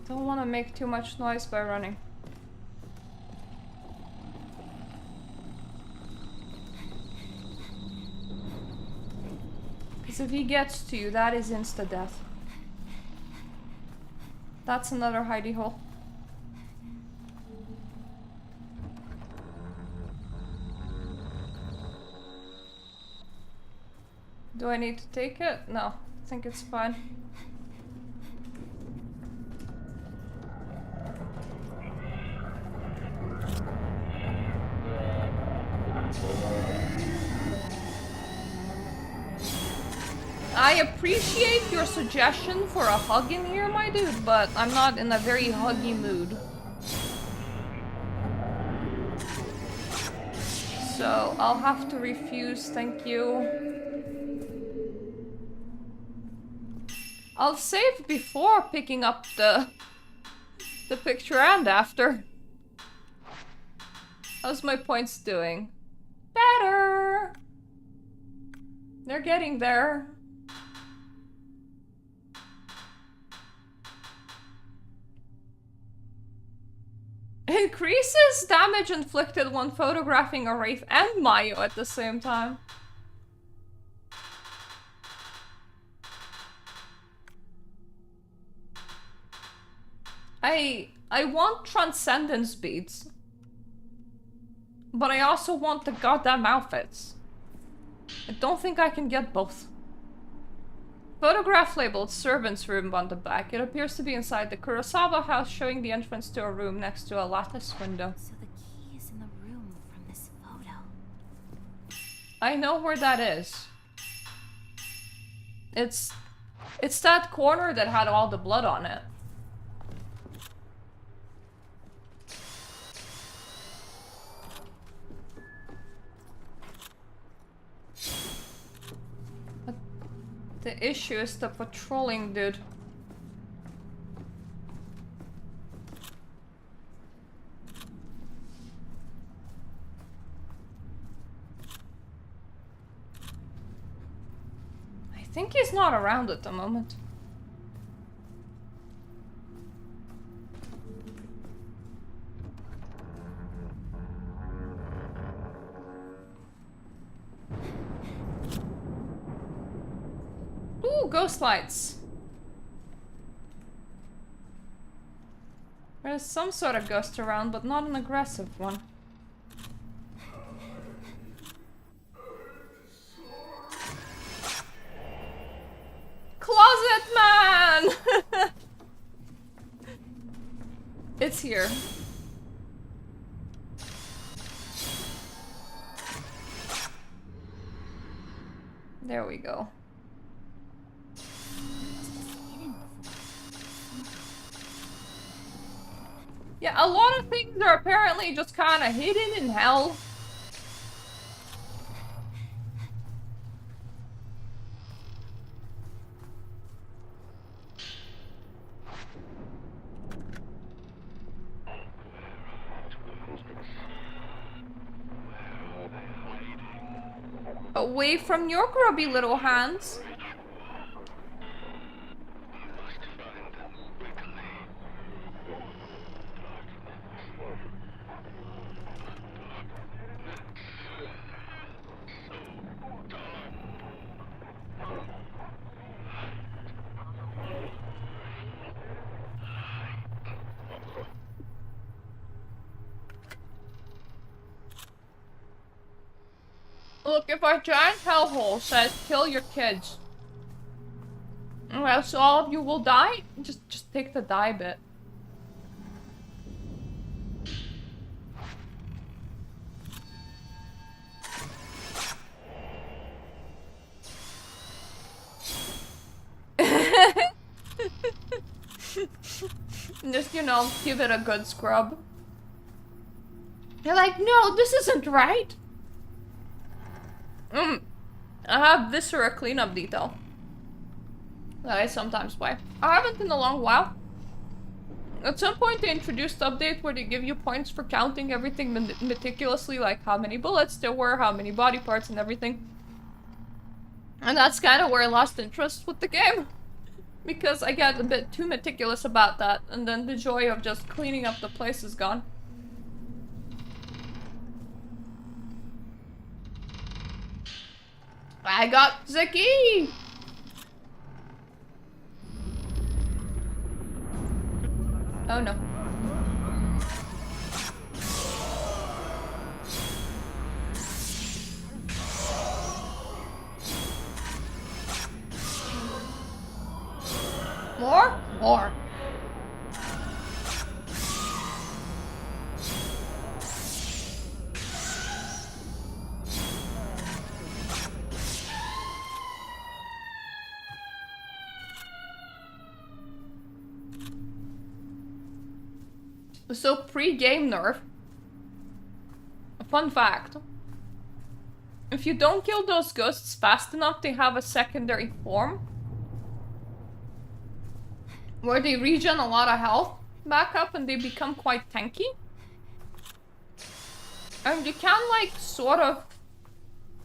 Don't want to make too much noise by running. Because if he gets to you, that is insta-death. That's another hidey hole. Do I need to take it? No, I think it's fine. I appreciate your suggestion for a hug in here, my dude, but I'm not in a very huggy mood. So I'll have to refuse, thank you. I'll save before picking up the picture and after. How's my points doing? Better! They're getting there. Increases damage inflicted when photographing a wraith and Mayo at the same time. I want transcendence beads. But I also want the goddamn outfits. I don't think I can get both. Photograph labeled servant's room on the back. It appears to be inside the Kurosawa house, showing the entrance to a room next to a lattice window. So the key is in the room from this photo. I know where that is. It's that corner that had all the blood on it. The issue is the patrolling dude. I think he's not around at the moment. Ooh, ghost lights. There's some sort of ghost around, but not an aggressive one. Closet man! is here. There we go. Yeah, a lot of things are apparently just kind of hidden in hell. Away from your grubby little hands. Look, if our giant hellhole says kill your kids, or else all of you will die, just take the die bit. Just, you know, give it a good scrub. They're like, no, this isn't right. I have viscera cleanup detail that I sometimes play. I haven't in a long while. At some point they introduced an update where they give you points for counting everything meticulously, like how many bullets there were, how many body parts and everything. And that's kind of where I lost interest with the game. Because I get a bit too meticulous about that, and then the joy of just cleaning up the place is gone. I got the key! Oh no. More? More. So pre-game nerf. A fun fact. If you don't kill those ghosts fast enough, they have a secondary form. Where they regen a lot of health back up and they become quite tanky. And you can like sort of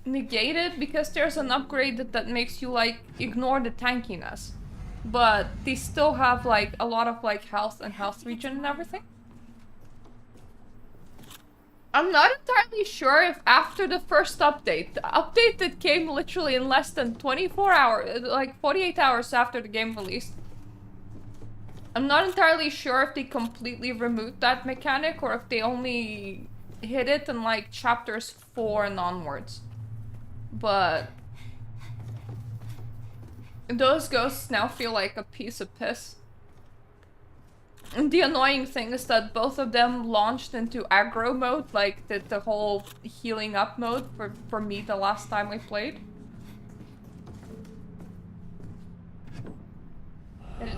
negate it because there's an upgrade that makes you like ignore the tankiness. But they still have like a lot of like health and health regen and everything. I'm not entirely sure if after the first update, the update that came literally in less than 24 hours, like 48 hours after the game released, I'm not entirely sure if they completely removed that mechanic or if they only hit it in like chapters 4 and onwards. But those ghosts now feel like a piece of piss. And the annoying thing is that both of them launched into aggro mode, like the whole healing up mode for me the last time we played.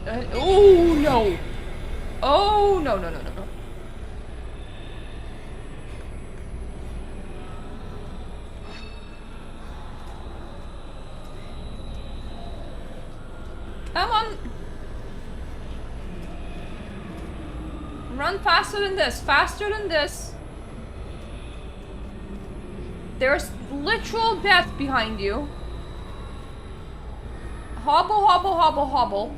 Oh no! Oh no no no no no! Come on! Run faster than this! Faster than this! There's literal death behind you. Hobble, hobble, hobble, hobble.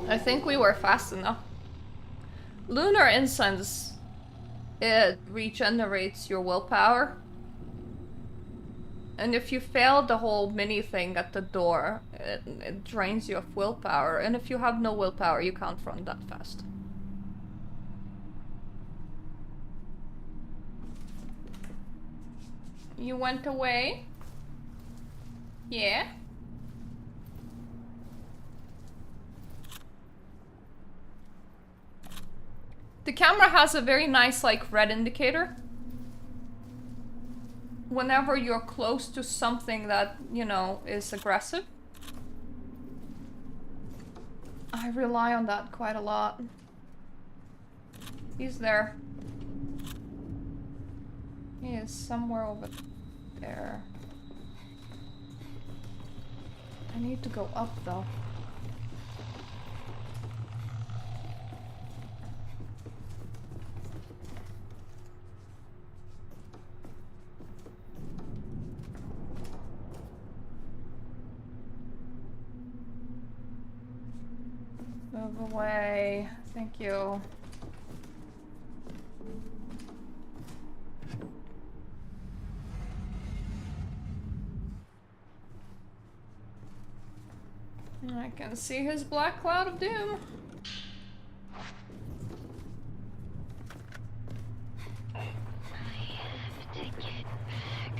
I think we were fast enough. Lunar incense. It regenerates your willpower. And if you fail the whole mini thing at the door, it drains you of willpower. And if you have no willpower, you can't run that fast. You went away? Yeah? The camera has a very nice, like, red indicator. Whenever you're close to something that, you know, is aggressive. I rely on that quite a lot. He's there. He is somewhere over there. I need to go up though. Move away. Thank you. I can see his black cloud of doom. I have to get back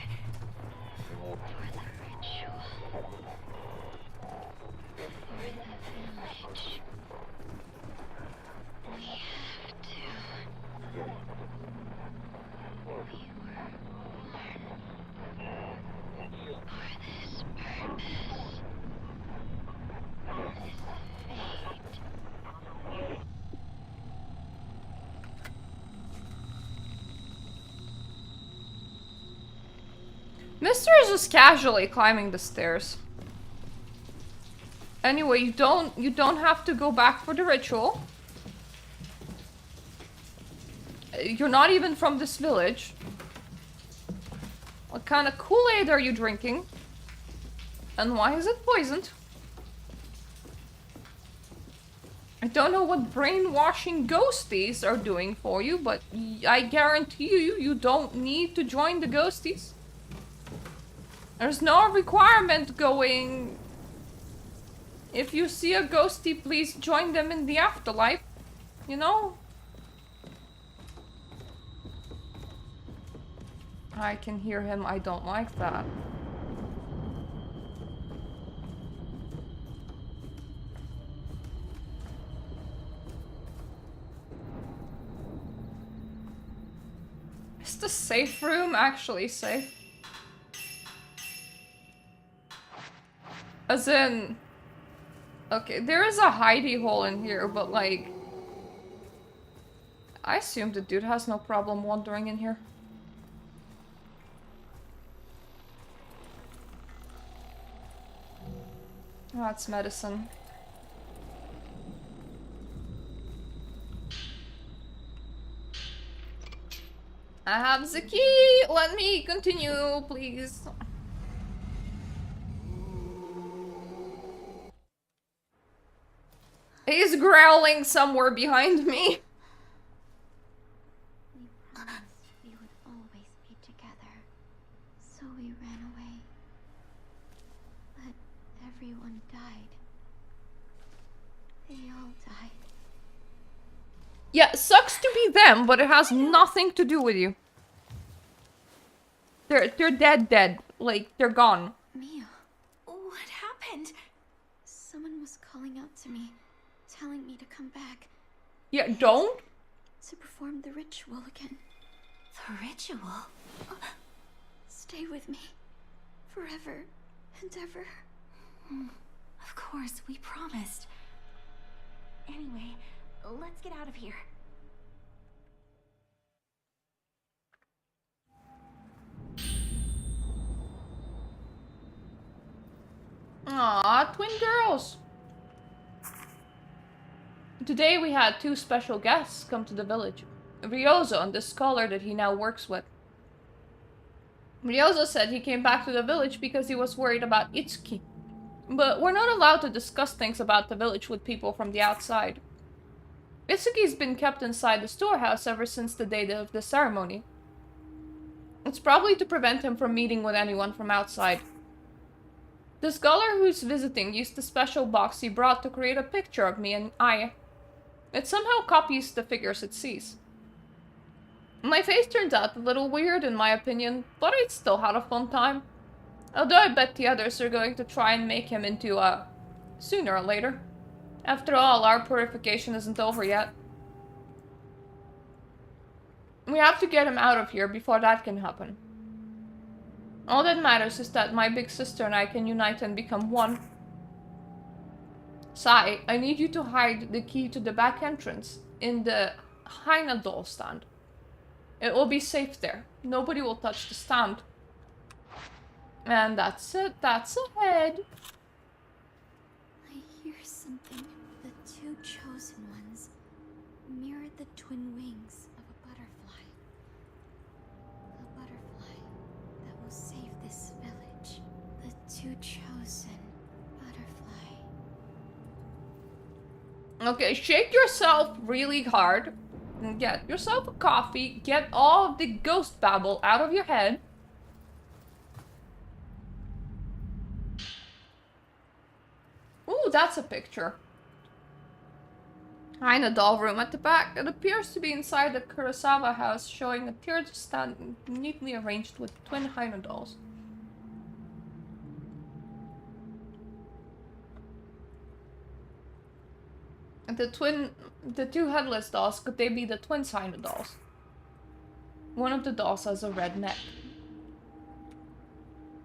for the ritual. For the village. We have to. We were born for this purpose. Mister is just casually climbing the stairs. Anyway, you don't have to go back for the ritual. You're not even from this village. What kind of Kool-Aid are you drinking? And why is it poisoned? I don't know what brainwashing ghosties are doing for you, but I guarantee you don't need to join the ghosties. There's no requirement going... If you see a ghostie, please join them in the afterlife. You know? I can hear him. I don't like that. Is the safe room actually safe? As in... Okay, there is a hidey hole in here, but like... I assume the dude has no problem wandering in here. That's medicine. I have the key! Let me continue, please. He's growling somewhere behind me. We promised we would always be together. So we ran away. But everyone died. They all died. Yeah, sucks to be them, but it has nothing to do with you. They're dead. Like, they're gone. Mia, what happened? Someone was calling out to me, telling me to come back. Yeah, don't? To perform the ritual again. The ritual? Stay with me. Forever and ever. Of course, we promised. Anyway, let's get out of here. Aw, twin girls. Today we had two special guests come to the village. Ryozo and the scholar that he now works with. Ryozo said he came back to the village because he was worried about Itsuki. But we're not allowed to discuss things about the village with people from the outside. Itsuki's been kept inside the storehouse ever since the day of the ceremony. It's probably to prevent him from meeting with anyone from outside. The scholar who's visiting used the special box he brought to create a picture of me and I. It somehow copies the figures it sees. My face turns out a little weird in my opinion, but I still had a fun time. Although I bet the others are going to try and make him into a... sooner or later. After all, our purification isn't over yet. We have to get him out of here before that can happen. All that matters is that my big sister and I can unite and become one. Sai, I need you to hide the key to the back entrance in the Hyena doll stand. It will be safe there. Nobody will touch the stand. And that's it. That's a head. I hear something. The two chosen ones mirrored the twin wings of a butterfly. A butterfly that will save this village. The two chosen butterfly. Okay, shake yourself really hard. And get yourself a coffee. Get all of the ghost babble out of your head. Ooh, that's a picture. Hyena doll room at the back. It appears to be inside the Kurosawa house, showing a tiered stand neatly arranged with twin hyena dolls. The two headless dolls, could they be the twin hyena dolls? One of the dolls has a red neck.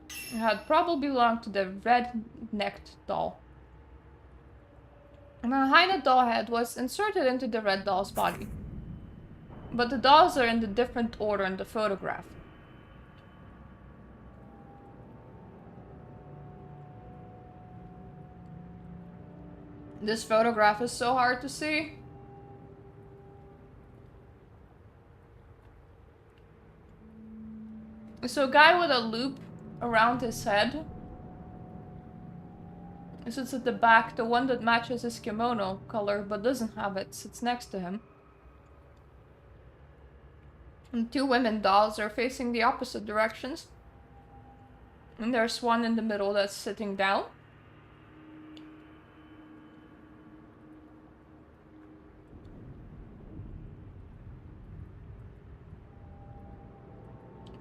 It had probably belonged to the red-necked doll. And a hyena doll head was inserted into the red doll's body. But the dolls are in the different order in the photograph. This photograph is so hard to see. So a guy with a loop around his head. Sits at the back, the one that matches his kimono color but doesn't have it sits next to him. And two women dolls are facing the opposite directions. And there's one in the middle that's sitting down.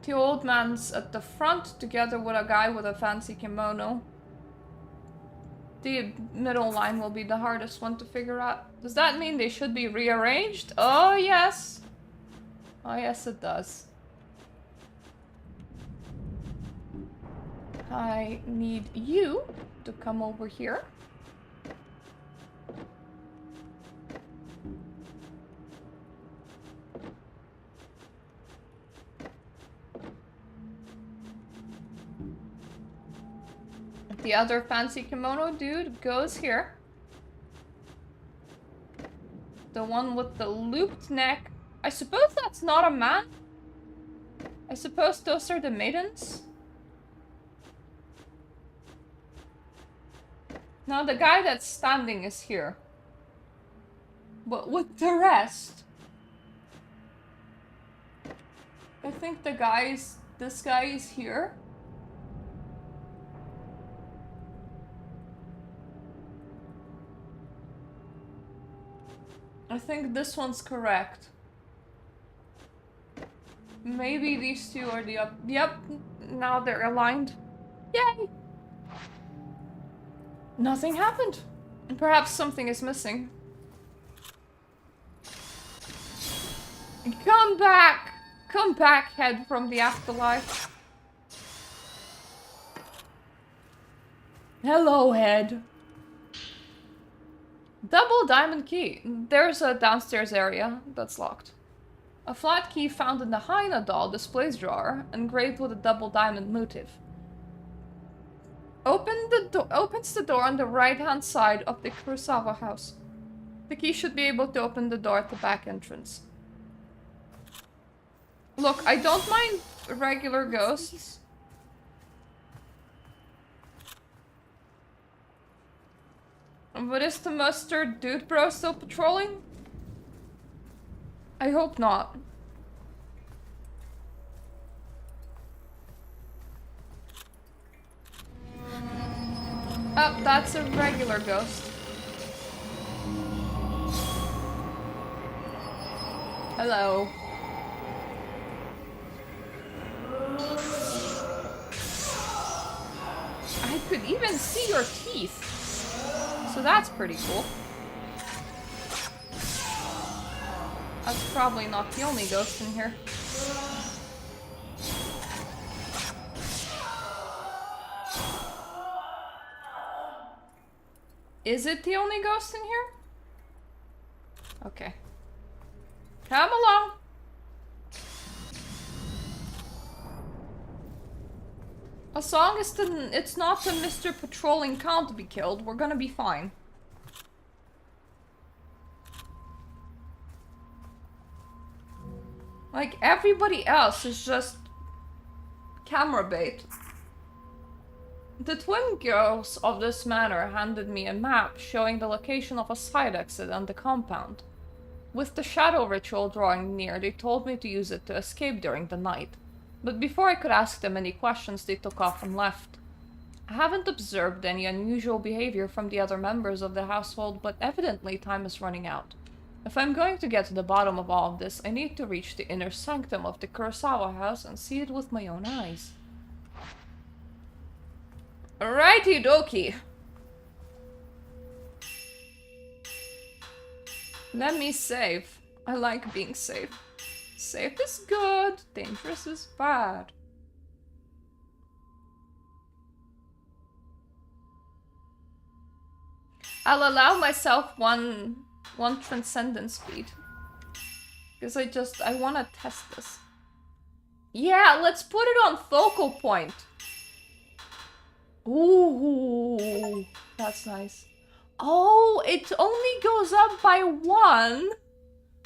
The old man's at the front together with a guy with a fancy kimono. The middle line will be the hardest one to figure out. Does that mean they should be rearranged? Oh yes! Oh yes it does. I need you to come over here. The other fancy kimono dude goes here. The one with the looped neck. I suppose that's not a man. I suppose those are the maidens. Now the guy that's standing is here. But with the rest, I think this guy is here. I think this one's correct. Maybe these two are the up. Yep, now they're aligned. Yay! Nothing happened. Perhaps something is missing. Come back! Come back, head from the afterlife. Hello, head. Double diamond key. There's a downstairs area that's locked. A flat key found in the Hyena doll displays drawer, engraved with a double diamond motif. Opens the door on the right-hand side of the Kurosawa house. The key should be able to open the door at the back entrance. Look, I don't mind regular ghosts. But is the mustard dude bro still patrolling? I hope not. Oh, that's a regular ghost. Hello. could even see your teeth. So that's pretty cool. That's probably not the only ghost in here. Is it the only ghost in here? Okay. Come along. As long as it's not the Mr. Patrolling can't be killed, we're gonna be fine. Like, everybody else is just camera bait. The twin girls of this manor handed me a map showing the location of a side exit on the compound. With the shadow ritual drawing near, they told me to use it to escape during the night. But before I could ask them any questions, they took off and left. I haven't observed any unusual behavior from the other members of the household, but evidently time is running out. If I'm going to get to the bottom of all of this, I need to reach the inner sanctum of the Kurosawa house and see it with my own eyes. Righty dokie. Let me save. I like being safe. Safe is good, dangerous is bad. I'll allow myself one transcendence speed. Because I want to test this. Yeah, let's put it on focal point. Ooh, that's nice. Oh, it only goes up by 1.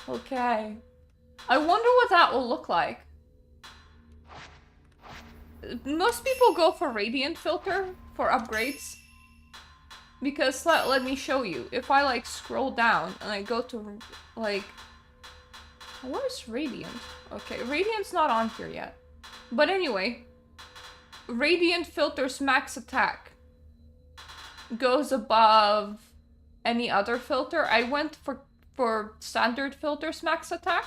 Okay. I wonder what that will look like. Most people go for radiant filter for upgrades. Because let me show you. If I like scroll down and I go to like... Where's radiant? Okay, radiant's not on here yet. But anyway. Radiant filter's max attack goes above any other filter. I went for standard filter's max attack.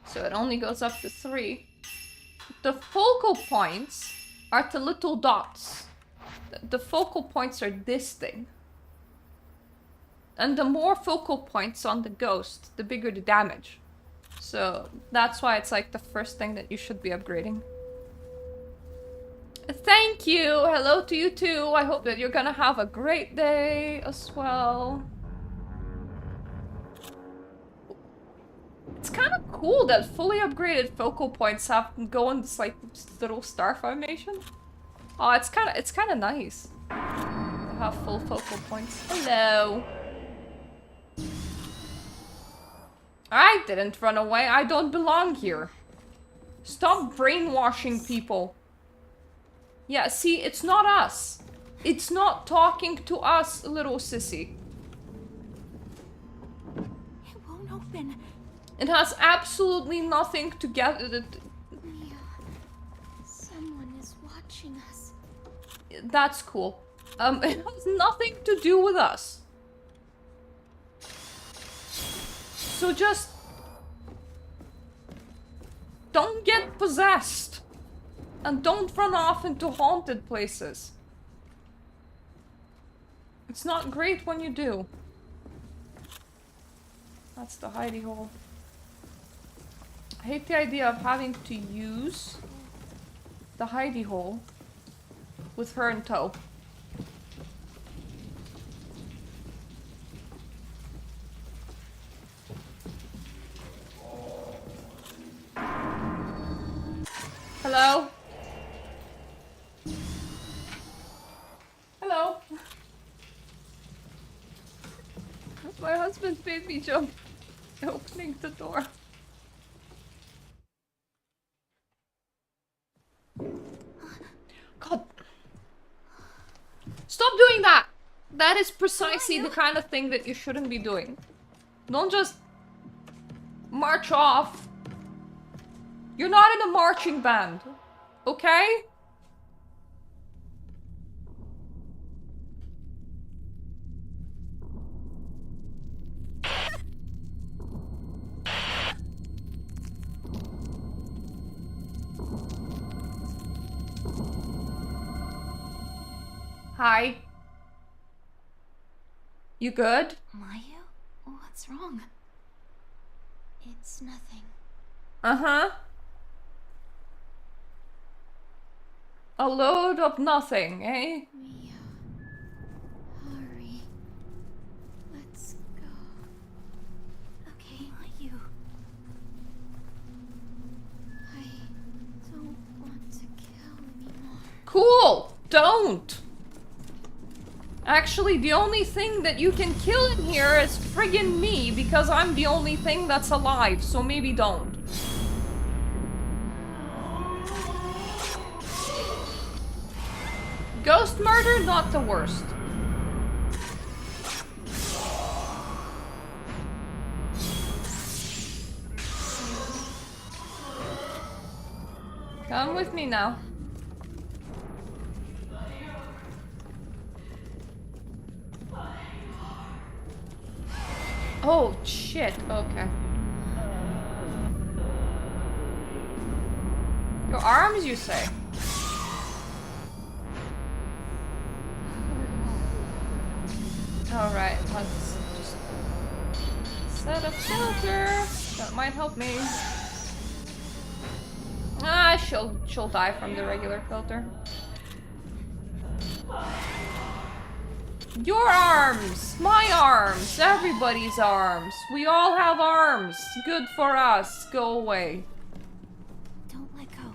So it only goes up to 3. The focal points are the little dots. The focal points are this thing. And the more focal points on the ghost, the bigger the damage. So that's why it's like the first thing that you should be upgrading. Thank you! Hello to you too! I hope that you're gonna have a great day as well. It's kind of cool that fully upgraded focal points go in this like little star formation. Oh, it's kind of nice to have full focal points. Hello. I didn't run away. I don't belong here. Stop brainwashing people. Yeah, see, it's not us. It's not talking to us, little sissy. It won't open. It has absolutely nothing to get... Mia, someone is watching us. That's cool. It has nothing to do with us. So just... don't get possessed. And don't run off into haunted places. It's not great when you do. That's the hidey hole. I hate the idea of having to use the hidey hole with her in tow. Hello? Hello? My husband made me jump opening the door. God. Stop doing that! That is precisely the kind of thing that you shouldn't be doing. Don't just march off. You're not in a marching band, okay? Hi. You good? Mayu? What's wrong? It's nothing. Uh-huh. A load of nothing, eh? Mia. Hurry. Let's go. Okay. Mayu. I don't want to kill anymore. Cool! Don't! Actually, the only thing that you can kill in here is friggin' me, because I'm the only thing that's alive, so maybe don't. Ghost murder, not the worst. Come with me now. Oh, shit. Okay. Your arms, you say? Alright, let's just set a filter. That might help me. Ah, she'll die from the regular filter. Your arms! My arms! Everybody's arms! We all have arms! Good for us! Go away. Don't let go.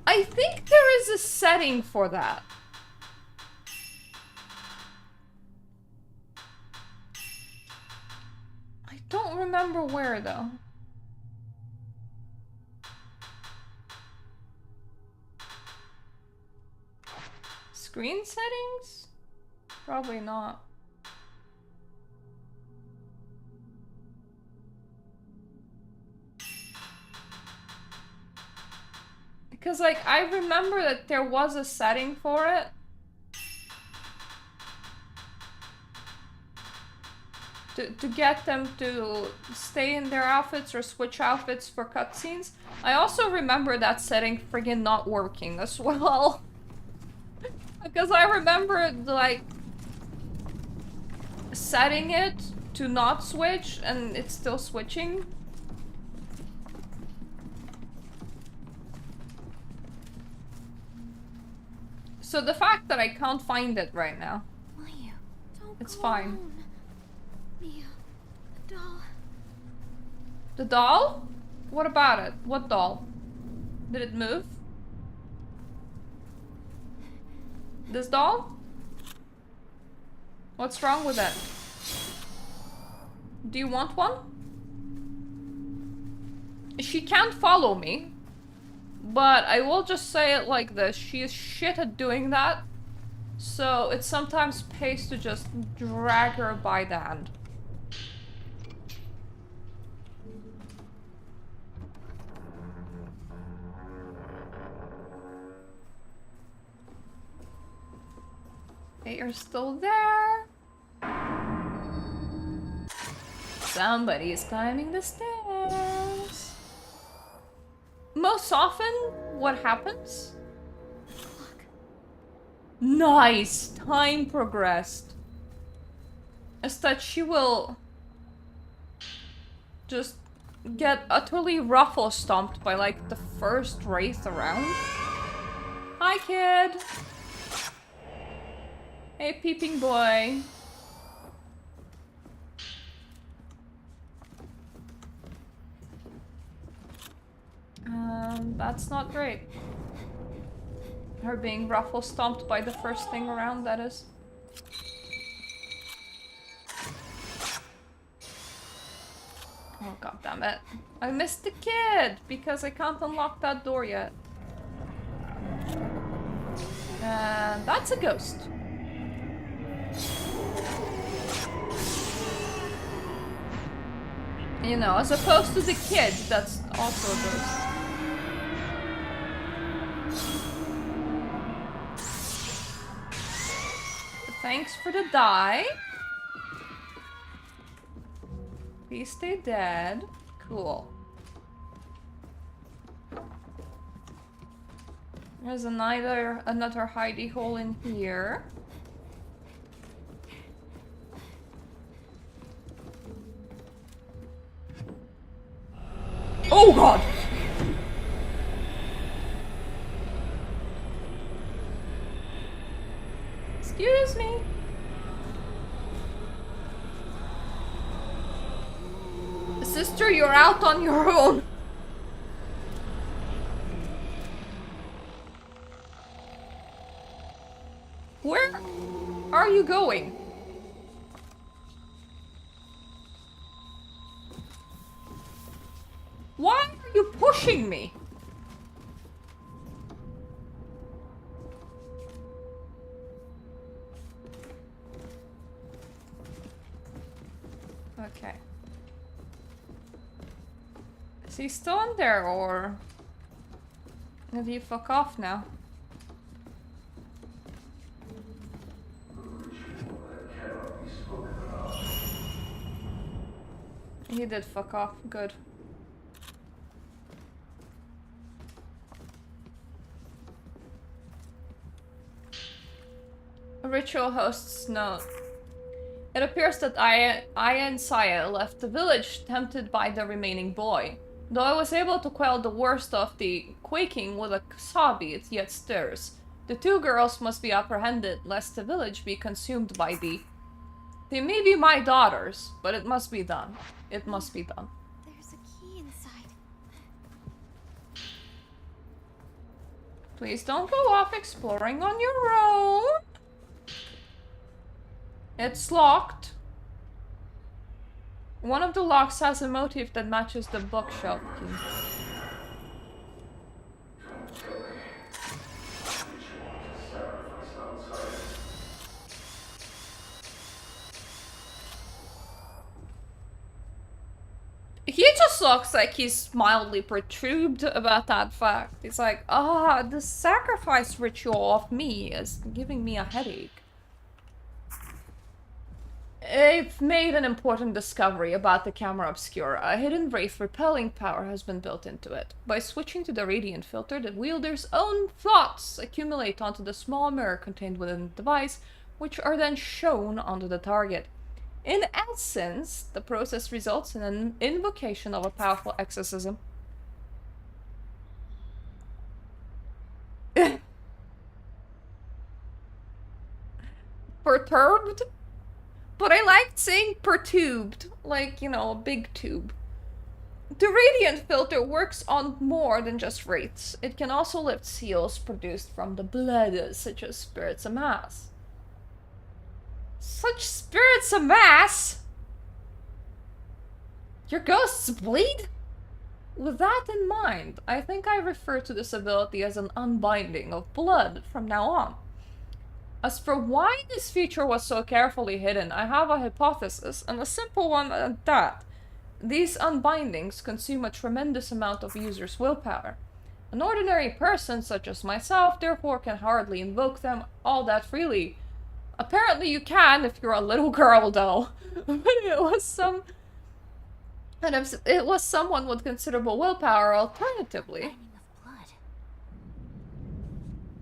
I think there is a setting for that. I don't remember where though. Screen settings? Probably not. Because, like, I remember that there was a setting for it. To get them to stay in their outfits or switch outfits for cutscenes. I also remember that setting friggin' not working as well. Because I remember, like, setting it to not switch, and it's still switching. So the fact that I can't find it right now, Mayu, don't it's go fine. alone. Mia, the doll. The doll? What about it? What doll? Did it move? This doll? What's wrong with it? Do you want one? She can't follow me. But I will just say it like this. She is shit at doing that. So it sometimes pays to just drag her by the hand. Okay, you're still there. Somebody is climbing the stairs. Most often, what happens? Look. Nice! Time progressed. Is that she will just get utterly ruffle stomped by like the first wraith around. Hi, kid! Hey, peeping boy. That's not great. Her being ruffle stomped by the first thing around, that is. Oh, god damn it. I missed the kid because I can't unlock that door yet. And that's a ghost. You know, as opposed to the kid, that's also a ghost. Thanks for the die. Please stay dead. Cool. There's another hidey hole in here. Oh god! Excuse me. Sister, you're out on your own. Where are you going? Why are you pushing me? Okay. Is he still in there, or did he fuck off now? He did fuck off. Good. A ritual host's note. It appears that Aya and Saya left the village tempted by the remaining boy. Though I was able to quell the worst of the quaking with a cosy, it yet stirs. The two girls must be apprehended, lest the village be consumed by the... They may be my daughters, but it must be done. It must be done. There's a key inside. Please don't go off exploring on your own. It's locked. One of the locks has a motif that matches the bookshelf key. He just looks like he's mildly perturbed about that fact. He's like, ah, the sacrifice ritual of me is giving me a headache. I've made an important discovery about the camera obscura. A hidden wraith repelling power has been built into it. By switching to the radiant filter, the wielder's own thoughts accumulate onto the small mirror contained within the device, which are then shown onto the target. In essence, the process results in an invocation of a powerful exorcism. Perturbed? But I liked saying perturbed, like, you know, a big tube. The radiant filter works on more than just wraiths. It can also lift seals produced from the blood, such as spirits amass. Such spirits amass? Your ghosts bleed? With that in mind, I think I refer to this ability as an unbinding of blood from now on. As for why this feature was so carefully hidden, I have a hypothesis, and a simple one at that. These unbindings consume a tremendous amount of users' willpower. An ordinary person, such as myself, therefore can hardly invoke them all that freely. Apparently you can if you're a little girl, though. But it was someone with considerable willpower, alternatively.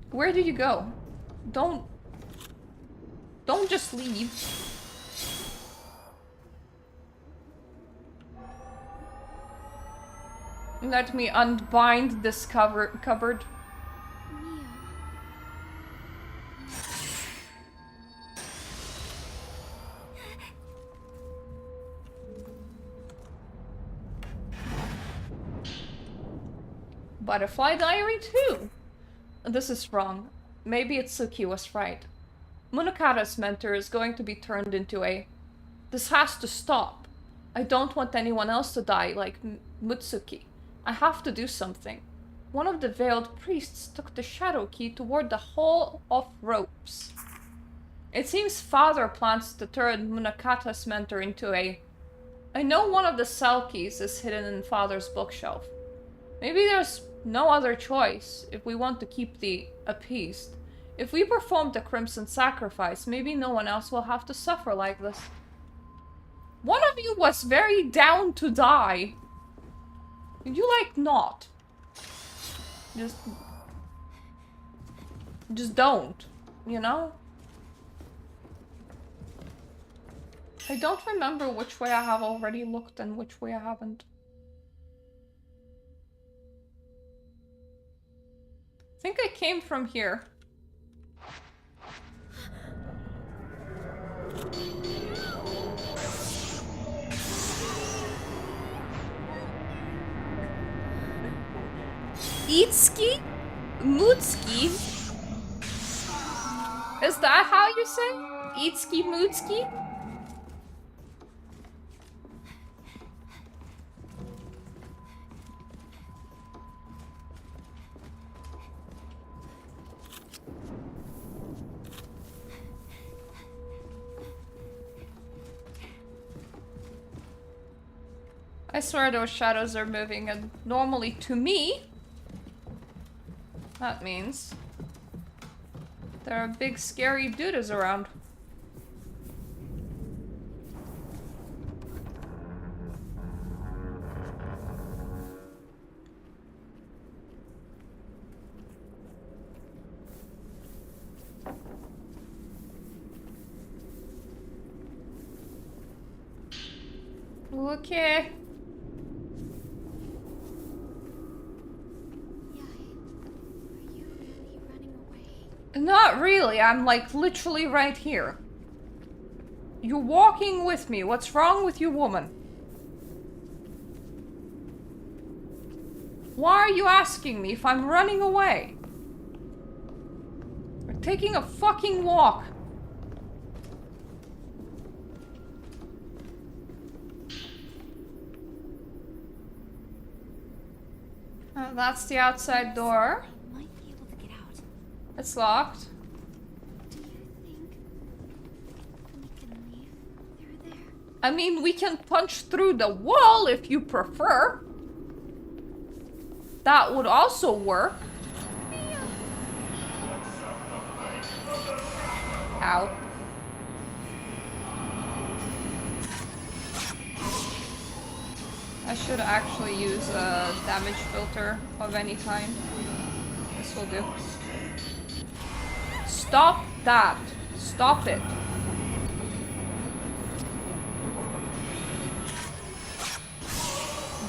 Where did you go? Don't just leave. Let me unbind this cupboard. Butterfly diary too. This is wrong. Maybe Itsuki was right. Munakata's mentor is going to be turned into a... This has to stop. I don't want anyone else to die like Mutsuki. I have to do something. One of the veiled priests took the shadow key toward the Hall of Ropes. It seems Father plans to turn Munakata's mentor into a... I know one of the cell keys is hidden in Father's bookshelf. Maybe there's no other choice if we want to keep the appeased. If we perform the Crimson Sacrifice, maybe no one else will have to suffer like this. One of you was very down to die. You like not. Just... Just don't, you know? I don't remember which way I have already looked and which way I haven't. I think I came from here. Eatski? Moodski? Is that how you say? Eatski Moodski? I swear those shadows are moving, and normally to me, that means there are big scary dudes around. Okay. Not really, I'm like literally right here. You're walking with me. What's wrong with you, woman? Why are you asking me if I'm running away? We're taking a fucking walk. That's the outside door. Might be able to get out. It's locked. Do you think we can leave through there? I mean, we can punch through the wall if you prefer. That would also work. Ow. I should actually use a damage filter of any kind. This will do. Stop that. Stop it.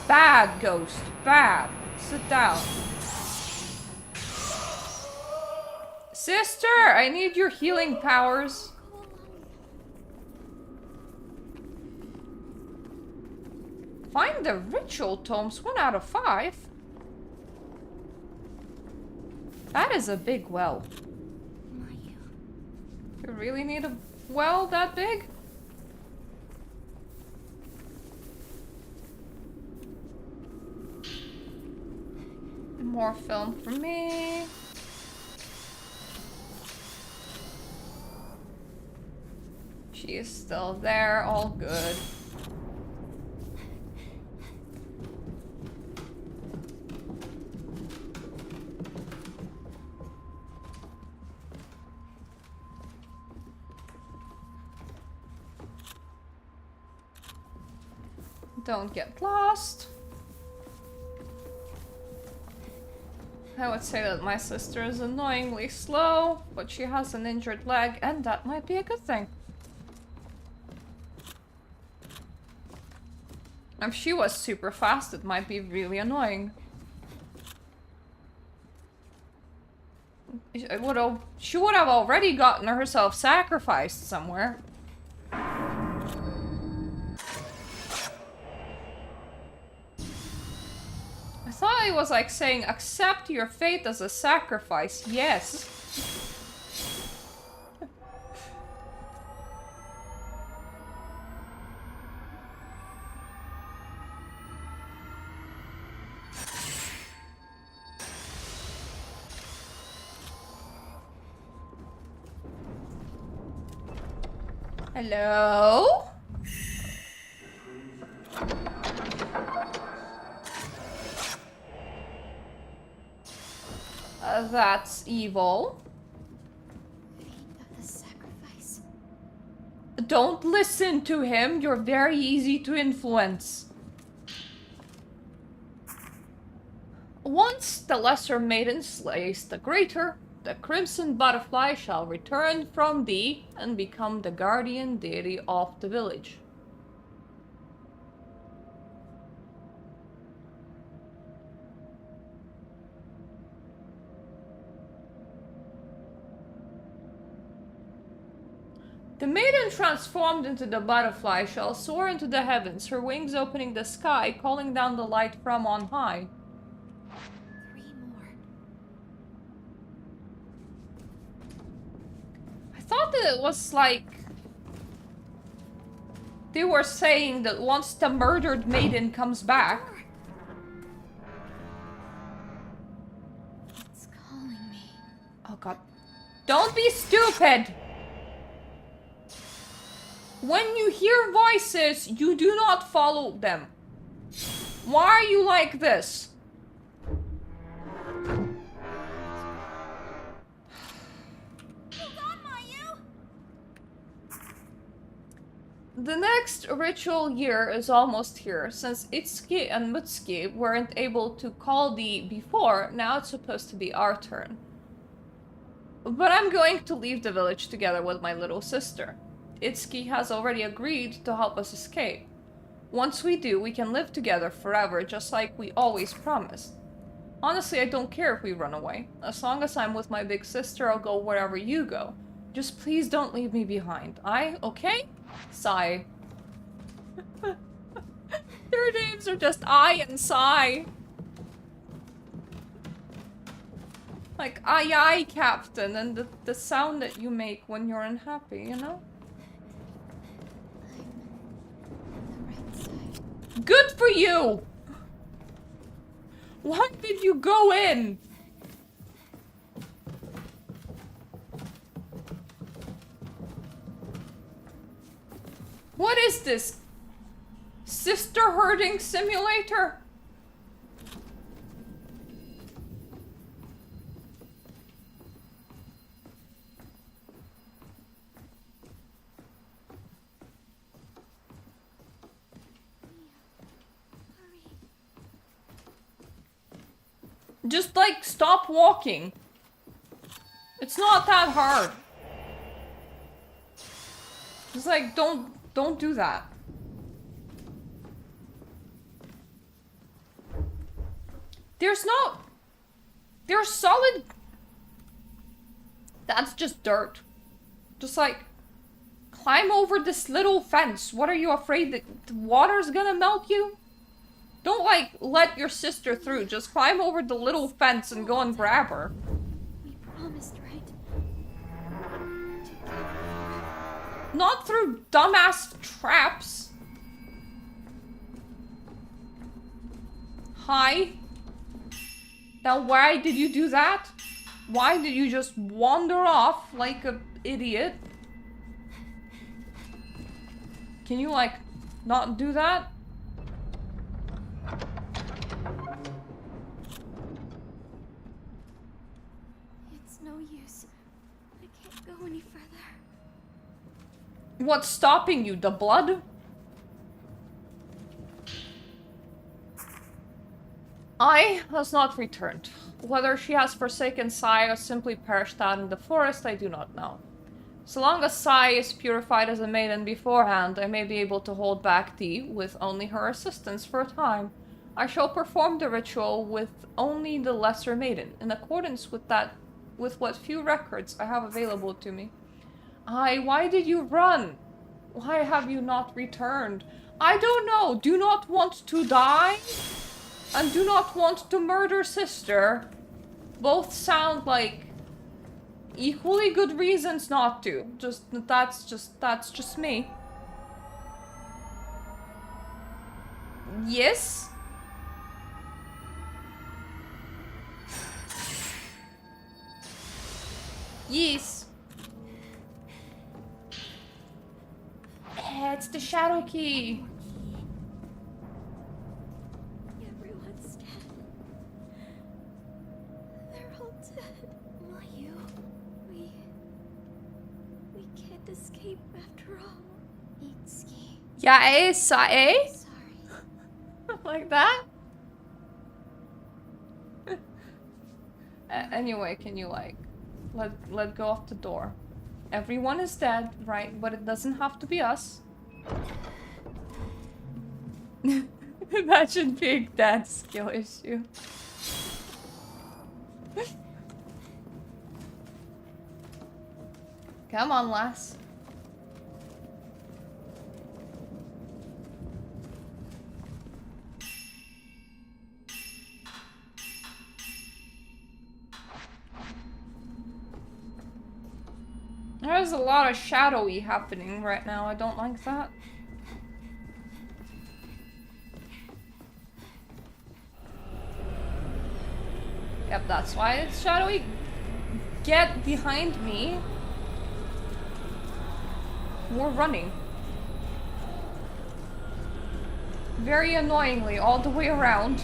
Bad, ghost. Bad. Sit down. Sister, I need your healing powers. Find the ritual tomes, 1 out of 5. That is a big well. You really need a well that big? More film for me. She is still there, all good. Don't get lost. I would say that my sister is annoyingly slow, but she has an injured leg, and that might be a good thing. If she was super fast, it might be really annoying. She would have already gotten herself sacrificed somewhere. I thought it was like saying, accept your fate as a sacrifice. Yes. Hello? That's evil. Fate of the sacrifice. Don't listen to him. You're very easy to influence. Once the lesser maiden slays the greater the crimson butterfly shall return from thee and become the guardian deity of the village. The maiden transformed into the butterfly shall soar into the heavens, her wings opening the sky, calling down the light from on high. 3 more. I thought that it was like... they were saying that once the murdered maiden comes back... It's calling me. Oh god. Don't be stupid! When you hear voices, you do not follow them. Why are you like this? The next ritual year is almost here. Since Itsuki and Mutsuki weren't able to call thee before, now it's supposed to be our turn. But I'm going to leave the village together with my little sister. Itsuki has already agreed to help us escape. Once we do, we can live together forever, just like we always promised. Honestly, I don't care if we run away. As long as I'm with my big sister, I'll go wherever you go. Just please don't leave me behind. Okay? Sigh. Their names are just I and Sigh. Like, aye, Captain, and the sound that you make when you're unhappy, you know? I'm on the right side. Good for you! Why did you go in? What is this? Sister herding simulator? Just like stop walking. It's not that hard. Just like don't do that. There's solid. That's just dirt. Just like climb over this little fence. What are you afraid that the water's gonna melt you? Don't like let your sister through. Just climb over the little fence and go and grab her. We promised, right? Not through dumbass traps. Hi. Now why did you do that? Why did you just wander off like an idiot? Can you like not do that? It's no use. I can't go any further. What's stopping you? The blood? I has not returned. Whether she has forsaken Sai or simply perished out in the forest, I do not know. So long as Sai is purified as a maiden beforehand, I may be able to hold back thee with only her assistance for a time. I shall perform the ritual with only the lesser maiden, in accordance with what few records I have available to me. Why did you run? Why have you not returned? I don't know. Do not want to die? And do not want to murder sister. Both sound like equally good reasons not to. That's just me. Yes? Yes. It's the shadow key. Everyone's dead. They're all dead. Mayu, we can't escape after all. Itsuki. Yeah, Sae? Sorry. Like that? Anyway, can you like let go of the door. Everyone is dead, right? But it doesn't have to be us. Imagine being dead, skill issue. Come on, lass. There's a lot of shadowy happening right now. I don't like that. Yep, that's why it's shadowy. Get behind me. We're running. Very annoyingly, all the way around.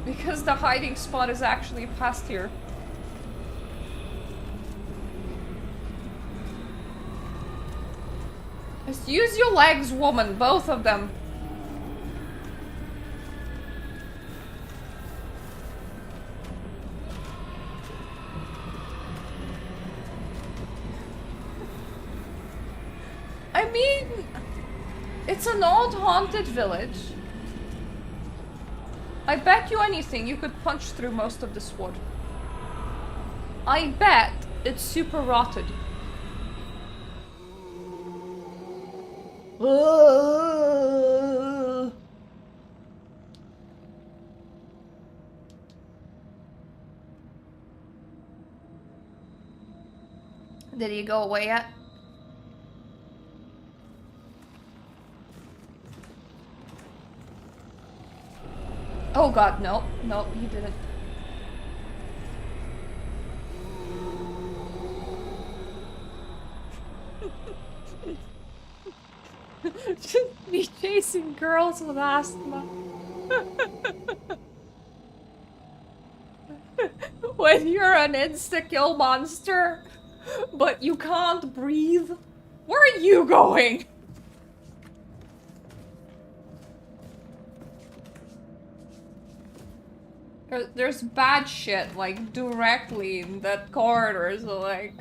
Because the hiding spot is actually past here. Just use your legs, woman, both of them. I mean, it's an old haunted village. I bet you anything you could punch through most of this wood. I bet it's super rotted. Did he go away yet? Oh god, no. No, he didn't. Just be chasing girls with asthma. When you're an insta-kill monster, but you can't breathe. Where are you going? There's bad shit, like, directly in that corridor, so, like...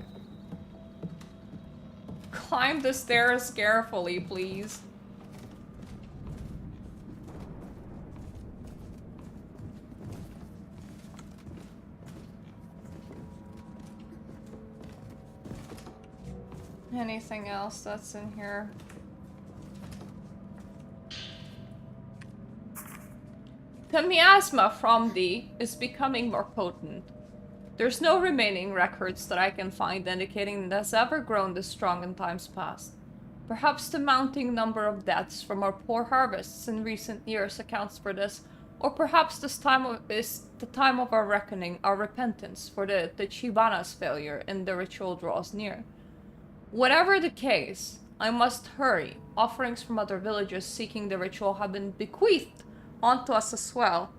Climb the stairs carefully, please. Anything else that's in here? The miasma from thee is becoming more potent. There's no remaining records that I can find indicating it has ever grown this strong in times past. Perhaps the mounting number of deaths from our poor harvests in recent years accounts for this, or perhaps this time is the time of our reckoning, our repentance for the Chibana's failure and the ritual draws near. Whatever the case, I must hurry. Offerings from other villages seeking the ritual have been bequeathed onto us as well.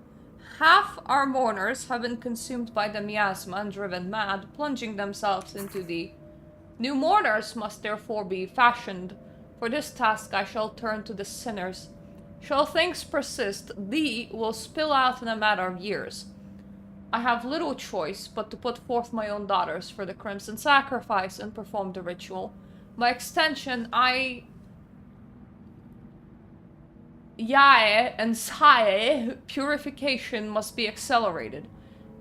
Half our mourners have been consumed by the miasma and driven mad, plunging themselves into the... New mourners must therefore be fashioned. For this task I shall turn to the sinners. Shall things persist, thee will spill out in a matter of years. I have little choice but to put forth my own daughters for the crimson sacrifice and perform the ritual. By extension, Yae and Sae purification must be accelerated.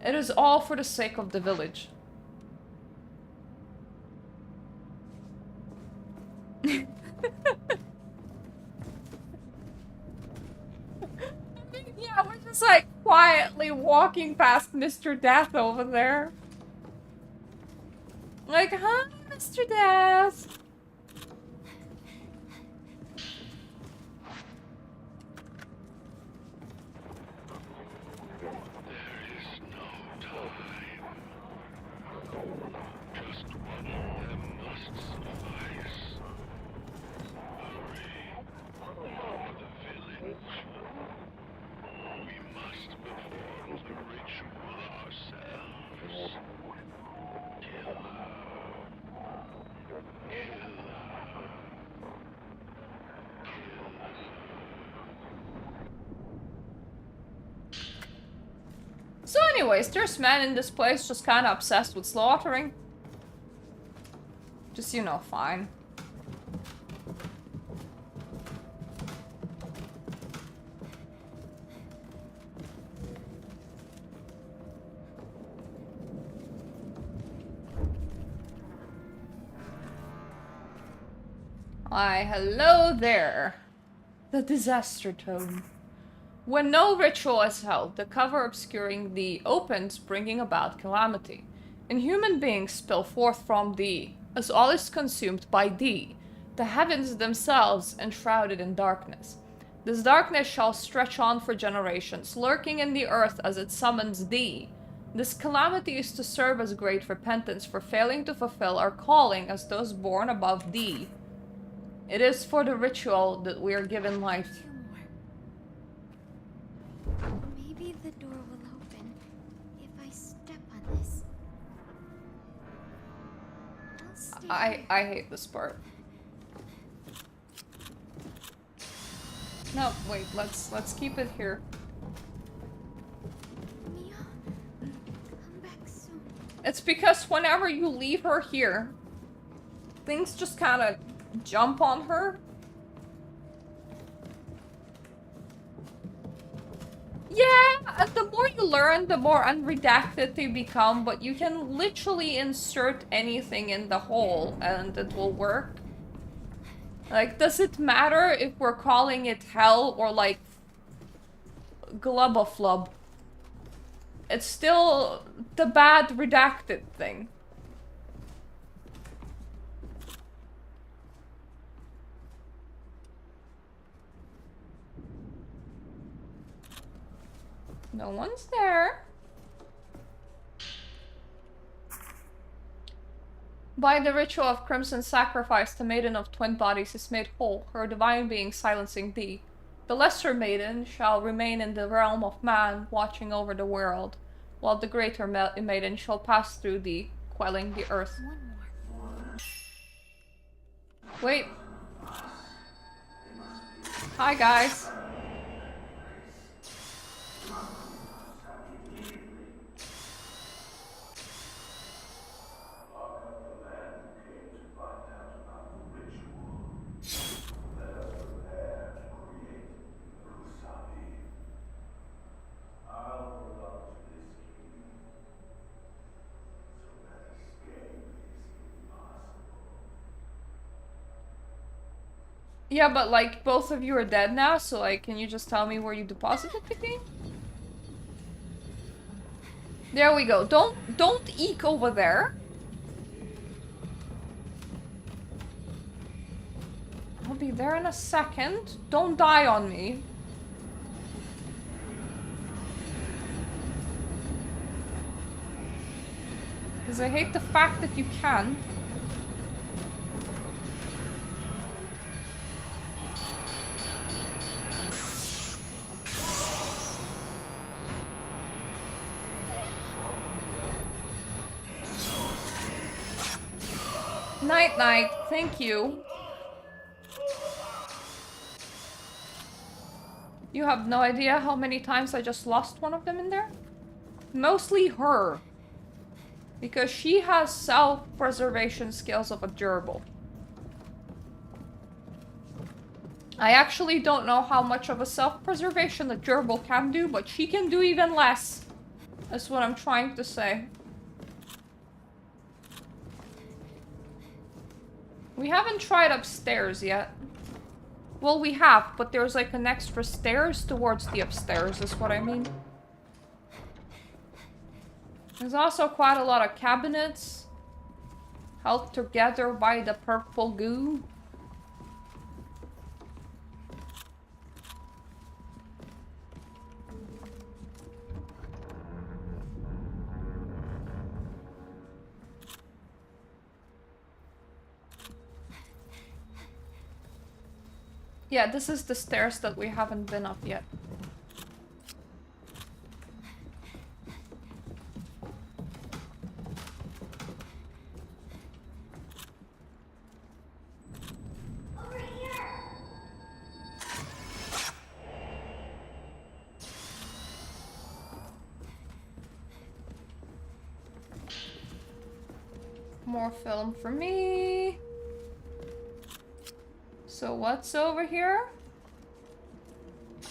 It is all for the sake of the village. Yeah, we're just like quietly walking past Mr. Death over there. Like, huh, Mr. Death? So anyways, there's men in this place just kind of obsessed with slaughtering. Just, you know, fine. Why, hello there. The disaster tome. When no ritual is held, the cover obscuring thee opens, bringing about calamity. And human beings spill forth from thee, as all is consumed by thee, the heavens themselves enshrouded in darkness. This darkness shall stretch on for generations, lurking in the earth as it summons thee. This calamity is to serve as great repentance for failing to fulfill our calling as those born above thee. It is for the ritual that we are given life. Two more. Maybe the door will open if I step on this. I'll stay here. I hate this part. No, wait, let's keep it here. Mia, come back soon. It's because whenever you leave her here, things just kind of jump on her. Yeah, and the more you learn, the more unredacted they become, but you can literally insert anything in the hole and it will work. Like, does it matter if we're calling it hell or like Glubba-flub? It's still the bad redacted thing. No one's there. By the ritual of crimson sacrifice, the maiden of twin bodies is made whole, her divine being silencing thee. The lesser maiden shall remain in the realm of man, watching over the world, while the greater maiden shall pass through thee, quelling the earth. One more. Wait. Hi, guys. Yeah, but like, both of you are dead now, so like, can you just tell me where you deposited the key? There we go. Don't eek over there. I'll be there in a second. Don't die on me. Because I hate the fact that you can. Night night, thank you. You have no idea how many times I just lost one of them in there? Mostly her. Because she has self-preservation skills of a gerbil. I actually don't know how much of a self-preservation a gerbil can do, but she can do even less. That's what I'm trying to say. We haven't tried upstairs yet. Well, we have, but there's like an extra stairs towards the upstairs, is what I mean. There's also quite a lot of cabinets held together by the purple goo. Yeah, this is the stairs that we haven't been up yet. Over here. More film for me. So what's over here?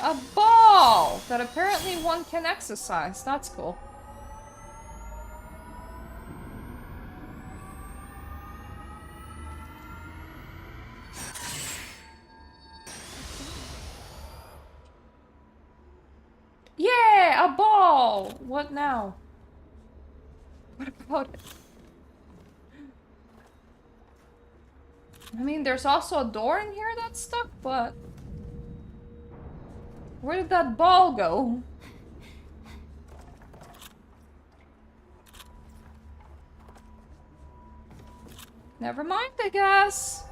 A ball that apparently one can exercise. That's cool. Yeah, a ball! What now? What about it? I mean, there's also a door in here that's stuck, but... Where did that ball go? Never mind, I guess.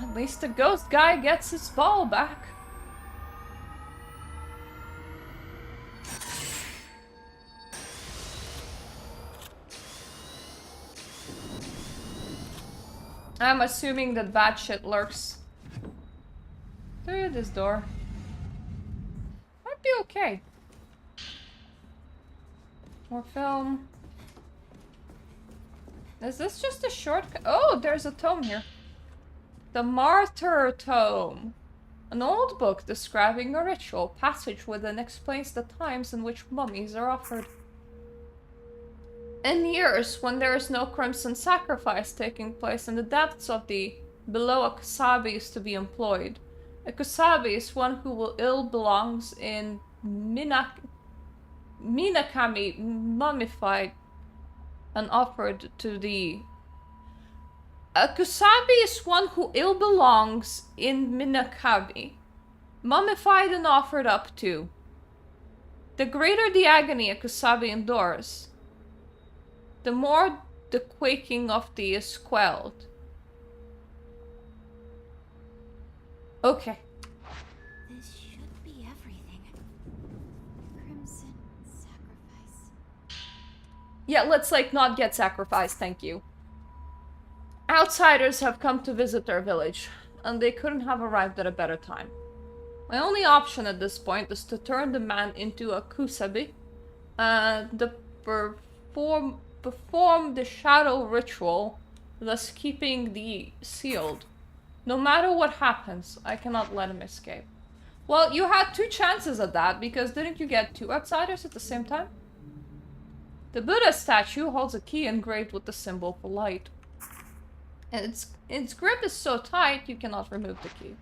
At least the ghost guy gets his ball back. I'm assuming that bad shit lurks through this door. Might be okay. More film. Is this just a shortcut? Oh, there's a tome here. The Martyr Tome. An old book describing a ritual passage within explains the times in which mummies are offered. In years when there is no crimson sacrifice taking place in the depths of the below, a kusabi is to be employed. A kusabi is one who ill belongs in Minakami, mummified and offered to the... A kusabi is one who ill belongs in Minakami, mummified and offered up to. The greater the agony a kusabi endures, the more the quaking of thee is quelled. Okay. This should be everything. Crimson sacrifice. Yeah, let's like not get sacrificed, thank you. Outsiders have come to visit our village, and they couldn't have arrived at a better time. My only option at this point is to turn the man into a kusabi, and perform the shadow ritual, thus keeping the sealed. No matter what happens, I cannot let him escape. Well, you had 2 chances at that, because didn't you get 2 outsiders at the same time? The Buddha statue holds a key engraved with the symbol for light. And its grip is so tight, you cannot remove the key.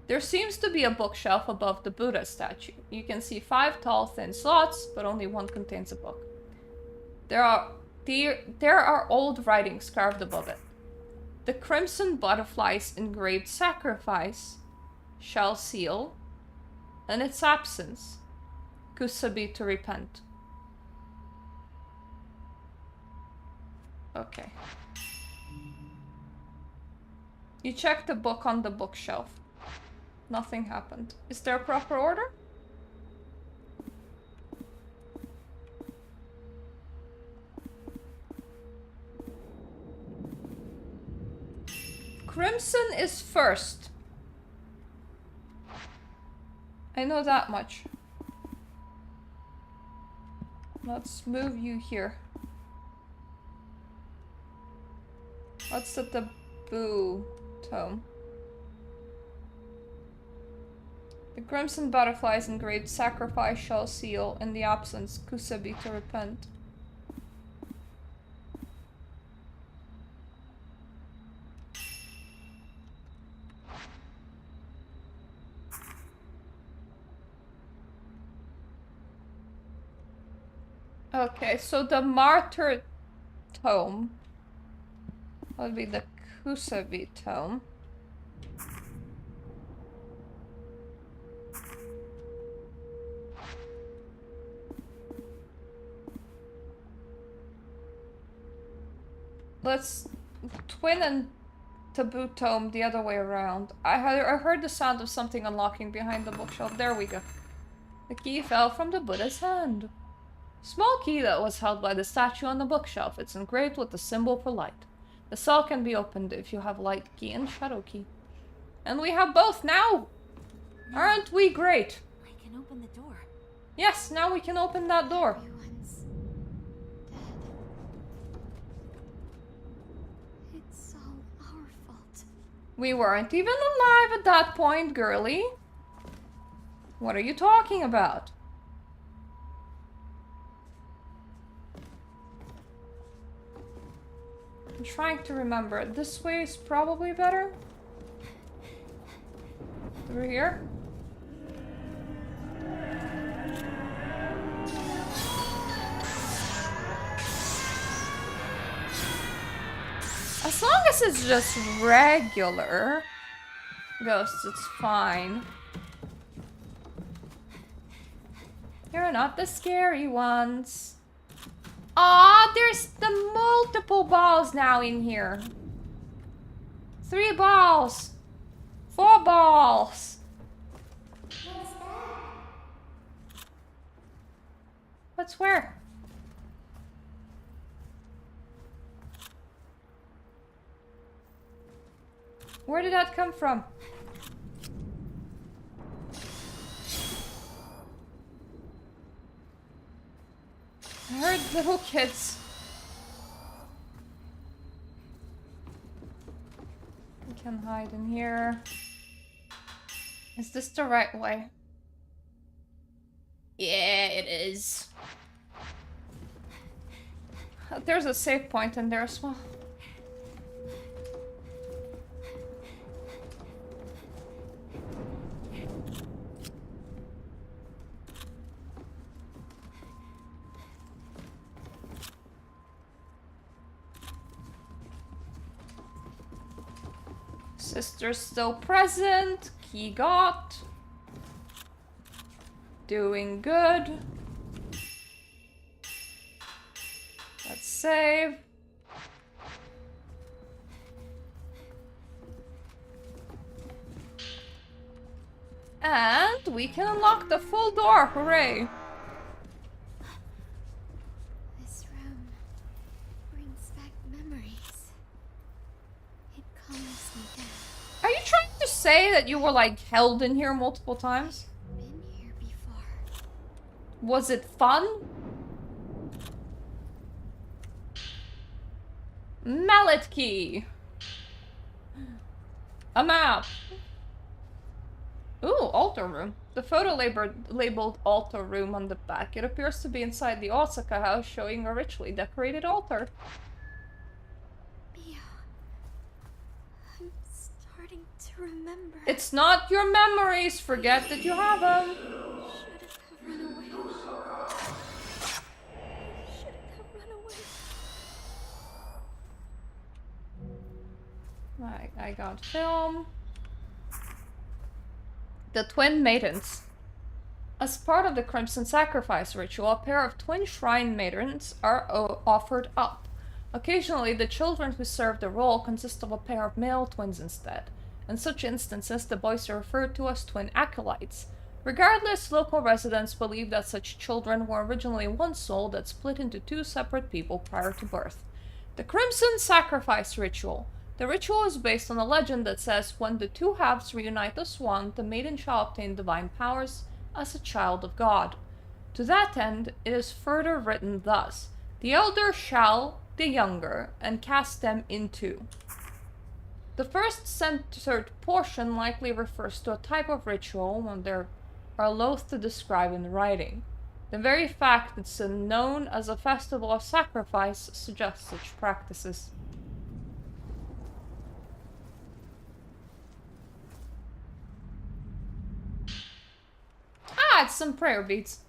There seems to be a bookshelf above the Buddha statue. You can see 5 tall, thin slots, but only one contains a book. There are old writings carved above it. The crimson butterflies engraved sacrifice shall seal, in its absence, kusabi to repent. Okay. You check the book on the bookshelf. Nothing happened. Is there a proper order? Crimson is first. I know that much. Let's move you here. What's the taboo tome? The crimson butterflies engraved sacrifice shall seal, in the absence kusabi to repent. Okay, so the Martyr Tome would be the Kusabi Tome. Let's twin and taboo tome the other way around. I heard the sound of something unlocking behind the bookshelf. There we go. The key fell from the Buddha's hand. Small key that was held by the statue on the bookshelf. It's engraved with the symbol for light. The cell can be opened if you have light key and shadow key. And we have both now! Aren't we great? I can open the door. Yes, now we can open that door. Everyone's We weren't even alive at that point, girly. What are you talking about? I'm trying to remember. This way is probably better. Through here. As long as it's just regular ghosts, it's fine. You're not the scary ones. Aw, there's the multiple balls now in here. 3 balls. 4 balls. What's that? What's where? Where did that come from? I heard little kids. We can hide in here. Is this the right way? Yeah, it is. There's a save point in there as well. Sister's still present. Key got. Doing good. Let's save. And we can unlock the full door. Hooray! This room brings back memories. It calms me down. Are you trying to say that you were like held in here multiple times? Been here before. Was it fun? Mallet key. A map. Ooh, altar room. The photo labeled altar room on the back. It appears to be inside the Osaka house, showing a richly decorated altar. Mio, I'm starting to remember. It's not your memories. Forget that you have them. Should have run away. Should have run away. I got film. The Twin Maidens. As part of the Crimson Sacrifice ritual, a pair of twin shrine maidens are offered up. Occasionally, the children who serve the role consist of a pair of male twins instead. In such instances, the boys are referred to as twin acolytes. Regardless, local residents believe that such children were originally one soul that split into 2 separate people prior to birth. The Crimson Sacrifice ritual. The ritual is based on a legend that says when the 2 halves reunite as one, the maiden shall obtain divine powers as a child of God. To that end, it is further written thus: the elder shall the younger, and cast them into. The first censored portion likely refers to a type of ritual one they are loath to describe in writing. The very fact it's known as a festival of sacrifice suggests such practices. Ah, it's some prayer beads.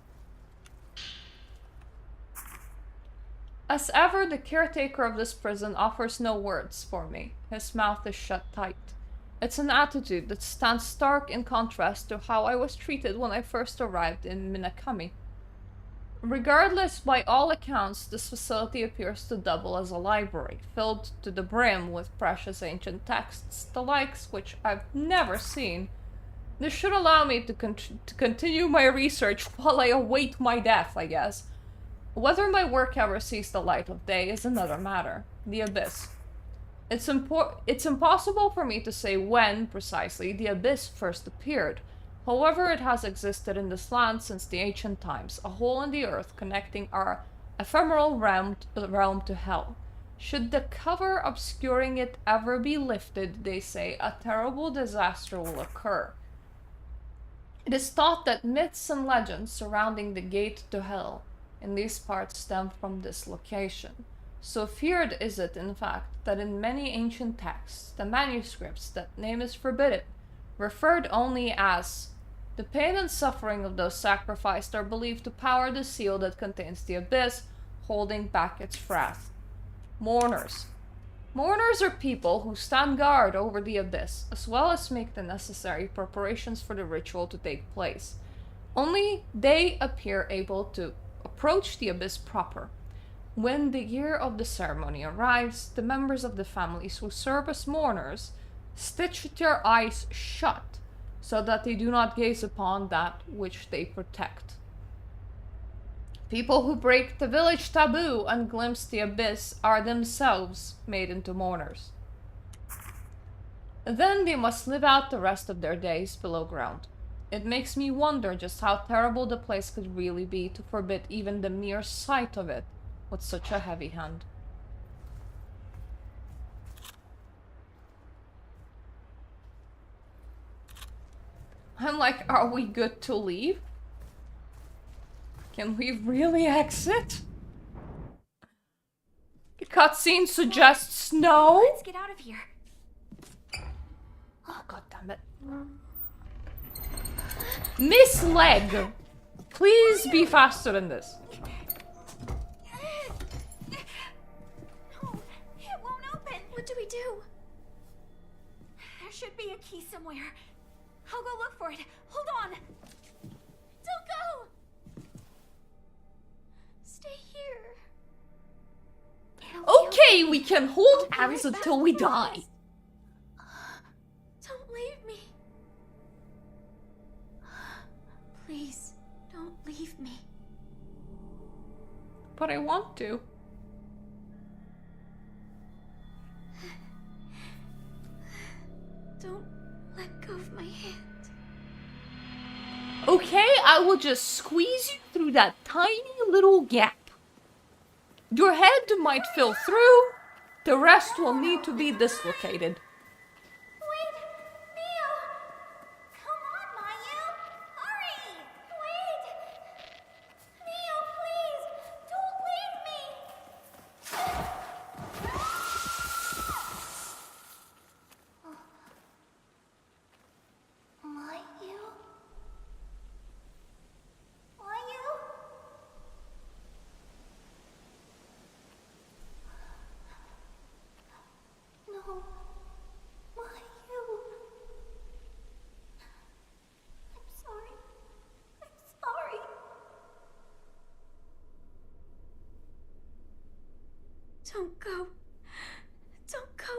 As ever, the caretaker of this prison offers no words for me. His mouth is shut tight. It's an attitude that stands stark in contrast to how I was treated when I first arrived in Minakami. Regardless, by all accounts, this facility appears to double as a library, filled to the brim with precious ancient texts, the likes which I've never seen. This should allow me to continue my research while I await my death, I guess. Whether my work ever sees the light of day is another matter. The Abyss. It's impossible for me to say when, precisely, the Abyss first appeared. However, it has existed in this land since the ancient times, a hole in the earth connecting our ephemeral realm to hell. Should the cover obscuring it ever be lifted, they say, a terrible disaster will occur. It is thought that myths and legends surrounding the gate to hell in these parts stem from this location. So feared is it, in fact, that in many ancient texts, the manuscripts that name is forbidden, referred only as the pain and suffering of those sacrificed are believed to power the seal that contains the abyss, holding back its wrath. Mourners. Mourners are people who stand guard over the abyss, as well as make the necessary preparations for the ritual to take place. Only they appear able to approach the abyss proper. When the year of the ceremony arrives, the members of the families who serve as mourners stitch their eyes shut so that they do not gaze upon that which they protect. People who break the village taboo and glimpse the abyss are themselves made into mourners. Then they must live out the rest of their days below ground. It makes me wonder just how terrible the place could really be to forbid even the mere sight of it with such a heavy hand. I'm like, are we good to leave? Can we really exit? The cutscene suggests no. Let's get out of here. Oh, god damn it. Miss Leg, please be faster than this. No, it won't open. What do we do? There should be a key somewhere. I'll go look for it. Hold on. Don't go. Stay here. Okay, we can hold hands until we die. Don't leave me. Please, don't leave me. But I want to. Don't let go of my hand. Okay, I will just squeeze you through that tiny little gap. Your head might fill through, the rest will need to be dislocated. Wait, Mio! Come on, Mayu! Hurry! Wait! Mio, please! Don't leave me! Mayu? Mayu? No. Mayu. I'm sorry. I'm sorry. Don't go. Don't go.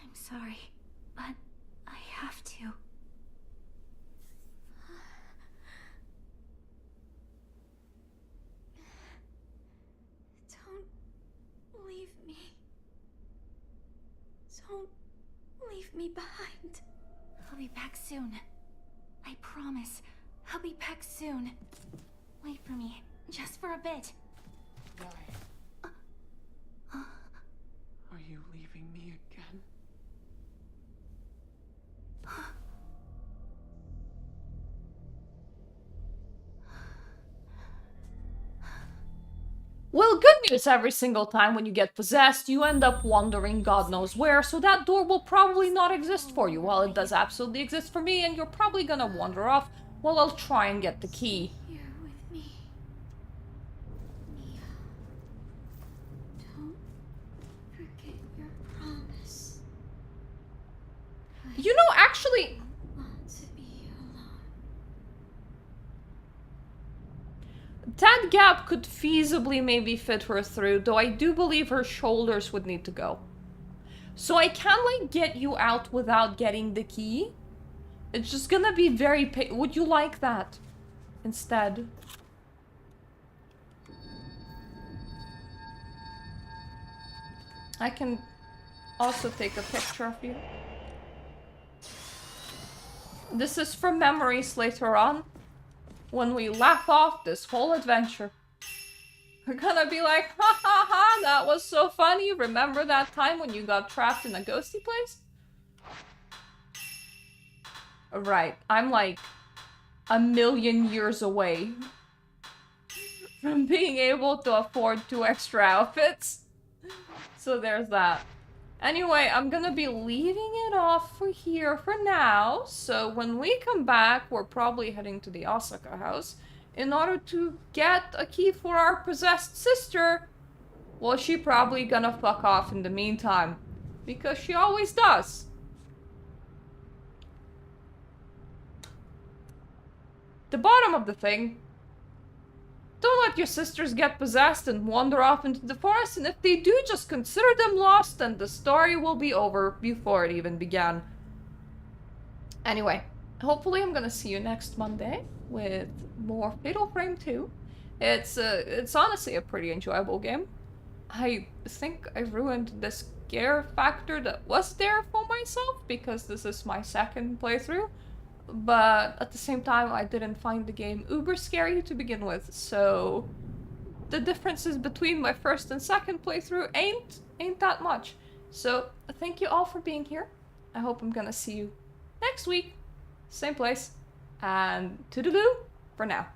I'm sorry, but I have to. Don't leave me. Don't leave me behind. I'll be back soon. I promise. I'll be back soon. Wait for me, just for a bit. Why? Are you leaving me again? Well, good news, every single time when you get possessed, you end up wandering God knows where, so that door will probably not exist for you, while it does absolutely exist for me, and you're probably gonna wander off while I'll try and get the key. Here with me. Mia. Don't forget your promise. You know, actually, I want to be alone. that gap could feasibly maybe fit her through, though I do believe her shoulders would need to go. So I can, like, get you out without getting the key. It's just gonna be very would you like that instead? I can also take a picture of you. This is for memories later on, when we laugh off this whole adventure. We're gonna be like, ha ha ha, that was so funny. Remember that time when you got trapped in a ghosty place? Right, I'm like a million years away from being able to afford 2 extra outfits. So there's that. Anyway, I'm gonna be leaving it off for here for now. So when we come back, we're probably heading to the Osaka house in order to get a key for our possessed sister. Well, she probably gonna fuck off in the meantime, because she always does. The bottom of the thing, don't let your sisters get possessed and wander off into the forest, and if they do, just consider them lost and the story will be over before it even began. Anyway, hopefully I'm gonna see you next Monday with more Fatal Frame 2. It's honestly a pretty enjoyable game. I think I ruined the scare factor that was there for myself because this is my second playthrough. But at the same time, I didn't find the game uber scary to begin with, so the differences between my first and second playthrough ain't that much. So thank you all for being here. I hope I'm gonna see you next week, same place, and toodaloo for now.